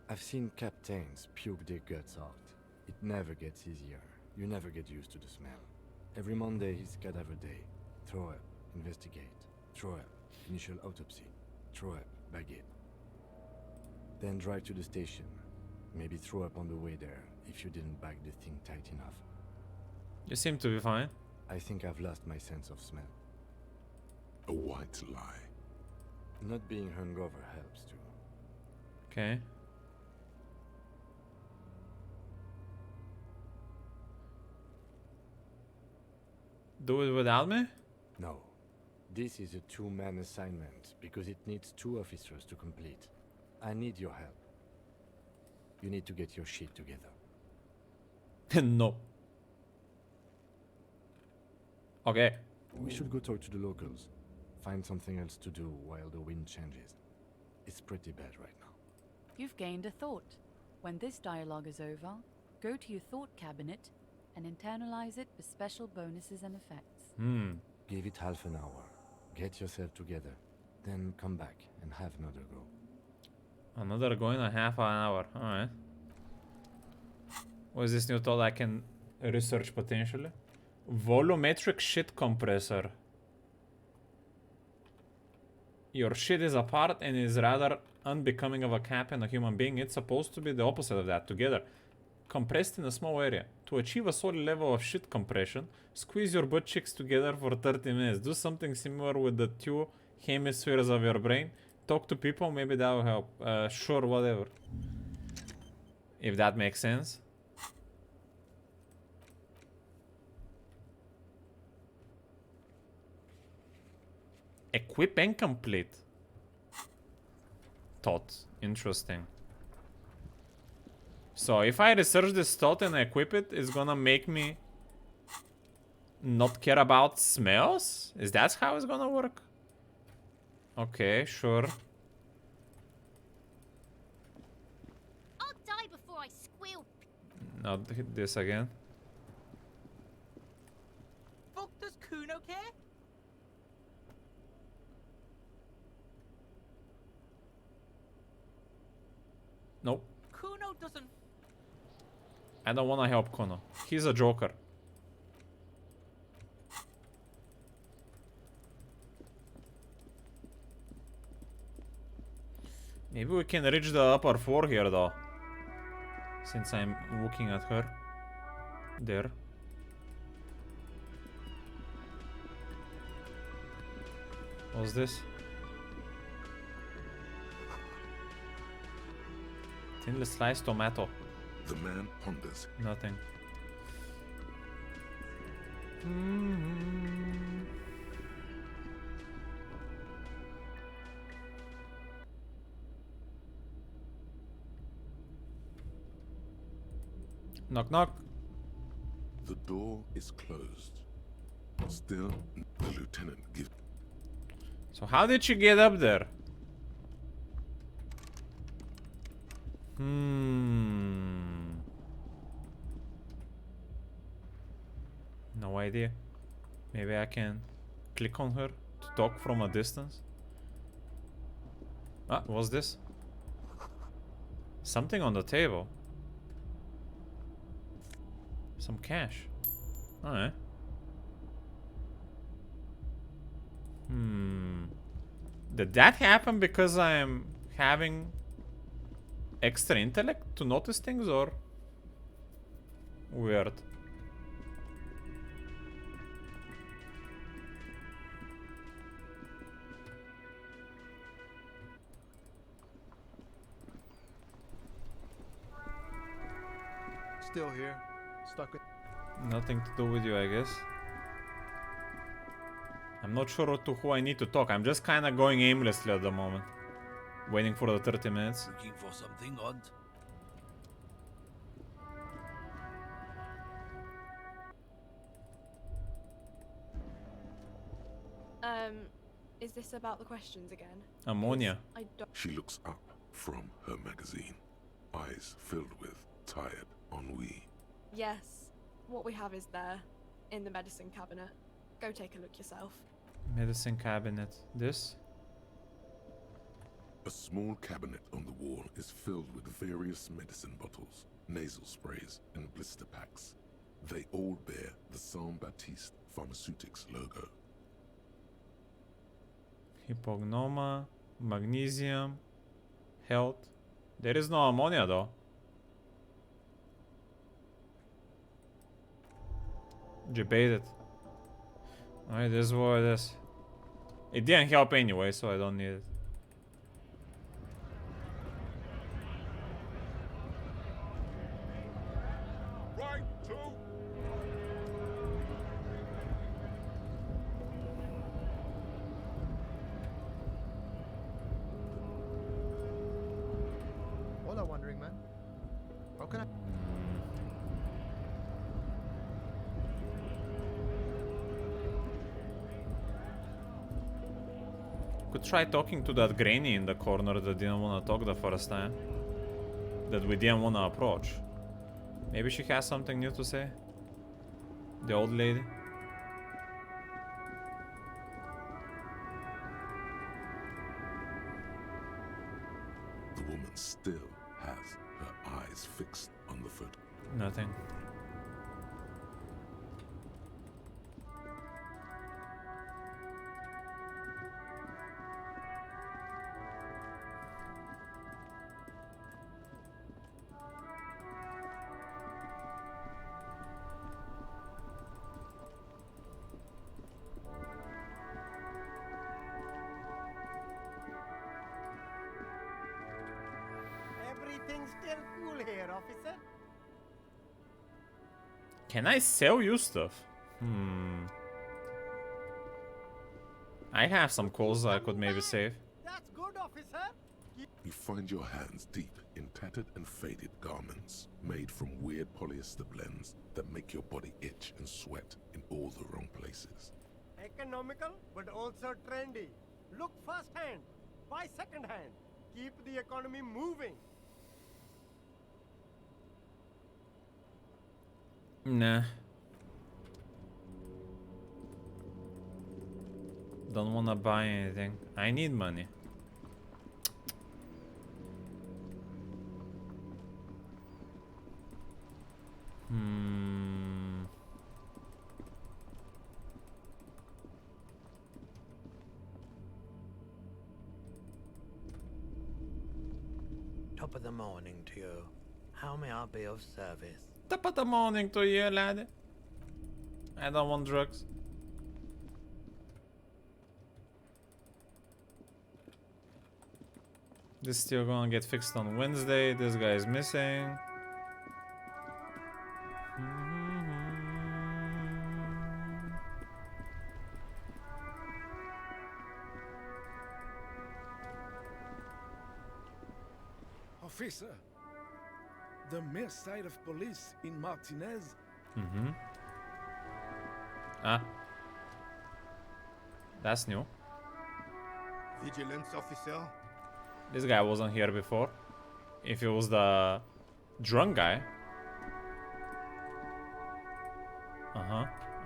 I've seen captains puke their guts out. It never gets easier. You never get used to the smell. Every Monday is cadaver day. Throw up, investigate. Throw up, initial autopsy. Throw up, bag it. Then drive to the station. Maybe throw up on the way there if you didn't bag the thing tight enough. You seem to be fine. I think I've lost my sense of smell. A white lie. Not being hungover helps too. Okay. Do it without me? No. This is a two-man assignment because it needs 2 officers to complete. I need your help. You need to get your shit together. No. Okay. We should go talk to the locals. Find something else to do while the wind changes. It's pretty bad right now. You've gained a thought. When this dialogue is over, go to your thought cabinet and internalize it with special bonuses and effects. Give it half an hour. Get yourself together. Then come back and have another go. Another go in a half an hour. Alright. What is this new thought I can research potentially? Volumetric shit compressor. Your shit is apart and is rather unbecoming of a cap and a human being. It's supposed to be the opposite of that. Together. Compressed in a small area. To achieve a solid level of shit compression, squeeze your butt cheeks together for 30 minutes. Do something similar with the 2 hemispheres of your brain. Talk to people, maybe that will help. Sure, whatever. If that makes sense. Equip and complete. Thought. Interesting. So if I research this thought and equip it, it's gonna make me not care about smells? Is that how it's gonna work? Okay, sure. I'll die before I squeal. Not this again. Fuck, does Kuno care? Nope. Kuno doesn't. I don't wanna help Kono. He's a joker. Maybe we can reach the upper floor here though. Since I'm looking at her. There. What's this? Thinly sliced tomato. The man ponders. Nothing. Knock knock. The door is closed. Still, the lieutenant gives. So how did she get up there? No idea. Maybe I can click on her to talk from a distance. Ah, what's this? Something on the table. Some cash. Alright. Did that happen because I'm having extra intellect to notice things, or weird? Still here, stuck with. Nothing to do with you, I guess. I'm not sure to who I need to talk. I'm just kind of going aimlessly at the moment. Waiting for the 30 minutes. Looking for something, Aunt? Is this about the questions again? Ammonia. She looks up from her magazine, eyes filled with tired ennui. Yes. What we have is there, in the medicine cabinet. Go take a look yourself. Medicine cabinet. This? A small cabinet on the wall is filled with various medicine bottles, nasal sprays, and blister packs. They all bear the Saint Baptiste Pharmaceutics logo. Hypognoma, magnesium, health. There is no ammonia though. Debated. Alright, this is what it is. It didn't help anyway, so I don't need it. Right to. All I'm wondering, man. How can I? Could try talking to that granny in the corner that didn't want to talk the first time. That we didn't want to approach. Maybe she has something new to say. The old lady. The woman still has her eyes fixed on the photo. Nothing. Everything's still cool here, officer. Can I sell you stuff? I have some calls I could maybe save. That's good, officer. You find your hands deep in tattered and faded garments made from weird polyester blends that make your body itch and sweat in all the wrong places. Economical, but also trendy. Look first-hand, buy second-hand. Keep the economy moving. Nah. Don't wanna buy anything. I need money. Top of the morning to you. How may I be of service? Top of the morning to you, lad. I don't want drugs. This still gonna get fixed on Wednesday. This guy is missing. Officer, the mayor side of police in Martinez. Ah. That's new. Vigilance officer. This guy wasn't here before. If it was the drunk guy.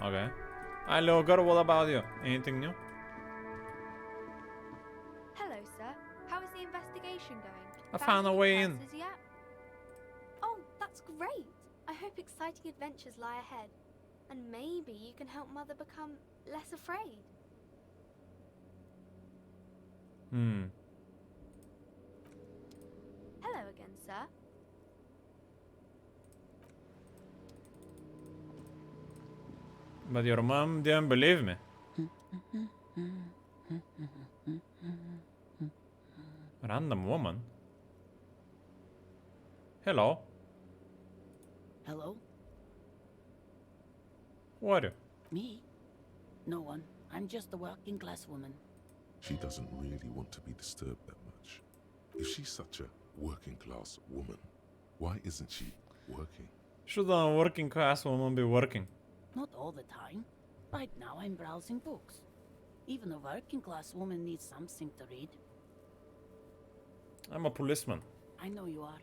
Okay. Hello, girl, what about you? Anything new? Hello, sir. How is the investigation going? I found a way in. Yet? Oh, that's great. I hope exciting adventures lie ahead. And maybe you can help Mother become less afraid. Hello again, sir. But your mom didn't believe me. Random woman. Hello. Hello? Who are you? Me? No one. I'm just a working class woman. She doesn't really want to be disturbed that much. If she's such a working class woman, why isn't she working? Shouldn't a working class woman be working? Not all the time. Right now I'm browsing books. Even a working class woman needs something to read. I'm a policeman. I know you are.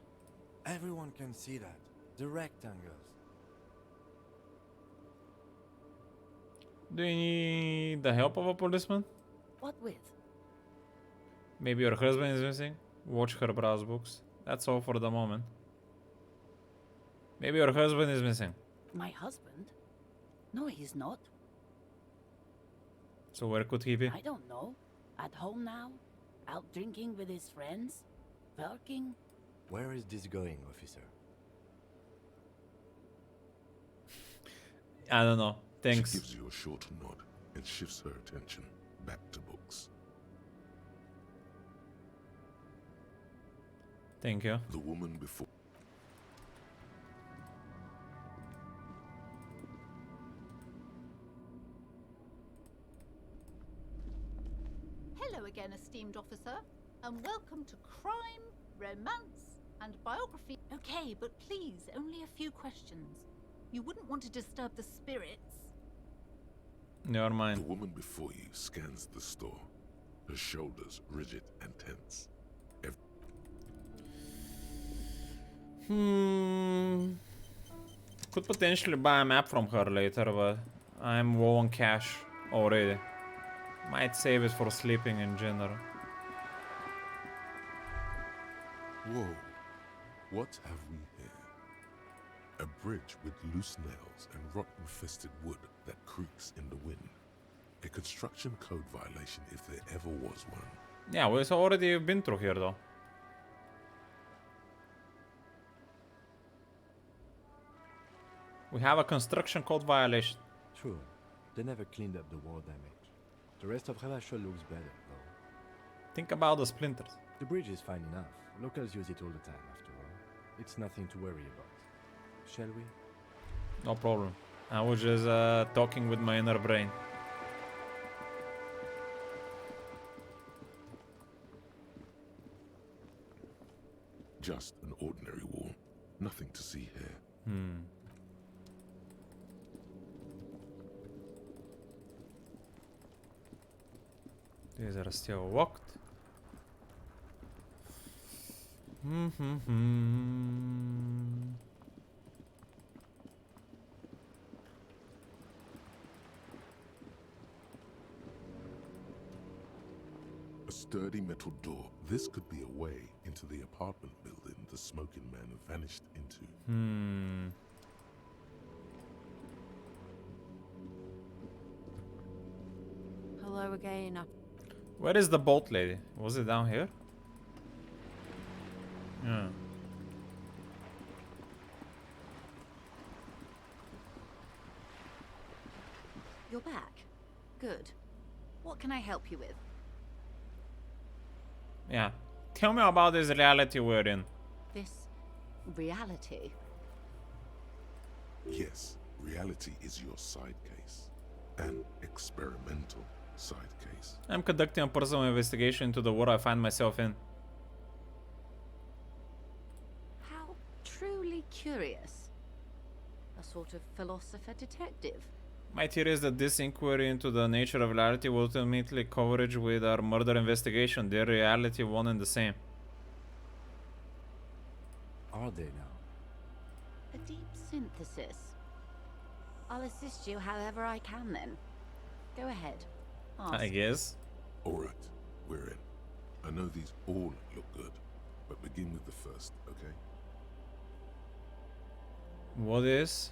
Everyone can see that. The rectangles. Do you need the help of a policeman? What with? Maybe your husband is missing? Watch her browse books. That's all for the moment. Maybe your husband is missing. My husband? No, he's not. So where could he be? I don't know. At home now? Out drinking with his friends? Working? Where is this going, officer? I don't know. Thanks. She gives you a short nod and shifts her attention back to books. Thank you. The woman before. Hello again, esteemed officer, and welcome to Crime, Romance, and Biography. Okay, but please, only a few questions. You wouldn't want to disturb the spirits. Never mind. The woman before you scans the store, her shoulders rigid and tense. Could potentially buy a map from her later, but I'm low on cash already. Might save it for sleeping in general. Whoa, what have we here? A bridge with loose nails and rot-infested wood that creaks in the wind. A construction code violation if there ever was one. Yeah, we've already been through here though. We have a construction code violation. True. They never cleaned up the war damage. The rest of Ravachol looks better, though. Think about the splinters. The bridge is fine enough. Locals use it all the time, after all. It's nothing to worry about. Shall we? No problem. I was just talking with my inner brain. Just an ordinary wall. Nothing to see here. These are still locked. A sturdy metal door. This could be a way into the apartment building the smoking man vanished into. Hello again. Where is the boat lady? Was it down here? Yeah. You're back. Good. What can I help you with? Yeah. Tell me about this reality we're in. This reality? Yes, reality is your side case. An experimental side case. I'm conducting a personal investigation into the world I find myself in. How truly curious. A sort of philosopher detective. My theory is that this inquiry into the nature of reality will ultimately coverage with our murder investigation. Their reality one and the same. Are they now? A deep synthesis. I'll assist you however I can then. Go ahead. Ask. I guess. Alright, we're in. I know these all look good, but begin with the first, okay? What is?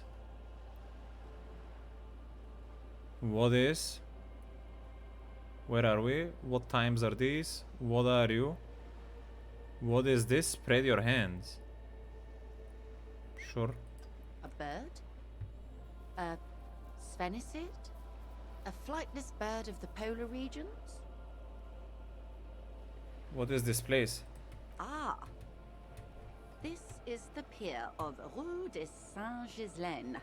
Where are we? What times are these? What are you? What is this? Spread your hands. Sure. A bird? A sphenicid? A flightless bird of the polar regions? What is this place? Ah. This is the pier of Rue de Saint-Ghislain,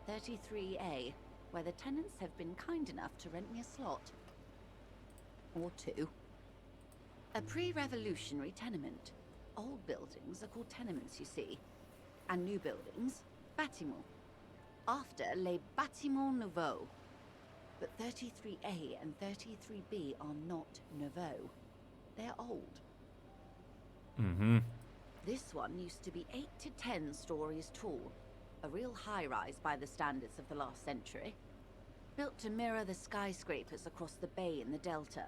33A, where the tenants have been kind enough to rent me a slot. Or two. A pre-revolutionary tenement. Old buildings are called tenements, you see. And new buildings, bâtiments. After les bâtiments nouveaux. But 33A and 33B are not nouveaux. They're old. Mm-hmm. This one used to be 8 to 10 stories tall. A real high-rise by the standards of the last century. Built to mirror the skyscrapers across the bay in the Delta.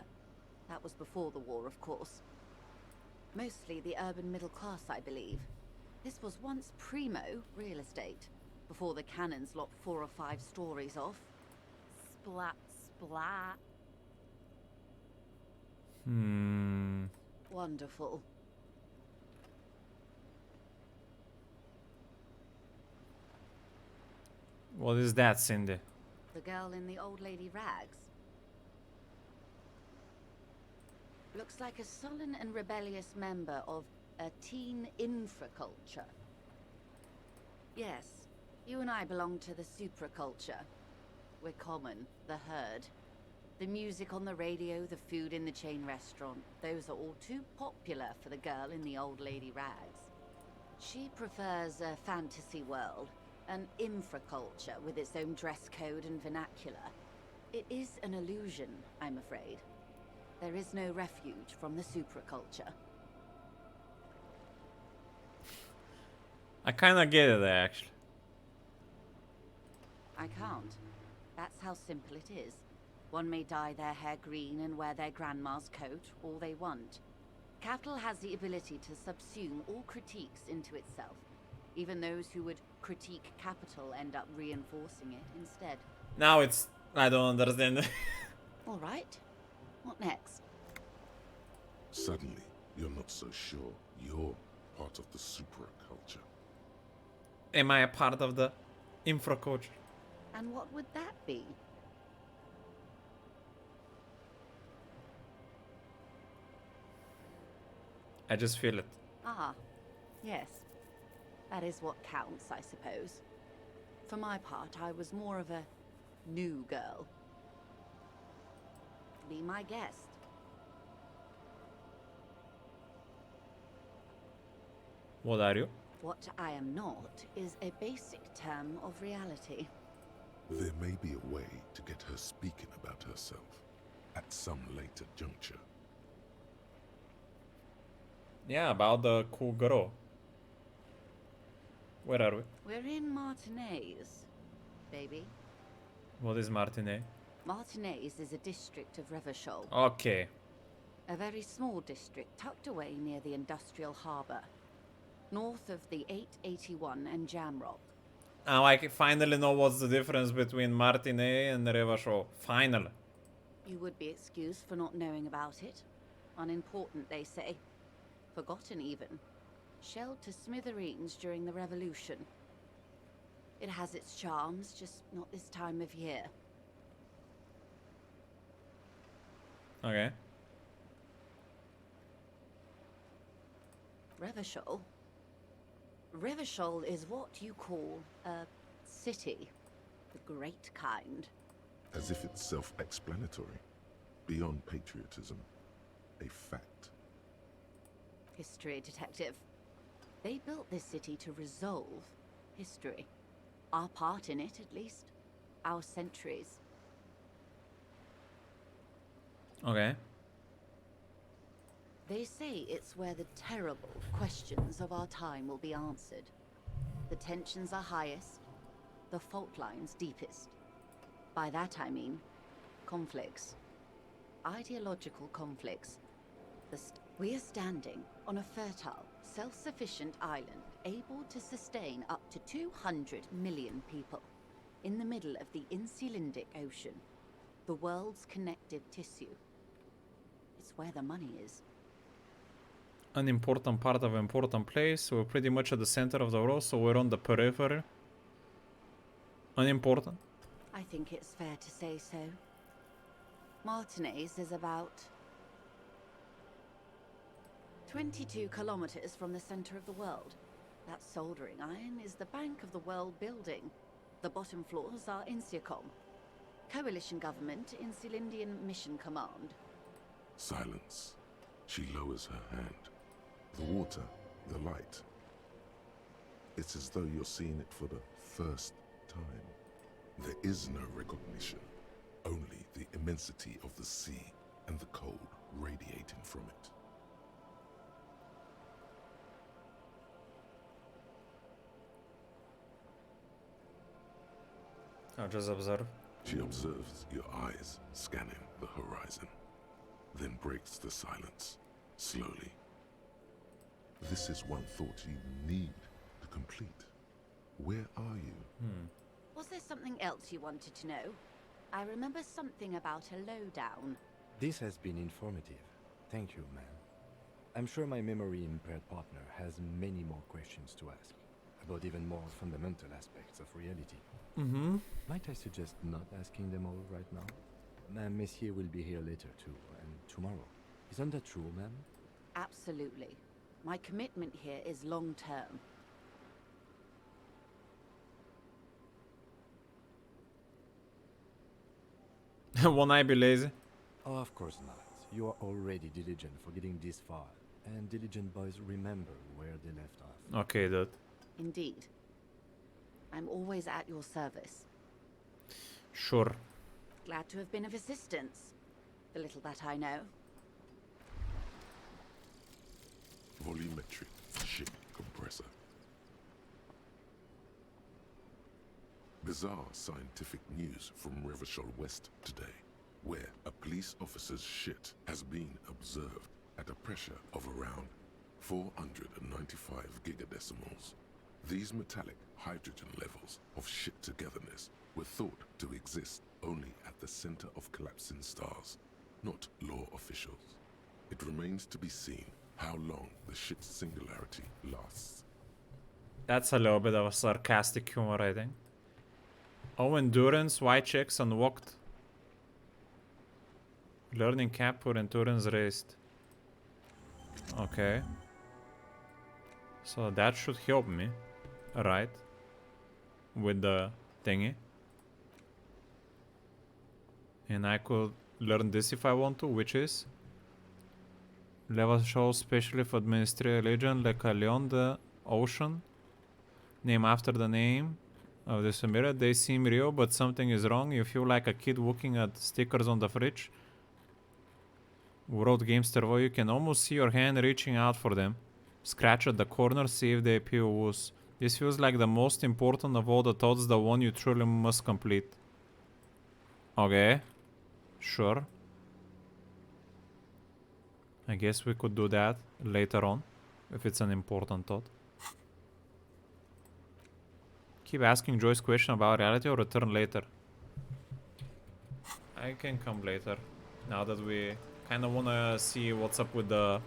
That was before the war, of course. Mostly the urban middle class, I believe. This was once primo real estate, before the cannons lopped 4 or 5 stories off. Splat, splat. Wonderful. What is that, Cindy? The girl in the old lady rags. Looks like a sullen and rebellious member of a teen infraculture. Yes, you and I belong to the supraculture. We're common, the herd. The music on the radio, the food in the chain restaurant, those are all too popular for the girl in the old lady rags. She prefers a fantasy world, an infraculture with its own dress code and vernacular. It is an illusion, I'm afraid. There is no refuge from the supraculture. I kinda get it, actually. I can't. That's how simple it is. One may dye their hair green and wear their grandma's coat all they want. Capital has the ability to subsume all critiques into itself. Even those who would critique capital end up reinforcing it instead. Now it's... I don't understand. All right. What next? Suddenly, you're not so sure you're part of the supraculture. Am I a part of the infraculture? And what would that be? I just feel it. Ah, yes. That is what counts, I suppose. For my part, I was more of a new girl. Be my guest. What are you? What I am not is a basic term of reality. There may be a way to get her speaking about herself at some later juncture. Yeah, about the cool girl. Where are we? We're in Martinez, baby. What is Martinez? Martinez is a district of Revachol. Okay. A very small district tucked away near the industrial harbour. North of the 881 and Jamrock. Now I finally know what's the difference between Martinez and Revachol. Finally. You would be excused for not knowing about it. Unimportant, they say. Forgotten, even. Shelled to smithereens during the Revolution. It has its charms, just not this time of year. Okay. Revachol? Revachol is what you call a city. The great kind. As if it's self-explanatory. Beyond patriotism. A fact. History detective. They built this city to resolve history. Our part in it, at least. Our centuries. Okay. They say it's where the terrible questions of our time will be answered. The tensions are highest, the fault lines deepest. By that I mean conflicts. Ideological conflicts. We are standing on a fertile, self-sufficient island able to sustain up to 200 million people in the middle of the Insulindic Ocean, the world's connective tissue. It's where the money is. An important part of an important place. We're pretty much at the center of the world, so we're on the periphery. Unimportant. I think it's fair to say so. Martinez is about 22 kilometers from the center of the world. That soldering iron is the Bank of the World building. The bottom floors are Insiacom. Coalition government, Insulindian Mission Command. Silence. She lowers her hand. The water, the light. It's as though you're seeing it for the first time. There is no recognition, only the immensity of the sea and the cold radiating from it. I'll just observe. She observes your eyes scanning the horizon, then breaks the silence, slowly. This is one thought you need to complete. Where are you? Was there something else you wanted to know? I remember something about a lowdown. This has been informative. Thank you, ma'am. I'm sure my memory-impaired partner has many more questions to ask, about even more fundamental aspects of reality. Might I suggest not asking them all right now? Ma'am, Messier will be here later too, and tomorrow. Isn't that true, ma'am? Absolutely. My commitment here is long-term. Won't I be lazy? Oh, of course not. You are already diligent for getting this far, and diligent boys remember where they left off. Okay, dude. Indeed. I'm always at your service. Sure. Glad to have been of assistance. The little that I know. Volumetric ship compressor. Bizarre scientific news from Revachol West today, where a police officer's shit has been observed at a pressure of around 495 gigadecimals. These metallic hydrogen levels of shit togetherness were thought to exist only at the center of collapsing stars, not law officials. It remains to be seen how long the shit's singularity lasts. That's a little bit of a sarcastic humor, I think. Oh, endurance, white checks unlocked. Learning cap for endurance raised. Okay. So that should help me, right? With the thingy. And I could learn this if I want to, which is level shows specially for Administrative Legion, Le Calion, the ocean. Name after the name of this mirror. They seem real, but something is wrong. You feel like a kid looking at stickers on the fridge. World Gamester Voy, you can almost see your hand reaching out for them. Scratch at the corner, see if they appear loose. This feels like the most important of all the thoughts, the one you truly must complete. Okay. Sure. I guess we could do that later on, if it's an important thought. Keep asking Joyce question about reality or return later? I can come later, now that we kind of want to see what's up with the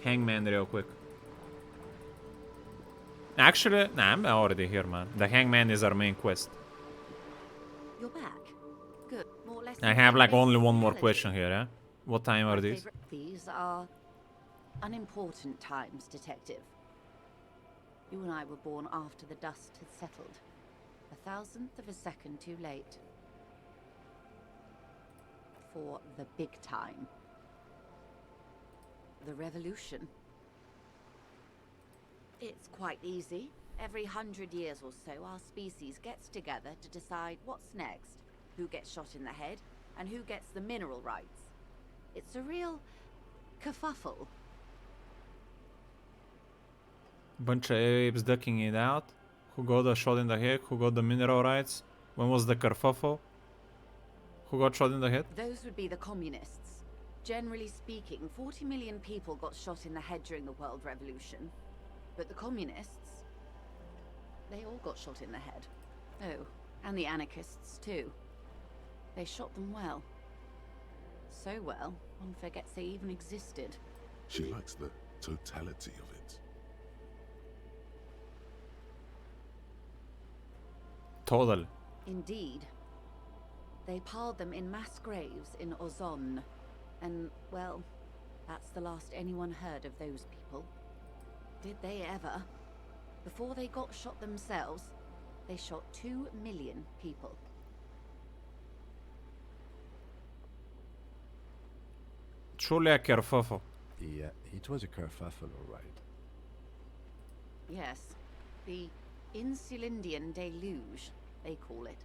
Hangman real quick. Actually, nah, I'm already here, man. The Hangman is our main quest. You're back. Good. More or less. I have like only one more question here, yeah? What time are these? These are unimportant times, Detective. You and I were born after the dust had settled. 1,000th of a second too late. For the big time. The revolution. It's quite easy. Every 100 years or so, our species gets together to decide what's next. Who gets shot in the head, and who gets the mineral rights. It's a real kerfuffle. Bunch of apes ducking it out. Who got a shot in the head? Who got the mineral rights? When was the kerfuffle? Who got shot in the head? Those would be the communists. Generally speaking, 40 million people got shot in the head during the World Revolution. But the communists, they all got shot in the head. Oh, and the anarchists too. They shot them well. So well, one forgets they even existed. She likes the totality of it. Total. Indeed. They piled them in mass graves in Ozon. And, well, that's the last anyone heard of those people. Did they ever? Before they got shot themselves, they shot 2 million people. Truly a kerfuffle. Yeah, it was a kerfuffle, all right. Yes, the Insulindian deluge, they call it.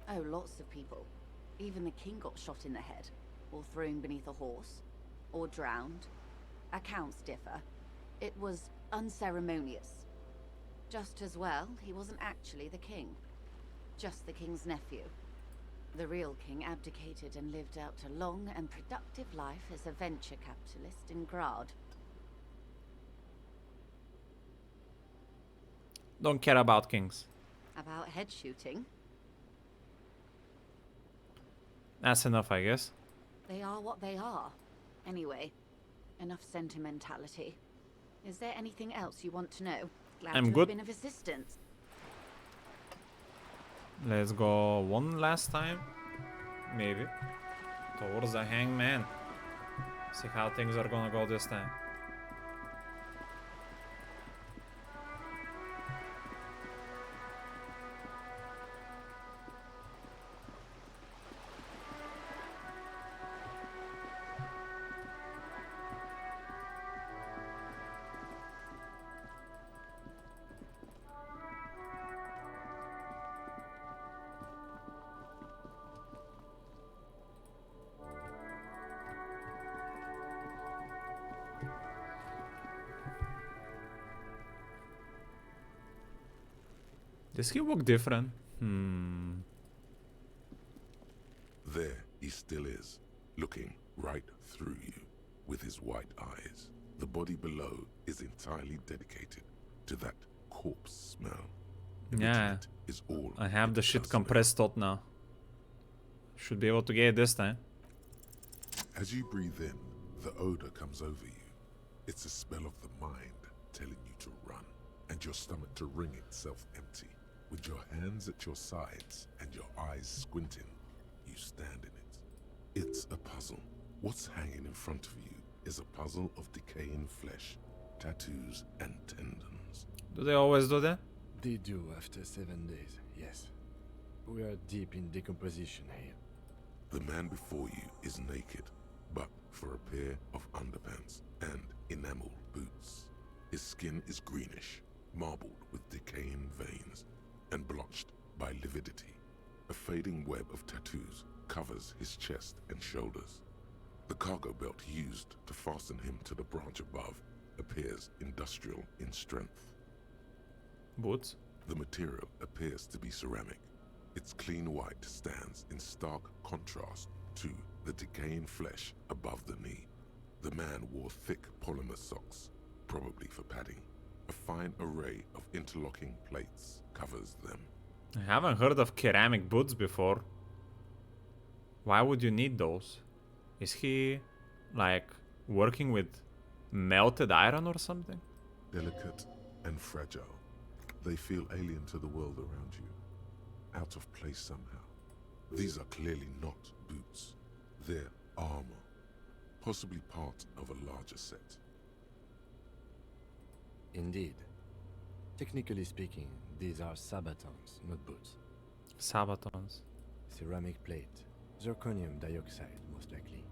Oh, lots of people. Even the king got shot in the head, or thrown beneath a horse, or drowned. Accounts differ. It was unceremonious. Just as well, he wasn't actually the king. Just the king's nephew. The real king abdicated and lived out a long and productive life as a venture capitalist in Grad. Don't care about kings. About head shooting? That's enough, I guess. They are what they are. Anyway, enough sentimentality. Is there anything else you want to know? Glad I'm to good. have been of assistance. Let's go one last time. Maybe. Towards the hangman. See how things are gonna go this time. Does he look different? There he still is, looking right through you with his white eyes. The body below is entirely dedicated to that corpse smell. Yeah. Is all I have the shit compressed out now. Should be able to get it this time. As you breathe in, the odor comes over you. It's a smell of the mind telling you to run, and your stomach to wring itself empty. With your hands at your sides and your eyes squinting, you stand in it. It's a puzzle. What's hanging in front of you is a puzzle of decaying flesh, tattoos, and tendons. Do they always do that? They do after 7 days, yes. We are deep in decomposition here. The man before you is naked, but for a pair of underpants and enameled boots. His skin is greenish, marbled with decaying veins, and blotched by lividity. A fading web of tattoos covers his chest and shoulders. The cargo belt used to fasten him to the branch above appears industrial in strength. Boots? The material appears to be ceramic. Its clean white stands in stark contrast to the decaying flesh above the knee. The man wore thick polymer socks, probably for padding. A fine array of interlocking plates covers them. I haven't heard of ceramic boots before. Why would you need those? Is he, like, working with melted iron or something? Delicate and fragile, they feel alien to the world around you. Out of place somehow. These are clearly not boots. They're armor. Possibly part of a larger set. Indeed. Technically speaking, these are sabatons, not boots. Sabatons. Ceramic plate. Zirconium dioxide, most likely.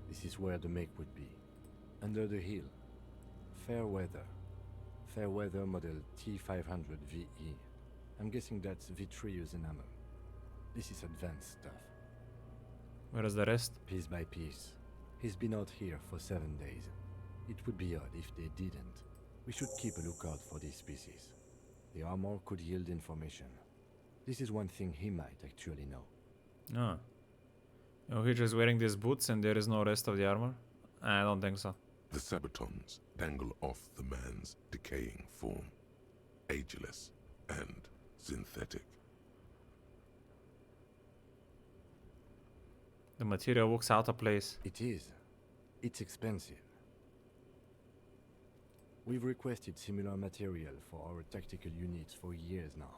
This is where the make would be. Under the heel. Fair weather. Fair weather model T500 VE. I'm guessing that's vitreous enamel. This is advanced stuff. Where is the rest? Piece by piece. He's been out here for 7 days. It would be odd if they didn't. We should keep a lookout for these species. The armor could yield information. This is one thing he might actually know. Oh. Oh, he's just wearing these boots and there is no rest of the armor? I don't think so. The sabatons dangle off the man's decaying form. Ageless and synthetic. The material looks out of place. It is. It's expensive. We've requested similar material for our tactical units for years now.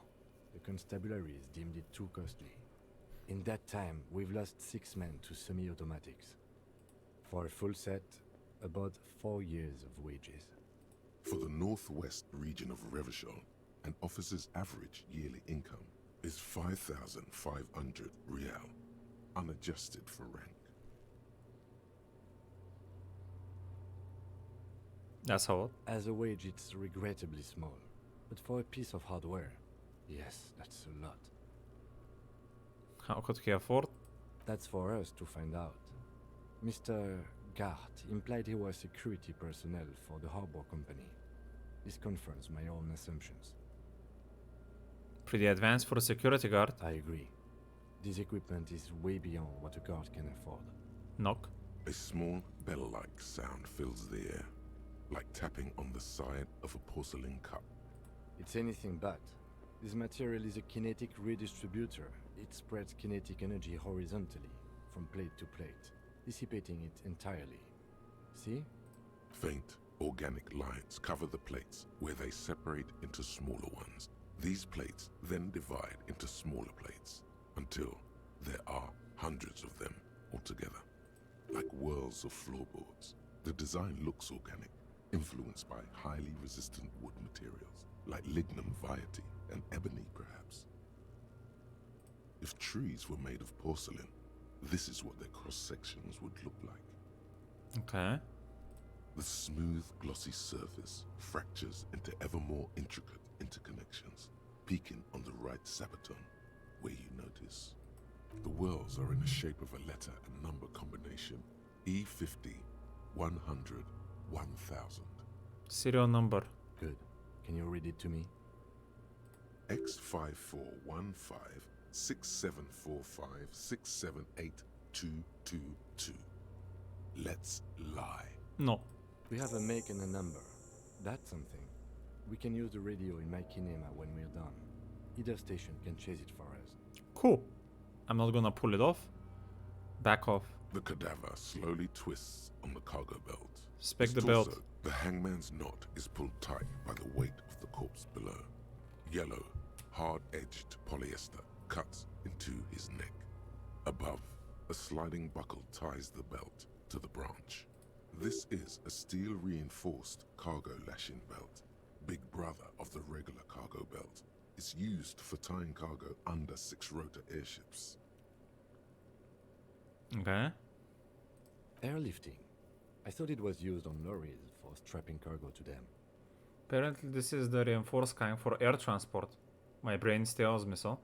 The constabularies deemed it too costly. In that time, we've lost 6 men to semi-automatics. For a full set, about 4 years of wages. For the northwest region of Revachol, an officer's average yearly income is 5,500 real, unadjusted for rank. That's how. As a wage, it's regrettably small. But for a piece of hardware, yes, that's a lot. How could he afford? That's for us to find out. Mr. Gart implied he was security personnel for the harbor company. This confirms my own assumptions. Pretty advanced for a security guard. I agree. This equipment is way beyond what a guard can afford. Knock. A small bell-like sound fills the air, like tapping on the side of a porcelain cup. It's anything but. This material is a kinetic redistributor. It spreads kinetic energy horizontally, from plate to plate, dissipating it entirely. See? Faint, organic lines cover the plates where they separate into smaller ones. These plates then divide into smaller plates until there are hundreds of them altogether, like whirls of floorboards. The design looks organic, influenced by highly resistant wood materials, like lignum vitae and ebony perhaps. If trees were made of porcelain, this is what their cross-sections would look like. Okay. The smooth, glossy surface fractures into ever more intricate interconnections, peaking on the right sabaton, where you notice the whirls are in the shape of a letter and number combination: E50, 100, 1000. Serial number. Good. Can you read it to me? X5415 6745 678222. Let's lie. No. We have a make and a number. That's something. We can use the radio in my kinema when we're done. Either station can chase it for us. Cool. I'm not gonna pull it off. Back off. The cadaver slowly twists on the cargo belt. Spec His the belt. torso, the hangman's knot is pulled tight by the weight of the corpse below. Yellow, hard-edged polyester cuts into his neck. Above, a sliding buckle ties the belt to the branch. This is a steel-reinforced cargo lashing belt, big brother of the regular cargo belt. It's used for tying cargo under 6-rotor airships. Okay. Airlifting. I thought it was used on lorries for strapping cargo to them. Apparently this is the reinforced kind for air transport. My brain tells me so.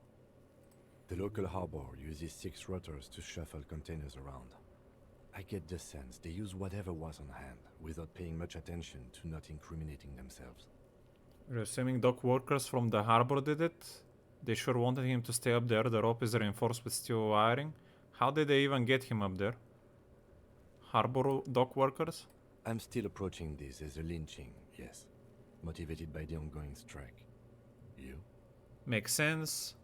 The local harbor uses 6 rotors to shuffle containers around. I get the sense they use whatever was on hand, without paying much attention to not incriminating themselves. You're assuming dock workers from the harbor did it? They sure wanted him to stay up there. The rope is reinforced with steel wiring. How did they even get him up there? Harbor dock workers? I'm still approaching this as a lynching, yes. Motivated by the ongoing strike. You? Makes sense.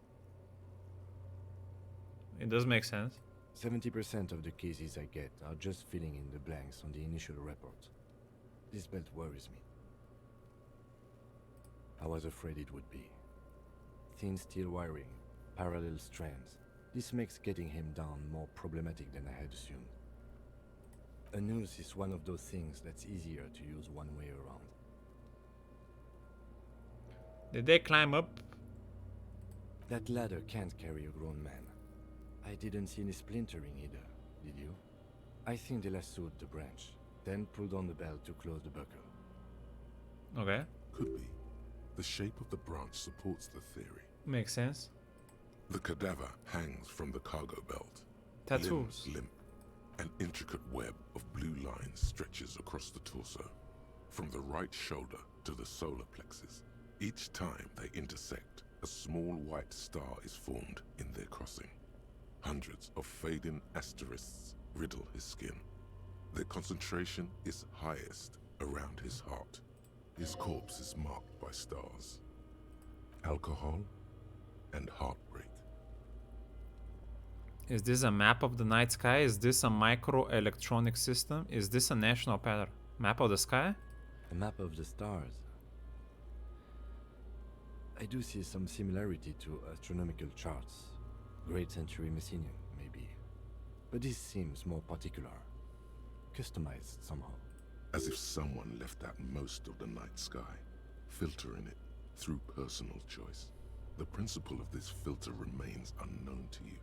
It does make sense. 70% of the cases I get are just filling in the blanks on the initial report. This belt worries me. I was afraid it would be. Thin steel wiring, parallel strands. This makes getting him down more problematic than I had assumed. A noose is one of those things that's easier to use one way around. Did they climb up? That ladder can't carry a grown man. I didn't see any splintering either, did you? I think they lassoed the branch, then pulled on the belt to close the buckle. Okay. Could be. The shape of the branch supports the theory. Makes sense. The cadaver hangs from the cargo belt. Tattoos. Limbs limp. An intricate web of blue lines stretches across the torso, from the right shoulder to the solar plexus. Each time they intersect, a small white star is formed in their crossing. Hundreds of fading asterisks riddle his skin. Their concentration is highest around his heart. His corpse is marked by stars. Alcohol and heartbreak. Is this a map of the night sky? Is this a microelectronic system? Is this a national pattern? Map of the sky? A map of the stars. I do see some similarity to astronomical charts. Great century Messinian, maybe. But this seems more particular. Customized somehow. As if someone left out most of the night sky, filtering it through personal choice. The principle of this filter remains unknown to you.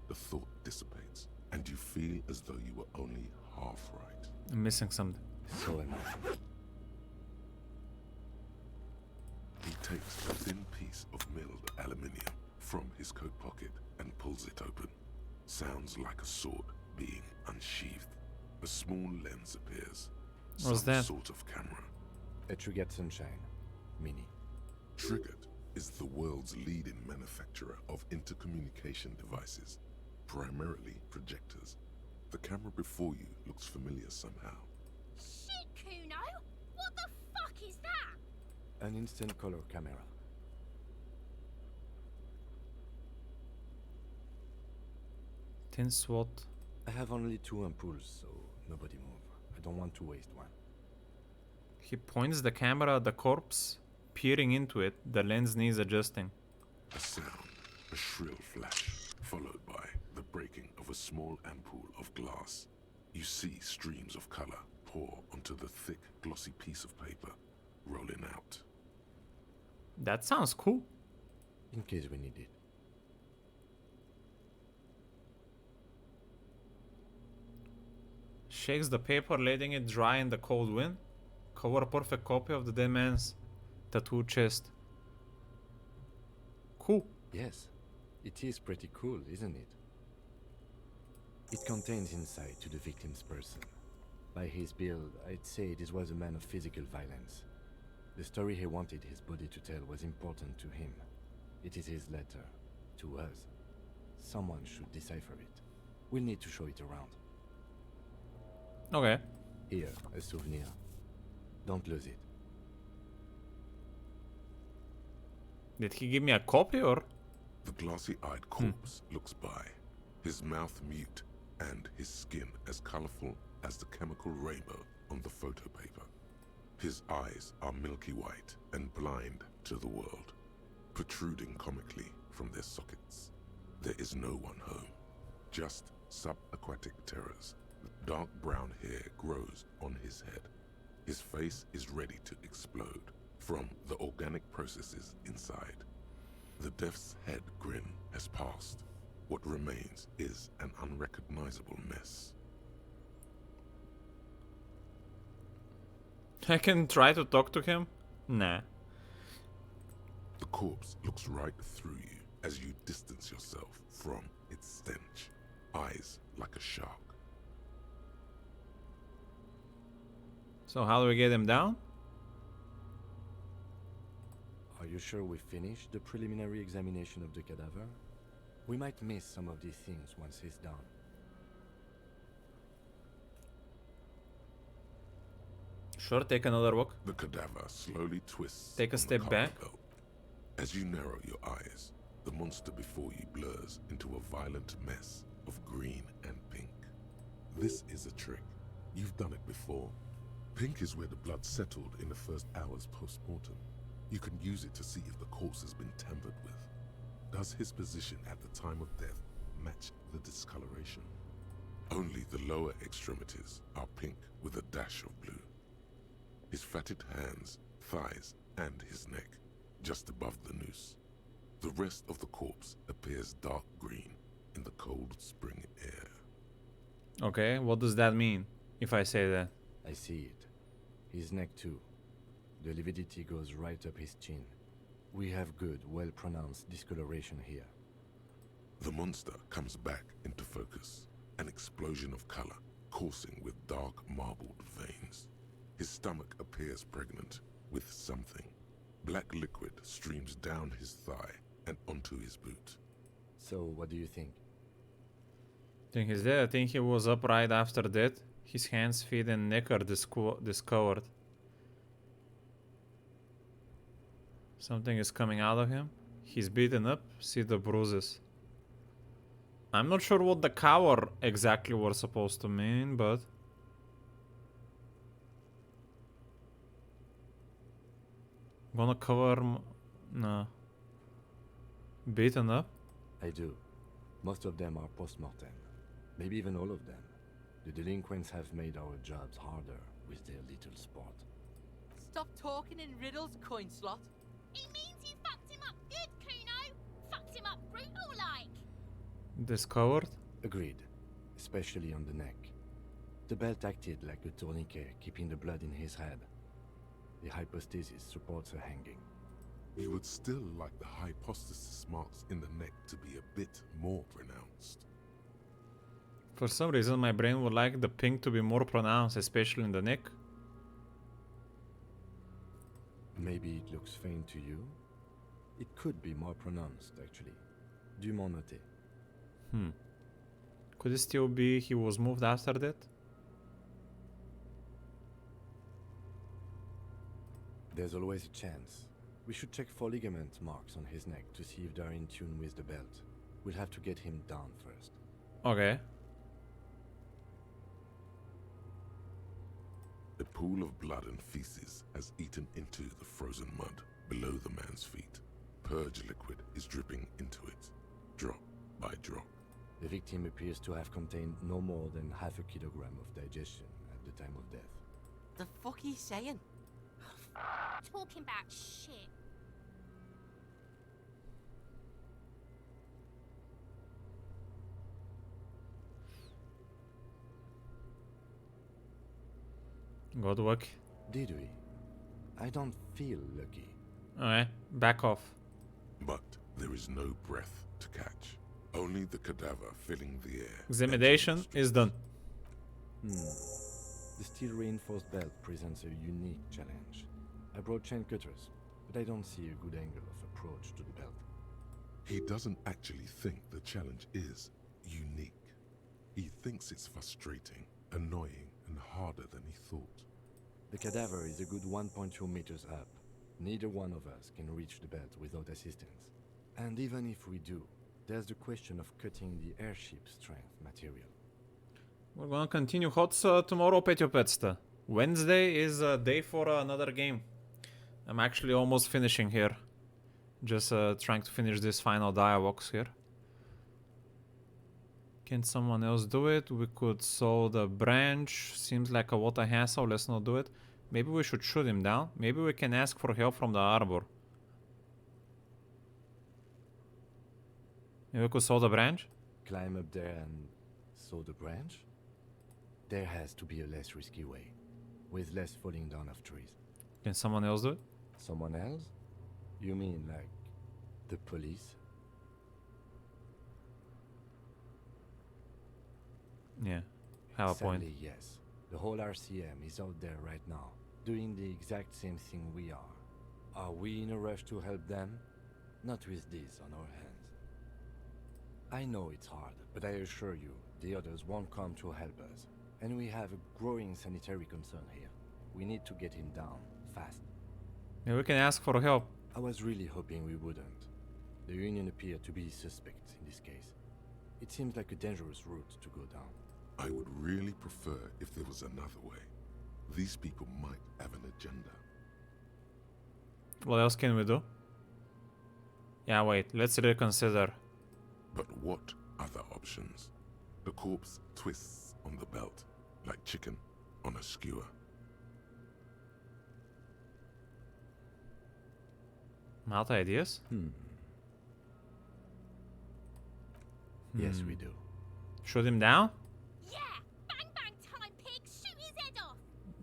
The thought dissipates, and you feel as though you were only half right. I'm missing something. So am I. He takes a thin piece of milled aluminium from his coat pocket and pulls it open. Sounds like a sword being unsheathed. A small lens appears. What's that? Some sort of camera. A Trigger Sunshine. Mini. Triggered is the world's leading manufacturer of intercommunication devices, primarily projectors. The camera before you looks familiar somehow. Shit, Kuno! What the fuck is that? An instant color camera. Tin SWAT. I have only 2 ampoules, so nobody move. I don't want to waste one. He points the camera at the corpse, peering into it. The lens needs adjusting. A sound, a shrill flash, followed by the breaking of a small ampoule of glass. You see streams of color pour onto the thick, glossy piece of paper, rolling out. That sounds cool. In case we need it. Shakes the paper, letting it dry in the cold wind. Cover a perfect copy of the dead man's tattoo chest. Cool. Yes, it is pretty cool, isn't it? It contains insight to the victim's person. By his build, I'd say this was a man of physical violence. The story he wanted his body to tell was important to him. It is his letter, to us. Someone should decipher it. We'll need to show it around. Okay. Here, a souvenir. Don't lose it. Did he give me a copy or? The glossy-eyed corpse looks by, his mouth mute and his skin as colorful as the chemical rainbow on the photo paper. His eyes are milky white and blind to the world, protruding comically from their sockets. There is no one home, just subaquatic terrors. Dark brown hair grows on his head. His face is ready to explode from the organic processes inside. The death's head grin has passed. What remains is an unrecognizable mess. I can try to talk to him? Nah. The corpse looks right through you as you distance yourself from its stench. Eyes like a shark. So how do we get him down? Are you sure we finished the preliminary examination of the cadaver? We might miss some of these things once he's done. Sure, take another walk. The cadaver slowly twists. Take a step back. Belt. As you narrow your eyes, the monster before you blurs into a violent mess of green and pink. This is a trick. You've done it before. Pink is where the blood settled in the first hours post-mortem. You can use it to see if the corpse has been tampered with. Does his position at the time of death match the discoloration? Only the lower extremities are pink with a dash of blue. His fatted hands, thighs, and his neck, just above the noose. The rest of the corpse appears dark green in the cold spring air. Okay, what does that mean, if I say that? I see it. His neck too. The lividity goes right up his chin. We have good, well-pronounced discoloration here. The monster comes back into focus, an explosion of color, coursing with dark marbled veins. His stomach appears pregnant with something. Black liquid streams down his thigh and onto his boot. So, what do you think? Think he's dead? I think he was upright after that. His hands, feet, and neck are discovered. Something is coming out of him. He's beaten up. See the bruises. I'm not sure what the cover exactly was supposed to mean, but... Gonna cover... No. Beaten up? I do. Most of them are post-mortem. Maybe even all of them. The delinquents have made our jobs harder with their little sport. Stop talking in riddles, coin slot. It means you fucked him up good, Kuno. Fucked him up brutal-like. Discovered? Agreed. Especially on the neck. The belt acted like a tourniquet, keeping the blood in his head. The hypostasis supports a hanging. We would still like the hypostasis marks in the neck to be a bit more pronounced. For some reason my brain would like the pink to be more pronounced, especially in the neck. Maybe it looks faint to you? It could be more pronounced, actually. Dumont noté. Could it still be he was moved after that? There's always a chance. We should check for ligament marks on his neck to see if they're in tune with the belt. We'll have to get him down first. Okay. A pool of blood and feces has eaten into the frozen mud below the man's feet. Purge liquid is dripping into it, drop by drop. The victim appears to have contained no more than half a kilogram of digestion at the time of death. The fuck are you saying? Talking about shit. Good work. Did we? I don't feel lucky. Okay, back off. But there is no breath to catch. Only the cadaver filling the air. Examination is done. The steel reinforced belt presents a unique challenge. I brought chain cutters, but I don't see a good angle of approach to the belt. He doesn't actually think the challenge is unique. He thinks it's frustrating, annoying, and harder than he thought. The cadaver is a good 1.2 meters up. Neither one of us can reach the belt without assistance. And even if we do, there's the question of cutting the airship strength material. We're gonna continue HOTS tomorrow, 5:5. Wednesday is a day for another game. I'm actually almost finishing here. Just trying to finish this final dialogues here. Can someone else do it? We could saw the branch. Seems like a what a hassle. Let's not do it. Maybe we should shoot him down. Maybe we can ask for help from the arbor. Maybe we could saw the branch? Climb up there and saw the branch? There has to be a less risky way, with less falling down of trees. Can someone else do it? Someone else? You mean like the police? Yeah, have a point. Sadly, yes. The whole RCM is out there right now, doing the exact same thing we are. Are we in a rush to help them? Not with this on our hands. I know it's hard, but I assure you, the others won't come to help us. And we have a growing sanitary concern here. We need to get him down, fast. Maybe we can ask for help. I was really hoping we wouldn't. The Union appeared to be suspect in this case. It seems like a dangerous route to go down. I would really prefer if there was another way. These people might have an agenda. What else can we do? Yeah, wait, let's reconsider. But what other options? The corpse twists on the belt, like chicken on a skewer. Malta ideas? Yes, we do. Shoot him down? Yeah! Bang bang time, pig! Shoot his head off!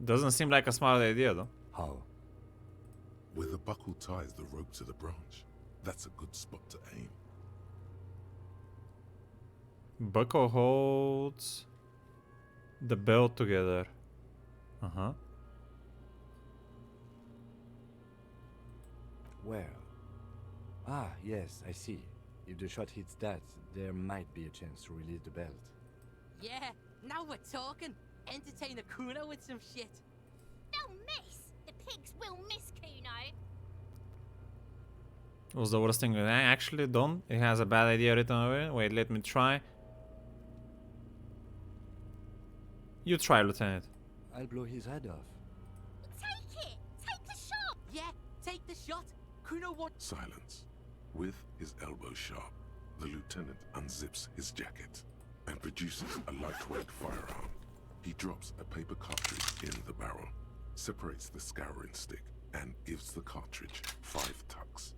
Doesn't seem like a smart idea though. How? Where the buckle ties the rope to the branch. That's a good spot to aim. Buckle holds the belt together. Uh-huh. Where? Ah, yes, I see. If the shot hits that, there might be a chance to release the belt. Yeah, now we're talking. Entertain a Kuno with some shit. They'll miss! The pigs will miss Kuno! Was the worst thing I actually done? It has a bad idea written away. Wait, let me try. You try, Lieutenant. I'll blow his head off. Take it! Take the shot! Yeah, take the shot. Kuno, what? Silence. With his elbow sharp, the lieutenant unzips his jacket and produces a lightweight firearm. He drops a paper cartridge in the barrel, separates the scouring stick, and gives the cartridge 5 tucks.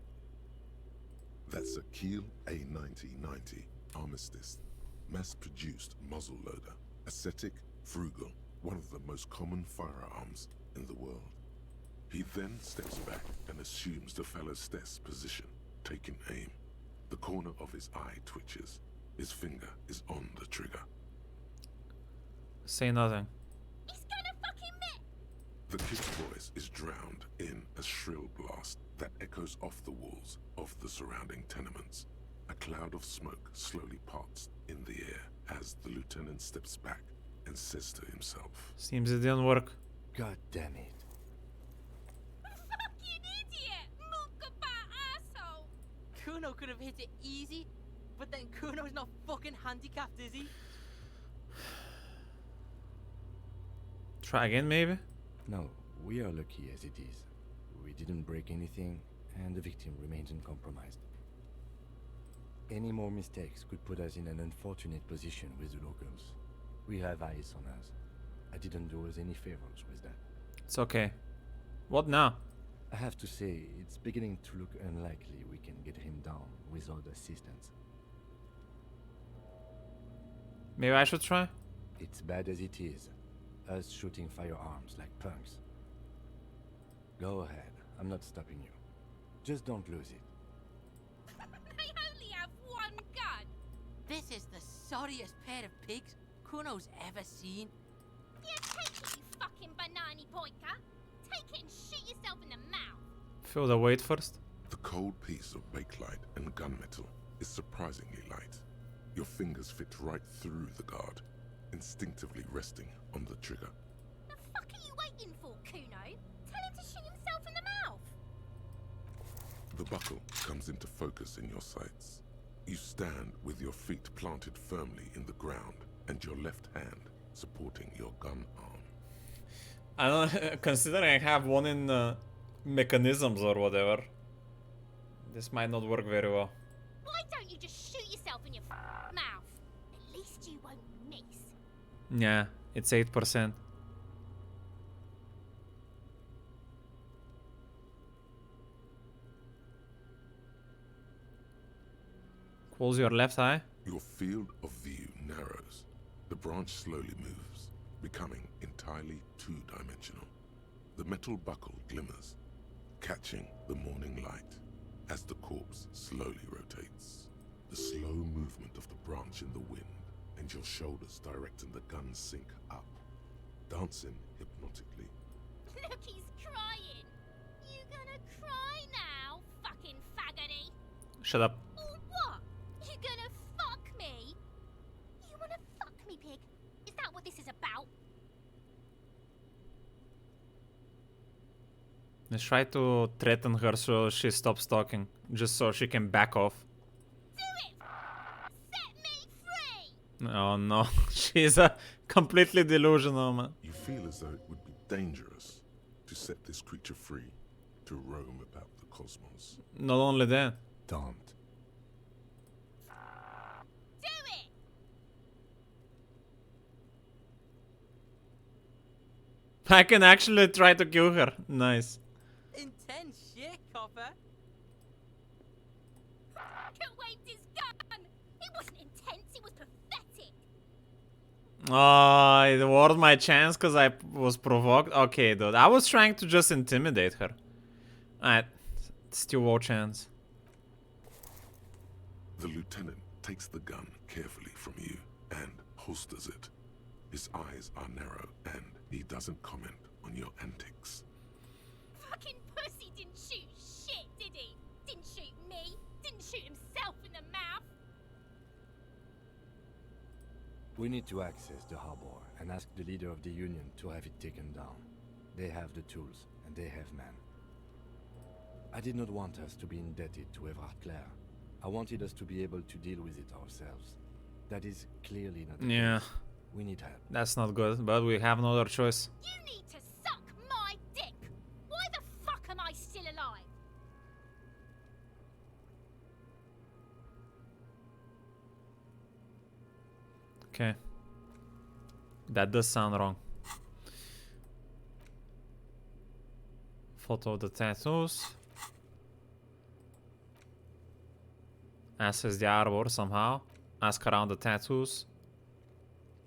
That's a Kiel A9090 Armistice, mass-produced muzzleloader, ascetic, frugal, one of the most common firearms in the world. He then steps back and assumes the fellow's desk position, taking aim. The corner of his eye twitches. His finger is on the trigger. Say nothing. He's gonna fucking miss! The kid's voice is drowned in a shrill blast that echoes off the walls of the surrounding tenements. A cloud of smoke slowly parts in the air as the lieutenant steps back and says to himself, Seems it didn't work. God damn it. Fucking idiot! Mookaba asshole! Kuno could have hit it easy, but then Kuno's not fucking handicapped, is he? Try again, maybe? No, we are lucky as it is. We didn't break anything, and the victim remains uncompromised. Any more mistakes could put us in an unfortunate position with the locals. We have eyes on us. I didn't do us any favors with that. It's okay. What now? I have to say, it's beginning to look unlikely we can get him down without assistance. Maybe I should try? It's bad as it is. Us shooting firearms like punks. Go ahead. I'm not stopping you. Just don't lose it. They only have one gun! This is the sorriest pair of pigs Kuno's ever seen. Yeah, take it, you fucking banani poika! Take it and shoot yourself in the mouth! Feel the weight first. The cold piece of bakelite and gunmetal is surprisingly light. Your fingers fit right through the guard, instinctively resting on the trigger. The fuck are you waiting for, Kuno? Tell him to shoot himself in the mouth! The buckle comes into focus in your sights. You stand with your feet planted firmly in the ground and your left hand supporting your gun arm. I don't considering I have one in mechanisms or whatever. This might not work very well. Why don't you just shoot yourself in your mouth? At least you won't miss. Yeah, it's 8%. Close your left eye. Your field of view narrows. The branch slowly moves, becoming entirely two-dimensional. The metal buckle glimmers, catching the morning light as the corpse slowly rotates. The slow movement of the branch in the wind and your shoulders directing the gun sink up, dancing hypnotically. Look, he's crying! You gonna cry now, fucking faggoty? Shut up. Or what? You gonna fuck me? You wanna fuck me, pig? Is that what this is about? Let's try to threaten her so she stops talking, just so she can back off. Do it! Set me free! Oh no, she's a completely delusional, man. You feel as though it would be dangerous to set this creature free to roam about the cosmos. Not only that. Don't. Do it! I can actually try to kill her. Nice. Intense shit, copper. Could waved his gun! It wasn't intense, it was pathetic! Oh, it worth my chance because I was provoked. Okay, dude. I was trying to just intimidate her. Alright. Still all chance. The lieutenant takes the gun carefully from you and holsters it. His eyes are narrow and he doesn't comment on your antics. Fucking pussy didn't shoot shit, did he? Didn't shoot me, didn't shoot himself in the mouth. We need to access the harbor and ask the leader of the Union to have it taken down. They have the tools and they have men. I did not want us to be indebted to Evrard Clare. I wanted us to be able to deal with it ourselves. That is clearly not the Yeah. case. We need help. That's not good, but we have no other choice. You need to suck my dick! Why the fuck am I still alive? Okay. That does sound wrong. Photo of the tattoos. Access the arbor somehow. Ask around the tattoos.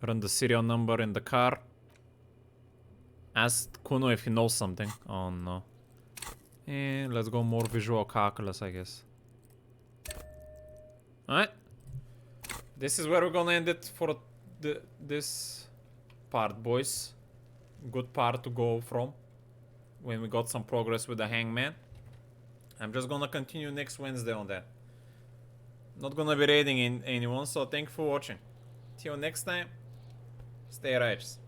Run the serial number in the car. Ask Kuno if he knows something. Oh no. And let's go more visual calculus, I guess. Alright. This is where we're gonna end it for this part, boys. Good part to go from. When we got some progress with the hangman. I'm just gonna continue next Wednesday on that. Not gonna be raiding anyone, so thank you for watching. Till next time, stay righteous.